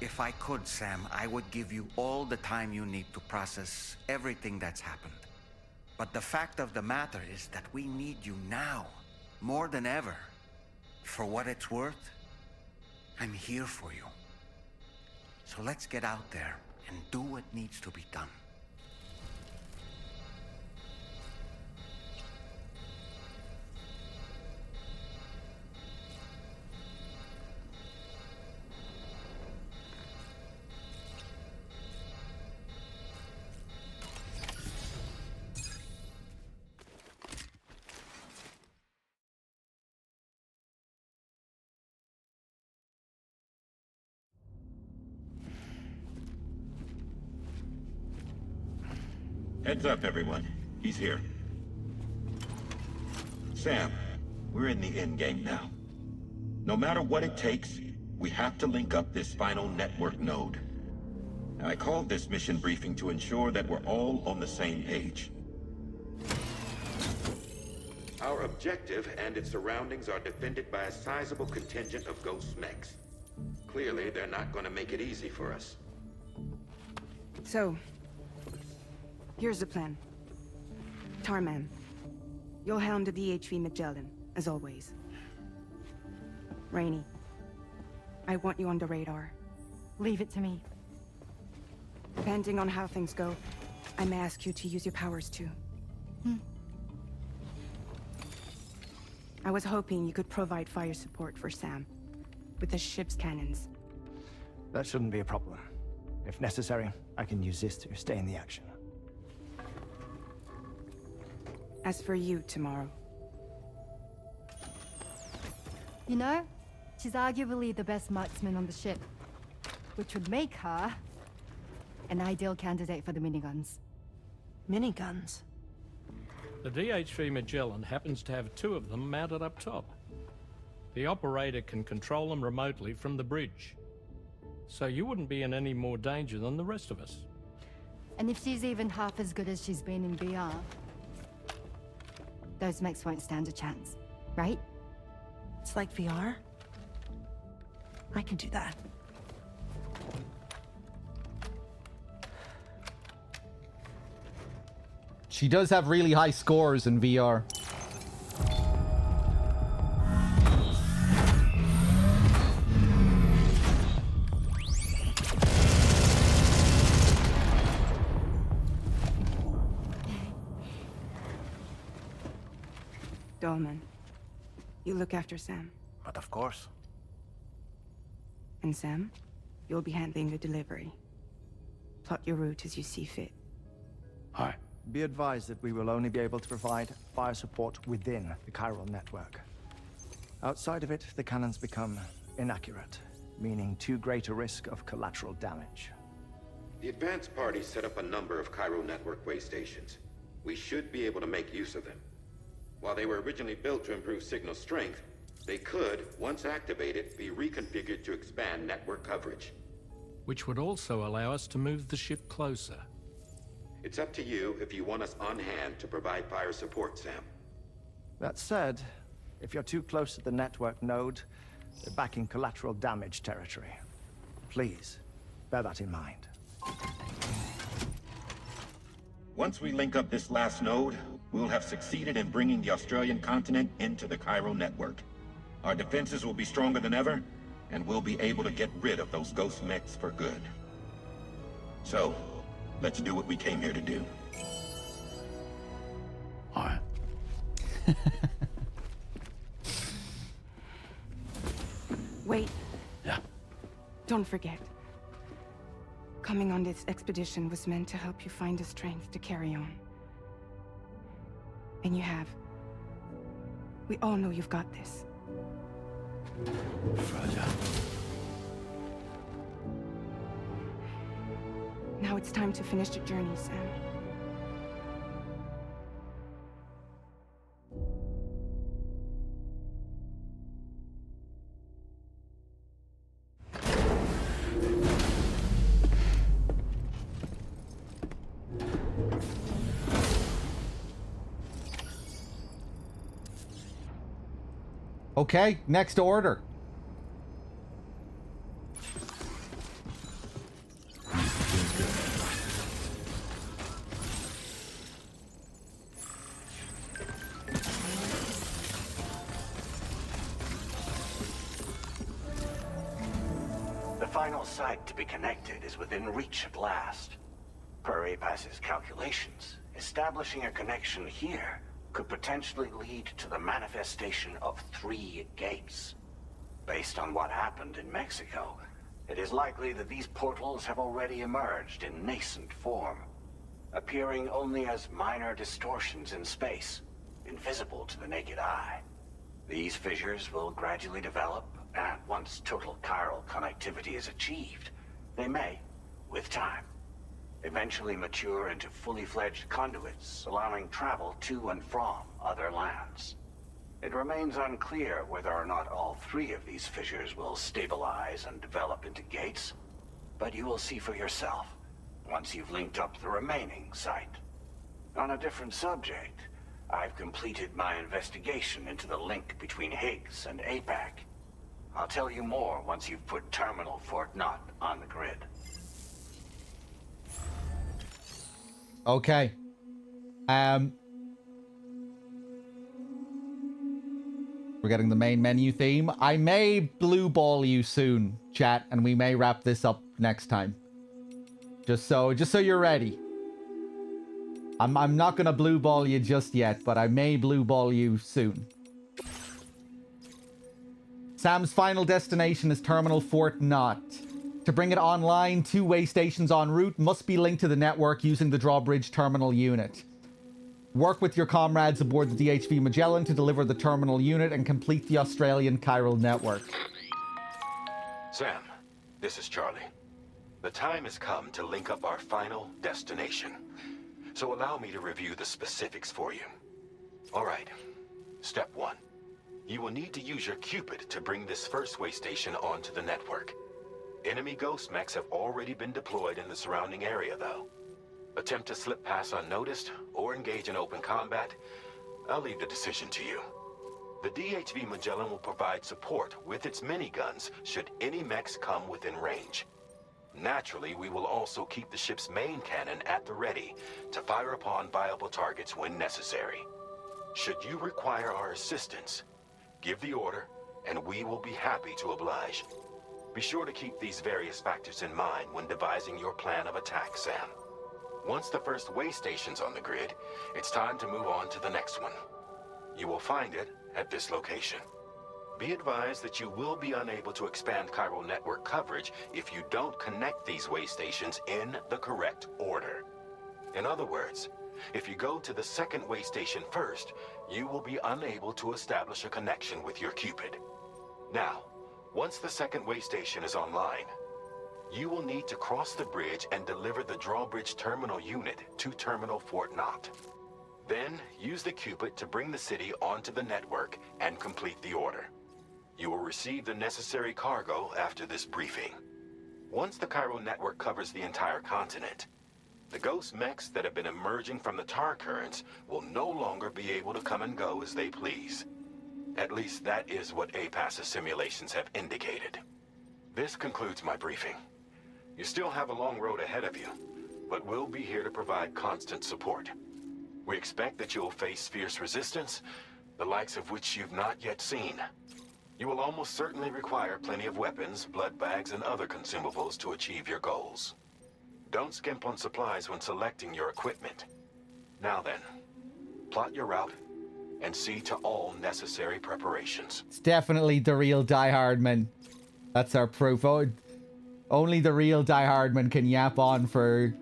If I could, Sam, I would give you all the time you need to process everything that's happened. But the fact of the matter is that we need you now, more than ever. For what it's worth, I'm here for you. So let's get out there and do what needs to be done. Heads up, everyone. He's here. Sam, we're in the endgame now. No matter what it takes, we have to link up this final network node. I called this mission briefing to ensure that we're all on the same page. Our objective and its surroundings are defended by a sizable contingent of ghost mechs. Clearly, they're not going to make it easy for us. So, here's the plan. Tarman, you'll helm the DHV Magellan, as always. Rainey, I want you on the radar. Leave it to me. Depending on how things go, I may ask you to use your powers too. I was hoping you could provide fire support for Sam, with the ship's cannons. That shouldn't be a problem. If necessary, I can use this to stay in the action. As for you, tomorrow. You know, she's arguably the best marksman on the ship, which would make her an ideal candidate for the miniguns. Miniguns? The DHV Magellan happens to have 2 of them mounted up top. The operator can control them remotely from the bridge. So you wouldn't be in any more danger than the rest of us. And if she's even half as good as she's been in VR, those mechs won't stand a chance, right? It's like VR? I can do that. She does have really high scores in VR. Dolman, you look after Sam. But of course. And Sam, you'll be handling the delivery. Plot your route as you see fit. Hi. Be advised that we will only be able to provide fire support within the chiral network. Outside of it, the cannons become inaccurate, meaning too great a risk of collateral damage. The advanced party set up a number of chiral network way stations. We should be able to make use of them. While they were originally built to improve signal strength, they could, once activated, be reconfigured to expand network coverage. Which would also allow us to move the ship closer. It's up to you if you want us on hand to provide fire support, Sam. That said, if you're too close to the network node, you're back in collateral damage territory. Please, bear that in mind. Once we link up this last node, we'll have succeeded in bringing the Australian continent into the chiral network. Our defenses will be stronger than ever, and we'll be able to get rid of those ghost mechs for good. So, let's do what we came here to do. All right. Wait. Yeah. Don't forget. Coming on this expedition was meant to help you find the strength to carry on. And you have. We all know you've got this. Fragile. Now it's time to finish the journey, Sam. Okay, next order. The final site to be connected is within reach at last. Per APAS's calculations, establishing a connection here could potentially lead to the manifestation of 3 gates. Based on what happened in Mexico, it is likely that these portals have already emerged in nascent form, appearing only as minor distortions in space, invisible to the naked eye. These fissures will gradually develop, and once total chiral connectivity is achieved, they may, with time, eventually mature into fully fledged conduits, allowing travel to and from other lands. It remains unclear whether or not all 3 of these fissures will stabilize and develop into gates, but you will see for yourself once you've linked up the remaining site. On a different subject, I've completed my investigation into the link between Higgs and APAC. I'll tell you more once you've put Terminal Fort Knott on the grid. Okay. We're getting the main menu theme. I may blue ball you soon, chat, and we may wrap this up next time. Just so you're ready. I'm not gonna blue ball you just yet, but I may blue ball you soon. Sam's final destination is Terminal Fort Knott. To bring it online, 2 way stations en route must be linked to the network using the drawbridge terminal unit. Work with your comrades aboard the DHV Magellan to deliver the terminal unit and complete the Australian chiral network. Sam, this is Charlie. The time has come to link up our final destination. So allow me to review the specifics for you. All right. Step 1. You will need to use your Cupid to bring this first way station onto the network. Enemy ghost mechs have already been deployed in the surrounding area, though. Attempt to slip past unnoticed or engage in open combat, I'll leave the decision to you. The DHV Magellan will provide support with its miniguns should any mechs come within range. Naturally, we will also keep the ship's main cannon at the ready to fire upon viable targets when necessary. Should you require our assistance, give the order, and we will be happy to oblige. Be sure to keep these various factors in mind when devising your plan of attack, Sam. Once the first way station's on the grid, it's time to move on to the next one. You will find it at this location. Be advised that you will be unable to expand chiral network coverage if you don't connect these way stations in the correct order. In other words, if you go to the second way station first, you will be unable to establish a connection with your Cupid. Now, once the second way station is online, you will need to cross the bridge and deliver the drawbridge terminal unit to Terminal Fort Knott. Then, use the Cupid to bring the city onto the network and complete the order. You will receive the necessary cargo after this briefing. Once the chiral network covers the entire continent, the ghost mechs that have been emerging from the tar currents will no longer be able to come and go as they please. At least that is what APAS's simulations have indicated. This concludes my briefing. You still have a long road ahead of you, but we'll be here to provide constant support. We expect that you'll face fierce resistance, the likes of which you've not yet seen. You will almost certainly require plenty of weapons, blood bags, and other consumables to achieve your goals. Don't skimp on supplies when selecting your equipment. Now then, plot your route and see to all necessary preparations. It's definitely the real diehardman. That's our proof. Oh, only the real diehardman can yap on for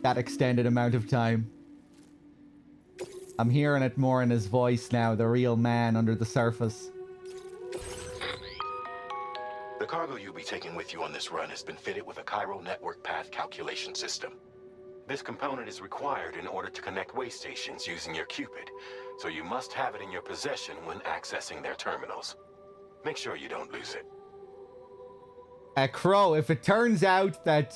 that extended amount of time. I'm hearing it more in his voice now, the real man under the surface. The cargo you'll be taking with you on this run has been fitted with a chiral network path calculation system. This component is required in order to connect way stations using your Cupid, so you must have it in your possession when accessing their terminals. Make sure you don't lose it. Crow, if it turns out that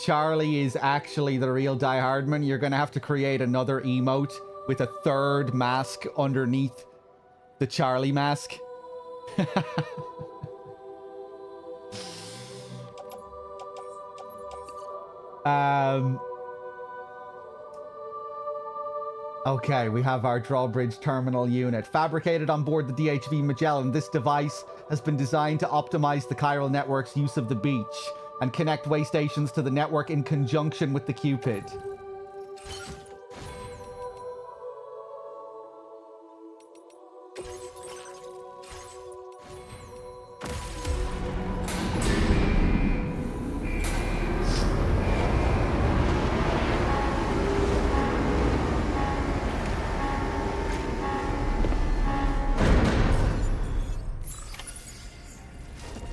Charlie is actually the real diehardman, you're gonna have to create another emote with a third mask underneath the Charlie mask. Okay, we have our drawbridge terminal unit. Fabricated on board the DHV Magellan, this device has been designed to optimize the chiral network's use of the beach and connect way stations to the network in conjunction with the Cupid.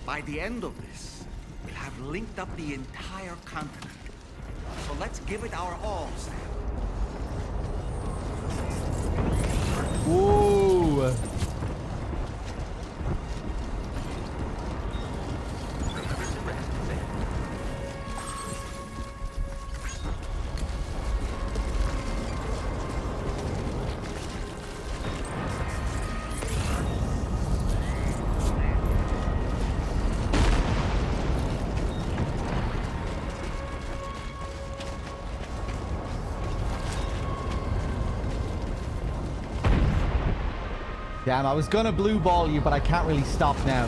By the end of this, we'll have linked up the entire continent. So let's give it our all, Sam. Ooh. Damn, I was gonna blue ball you, but I can't really stop now.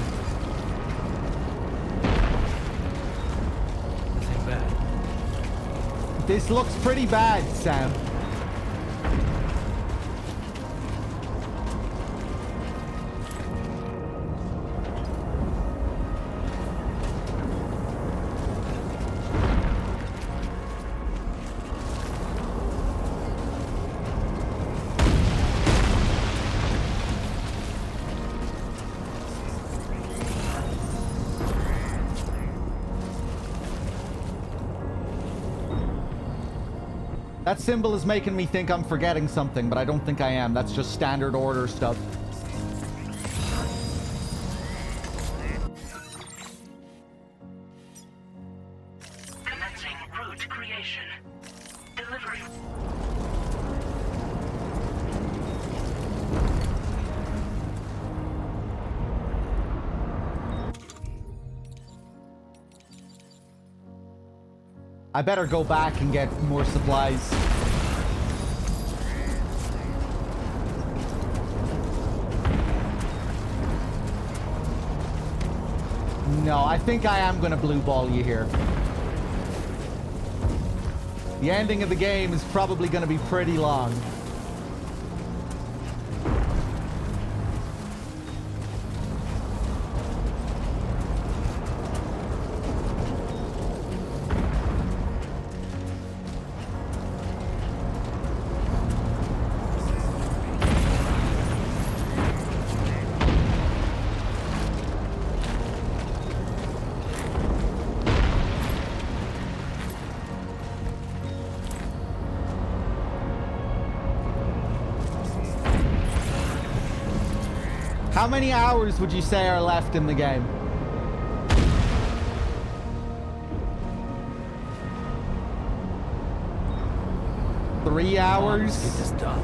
This ain't bad. This looks pretty bad, Sam. That symbol is making me think I'm forgetting something, but I don't think I am. That's just standard order stuff. Commencing route creation. Delivery. I better go back and get more supplies. No, I think I am gonna blue ball you here. The ending of the game is probably gonna be pretty long. How many hours would you say are left in the game? Three hours? Get this done.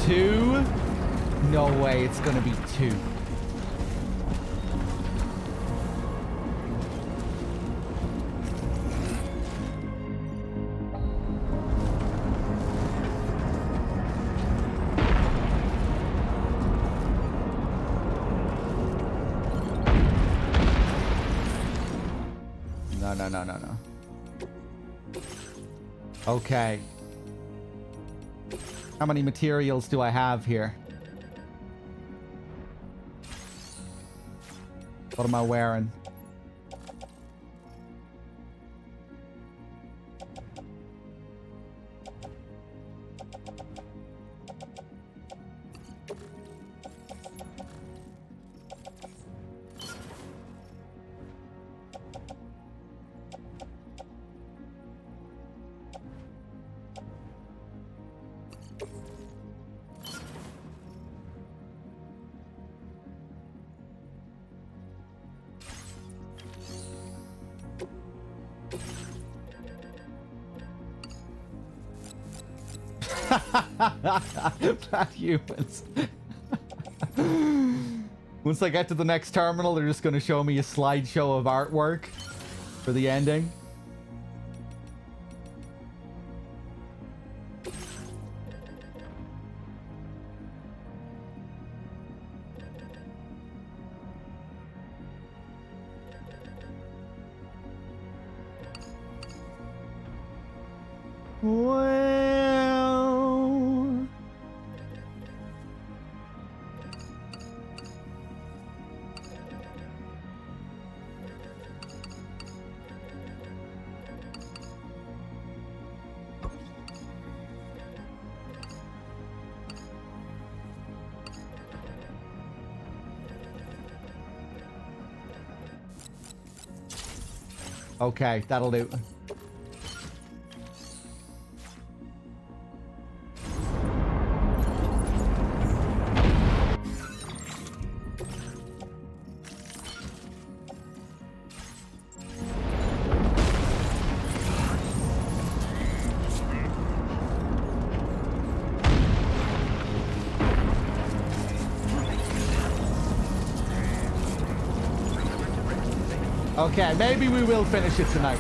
Two? No way, it's gonna be two. No. Okay. How many materials do I have here? What am I wearing? Not humans. Once I get to the next terminal, they're just going to show me a slideshow of artwork for the ending. Well... Okay, that'll do. Okay, maybe we will finish it tonight.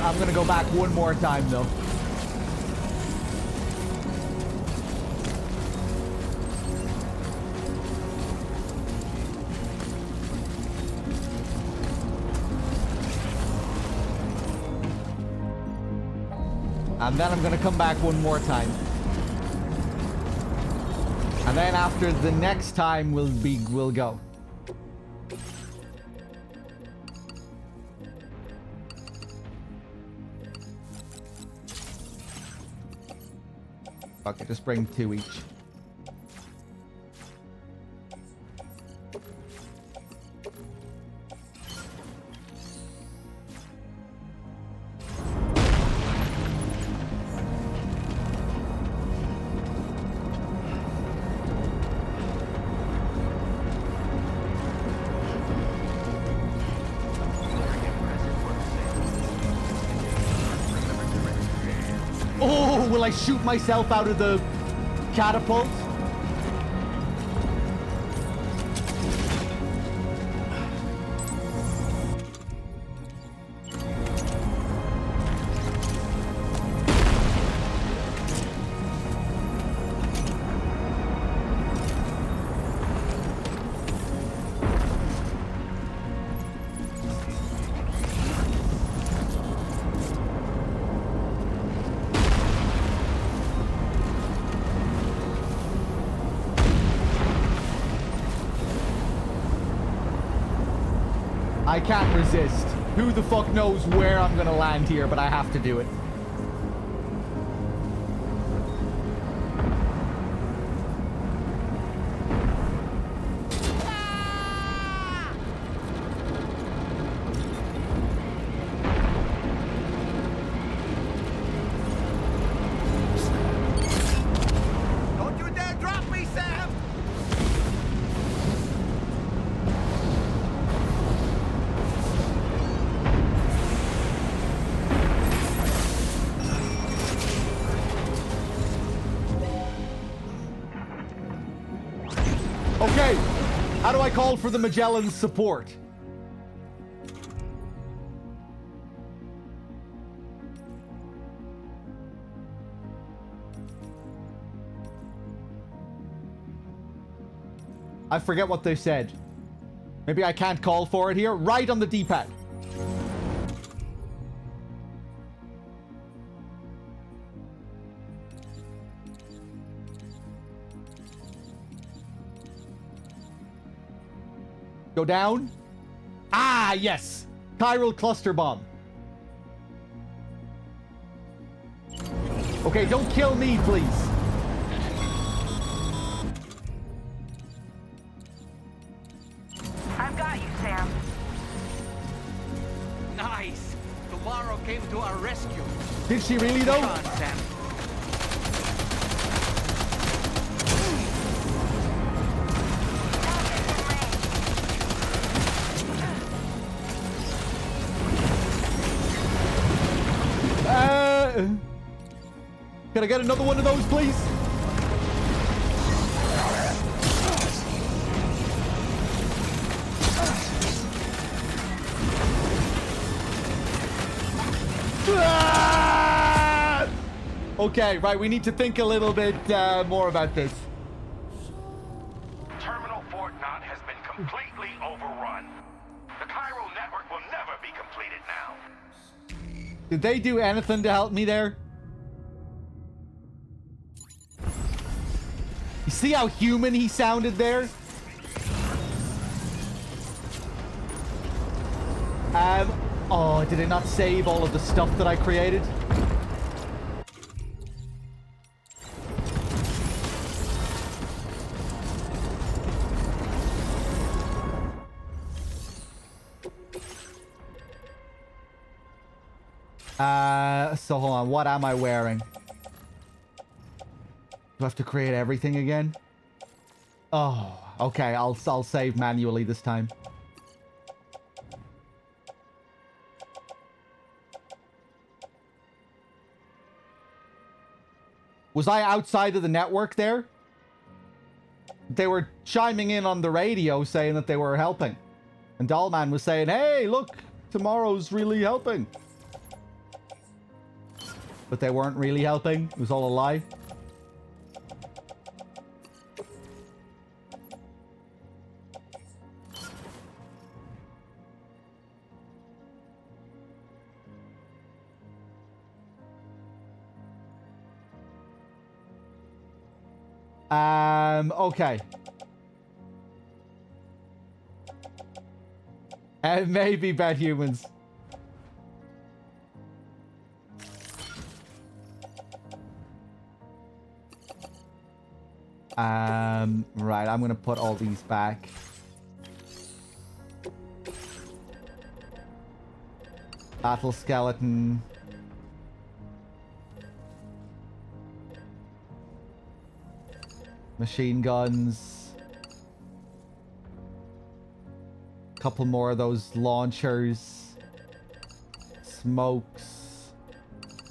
I'm gonna go back one more time though. And then I'm gonna come back one more time. And then after the next time we'll go. Okay, just bring 2 each. Oh, will I shoot myself out of the catapult? I can't resist. Who the fuck knows where I'm gonna land here, but I have to do it. Don't you dare drop me, Sam! Okay, how do I call for the Magellan's support? I forget what they said. Maybe I can't call for it here. Right on the D-pad. Go down. Ah, yes. Chiral cluster bomb. Okay, don't kill me, please. I've got you, Sam. Nice. Tomorrow came to our rescue. Did she really, though? Come on, Sam. Can I get another one of those, please? Ah! Okay, right, we need to think a little bit more about this. Terminal Fort Knott has been completely overrun. The chiral network will never be completed now. Did they do anything to help me there? You see how human he sounded there? Oh, did it not save all of the stuff that I created? So hold on, what am I wearing? Do I have to create everything again? Oh, okay. I'll save manually this time. Was I outside of the network there? They were chiming in on the radio saying that they were helping. And Dollman was saying, hey, look, tomorrow's really helping. But they weren't really helping. It was all a lie. Okay. And maybe bad humans. Right, I'm gonna put all these back. Battle skeleton. Machine guns. Couple more of those launchers. Smokes.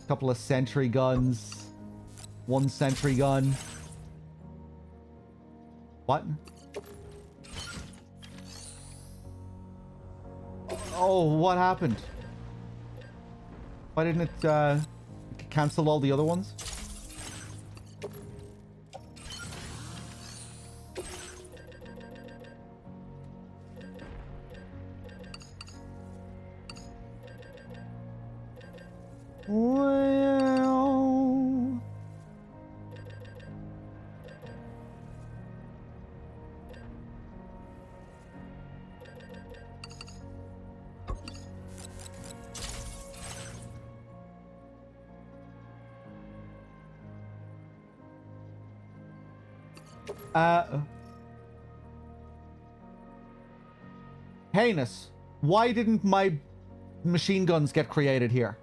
Couple of sentry guns. One sentry gun. What? Oh, what happened? Why didn't it cancel all the other ones? Well... Heinous, why didn't my machine guns get created here?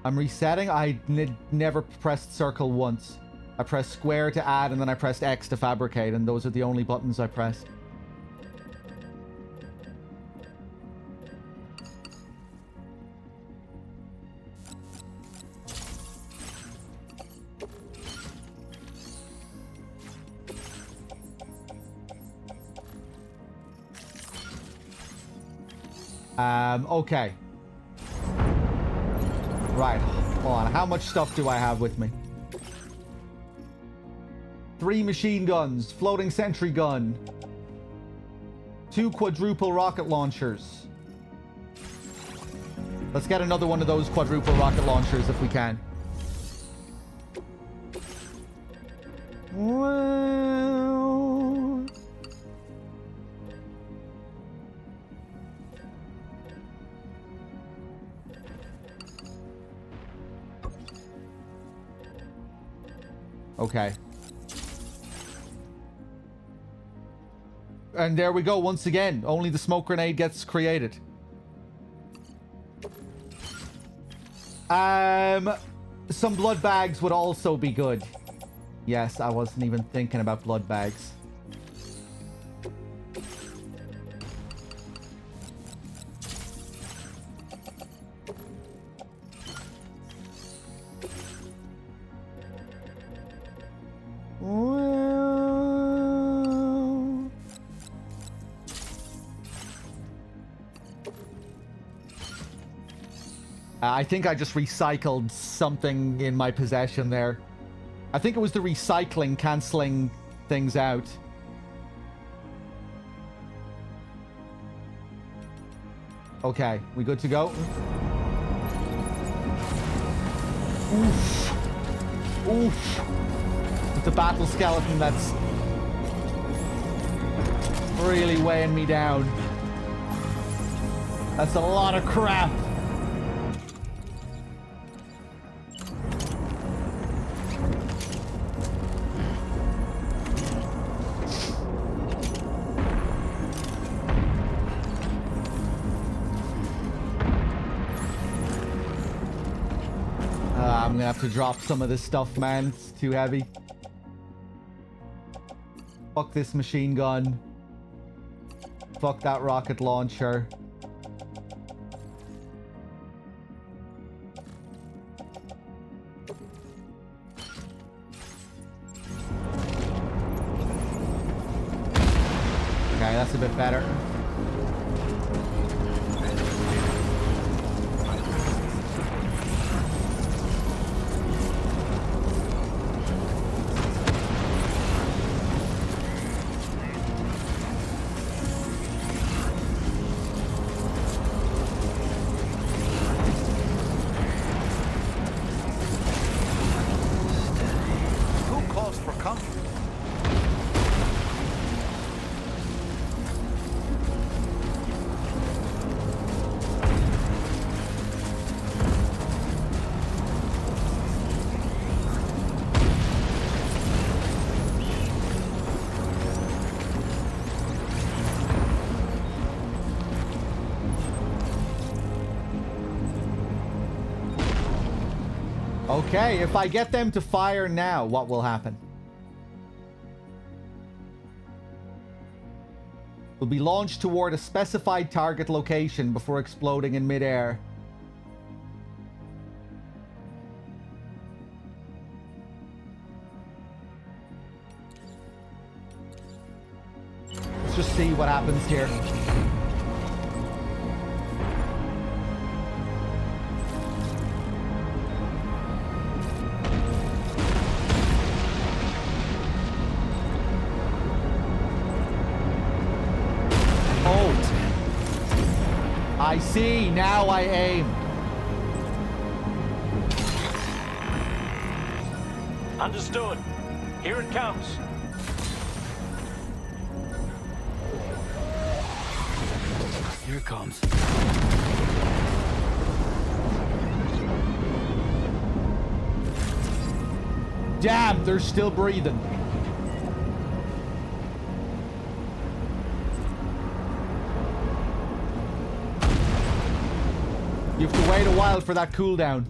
I'm resetting. I never pressed circle once. I pressed square to add, and then I pressed X to fabricate, and those are the only buttons I pressed. Okay. Right, hold on. How much stuff do I have with me? 3 machine guns, floating sentry gun, 2 quadruple rocket launchers. Let's get another one of those quadruple rocket launchers if we can. Well... Okay. And there we go once again. Only the smoke grenade gets created. Some blood bags would also be good. Yes, I wasn't even thinking about blood bags. Well... I think I just recycled something in my possession there. I think it was the recycling cancelling things out. Okay, we good to go? Oof. Oof. With the battle skeleton that's really weighing me down. That's a lot of crap. I'm gonna have to drop some of this stuff, man. It's too heavy. Fuck this machine gun. Fuck that rocket launcher. Okay, that's a bit better. Who calls for comfort? Okay, if I get them to fire now, what will happen? Will be launched toward a specified target location before exploding in midair. Let's just see what happens here. I see. Now I aim. Understood. Here it comes. Here it comes. Damn, they're still breathing. You have to wait a while for that cooldown.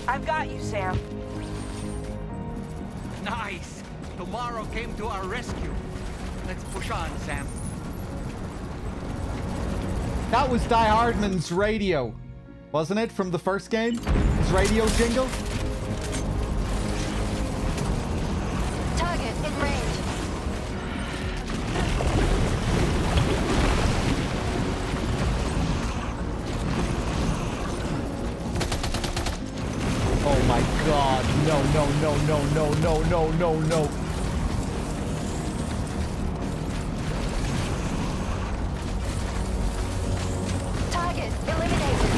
I've got you, Sam. Nice! Tomorrow came to our rescue. Let's push on, Sam. That was Die Hardman's radio, wasn't it, from the first game? His radio jingle? Target in range. Oh my god. No, no, no, no, no, no, no, no, no. Target eliminated.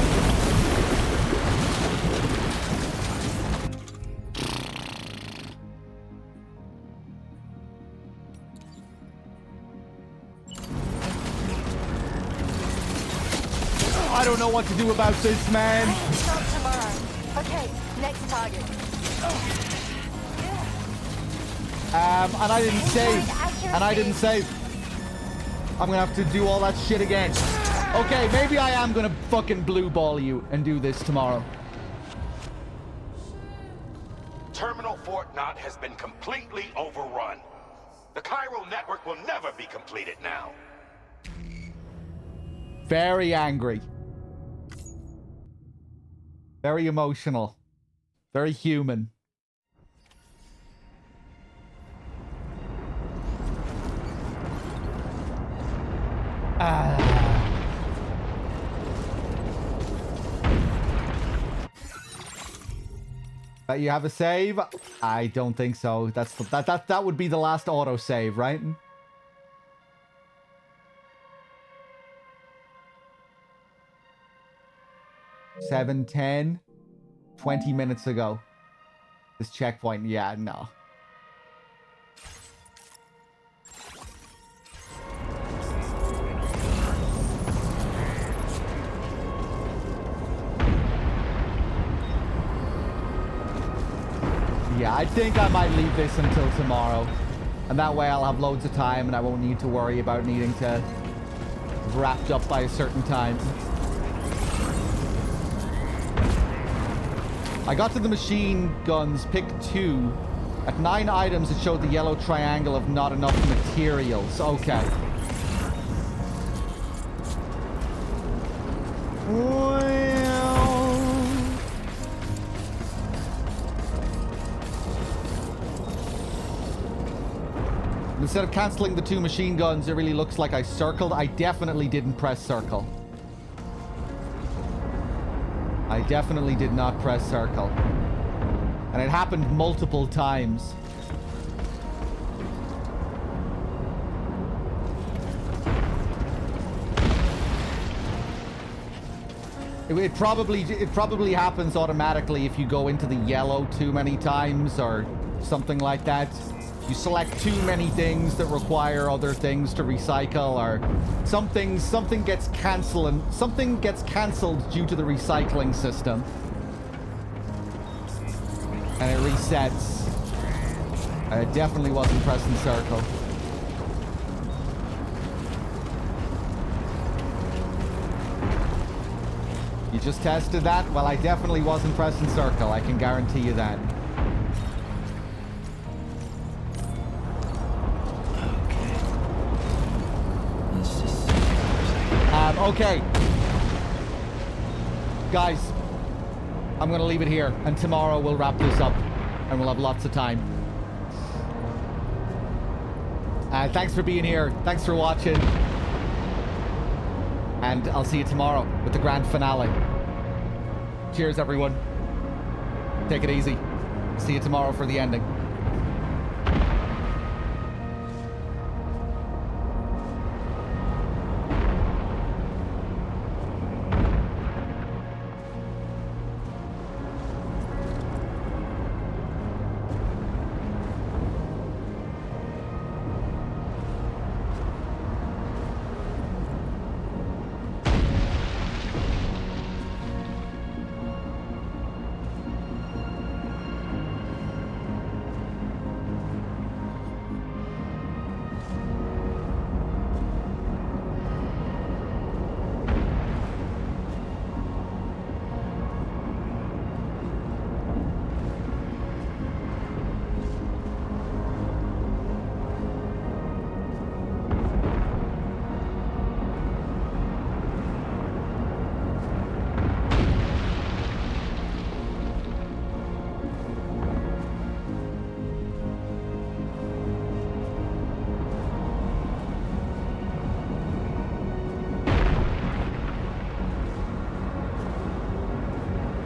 I don't know what to do about this, man. Stop tomorrow. Okay, next target. And I didn't save. And I didn't save. I'm gonna have to do all that shit again. Okay, maybe I am gonna fucking blue ball you and do this tomorrow. Terminal Fort Knott has been completely overrun. The chiral network will never be completed now. Very angry. Very emotional. Very human. You have a save? I don't think so. That would be the last auto save, right? Seven, 10, 20 minutes ago. This checkpoint, yeah, no. Yeah, I think I might leave this until tomorrow. And that way I'll have loads of time and I won't need to worry about needing to wrapped up by a certain time. I got to the machine guns, pick 2. At 9 items, it showed the yellow triangle of not enough materials. Okay. Instead of cancelling the 2 machine guns, it really looks like I circled. I definitely didn't press circle. I definitely did not press circle. And it happened multiple times. It probably happens automatically if you go into the yellow too many times or something like that. You select too many things that require other things to recycle, or something gets cancelled due to the recycling system. And it resets. I definitely wasn't pressing circle. You just tested that? Well, I definitely wasn't pressing circle. I can guarantee you that. Okay. Guys, I'm going to leave it here. And tomorrow we'll wrap this up. And we'll have lots of time. Thanks for being here. Thanks for watching. And I'll see you tomorrow with the grand finale. Cheers, everyone. Take it easy. See you tomorrow for the ending.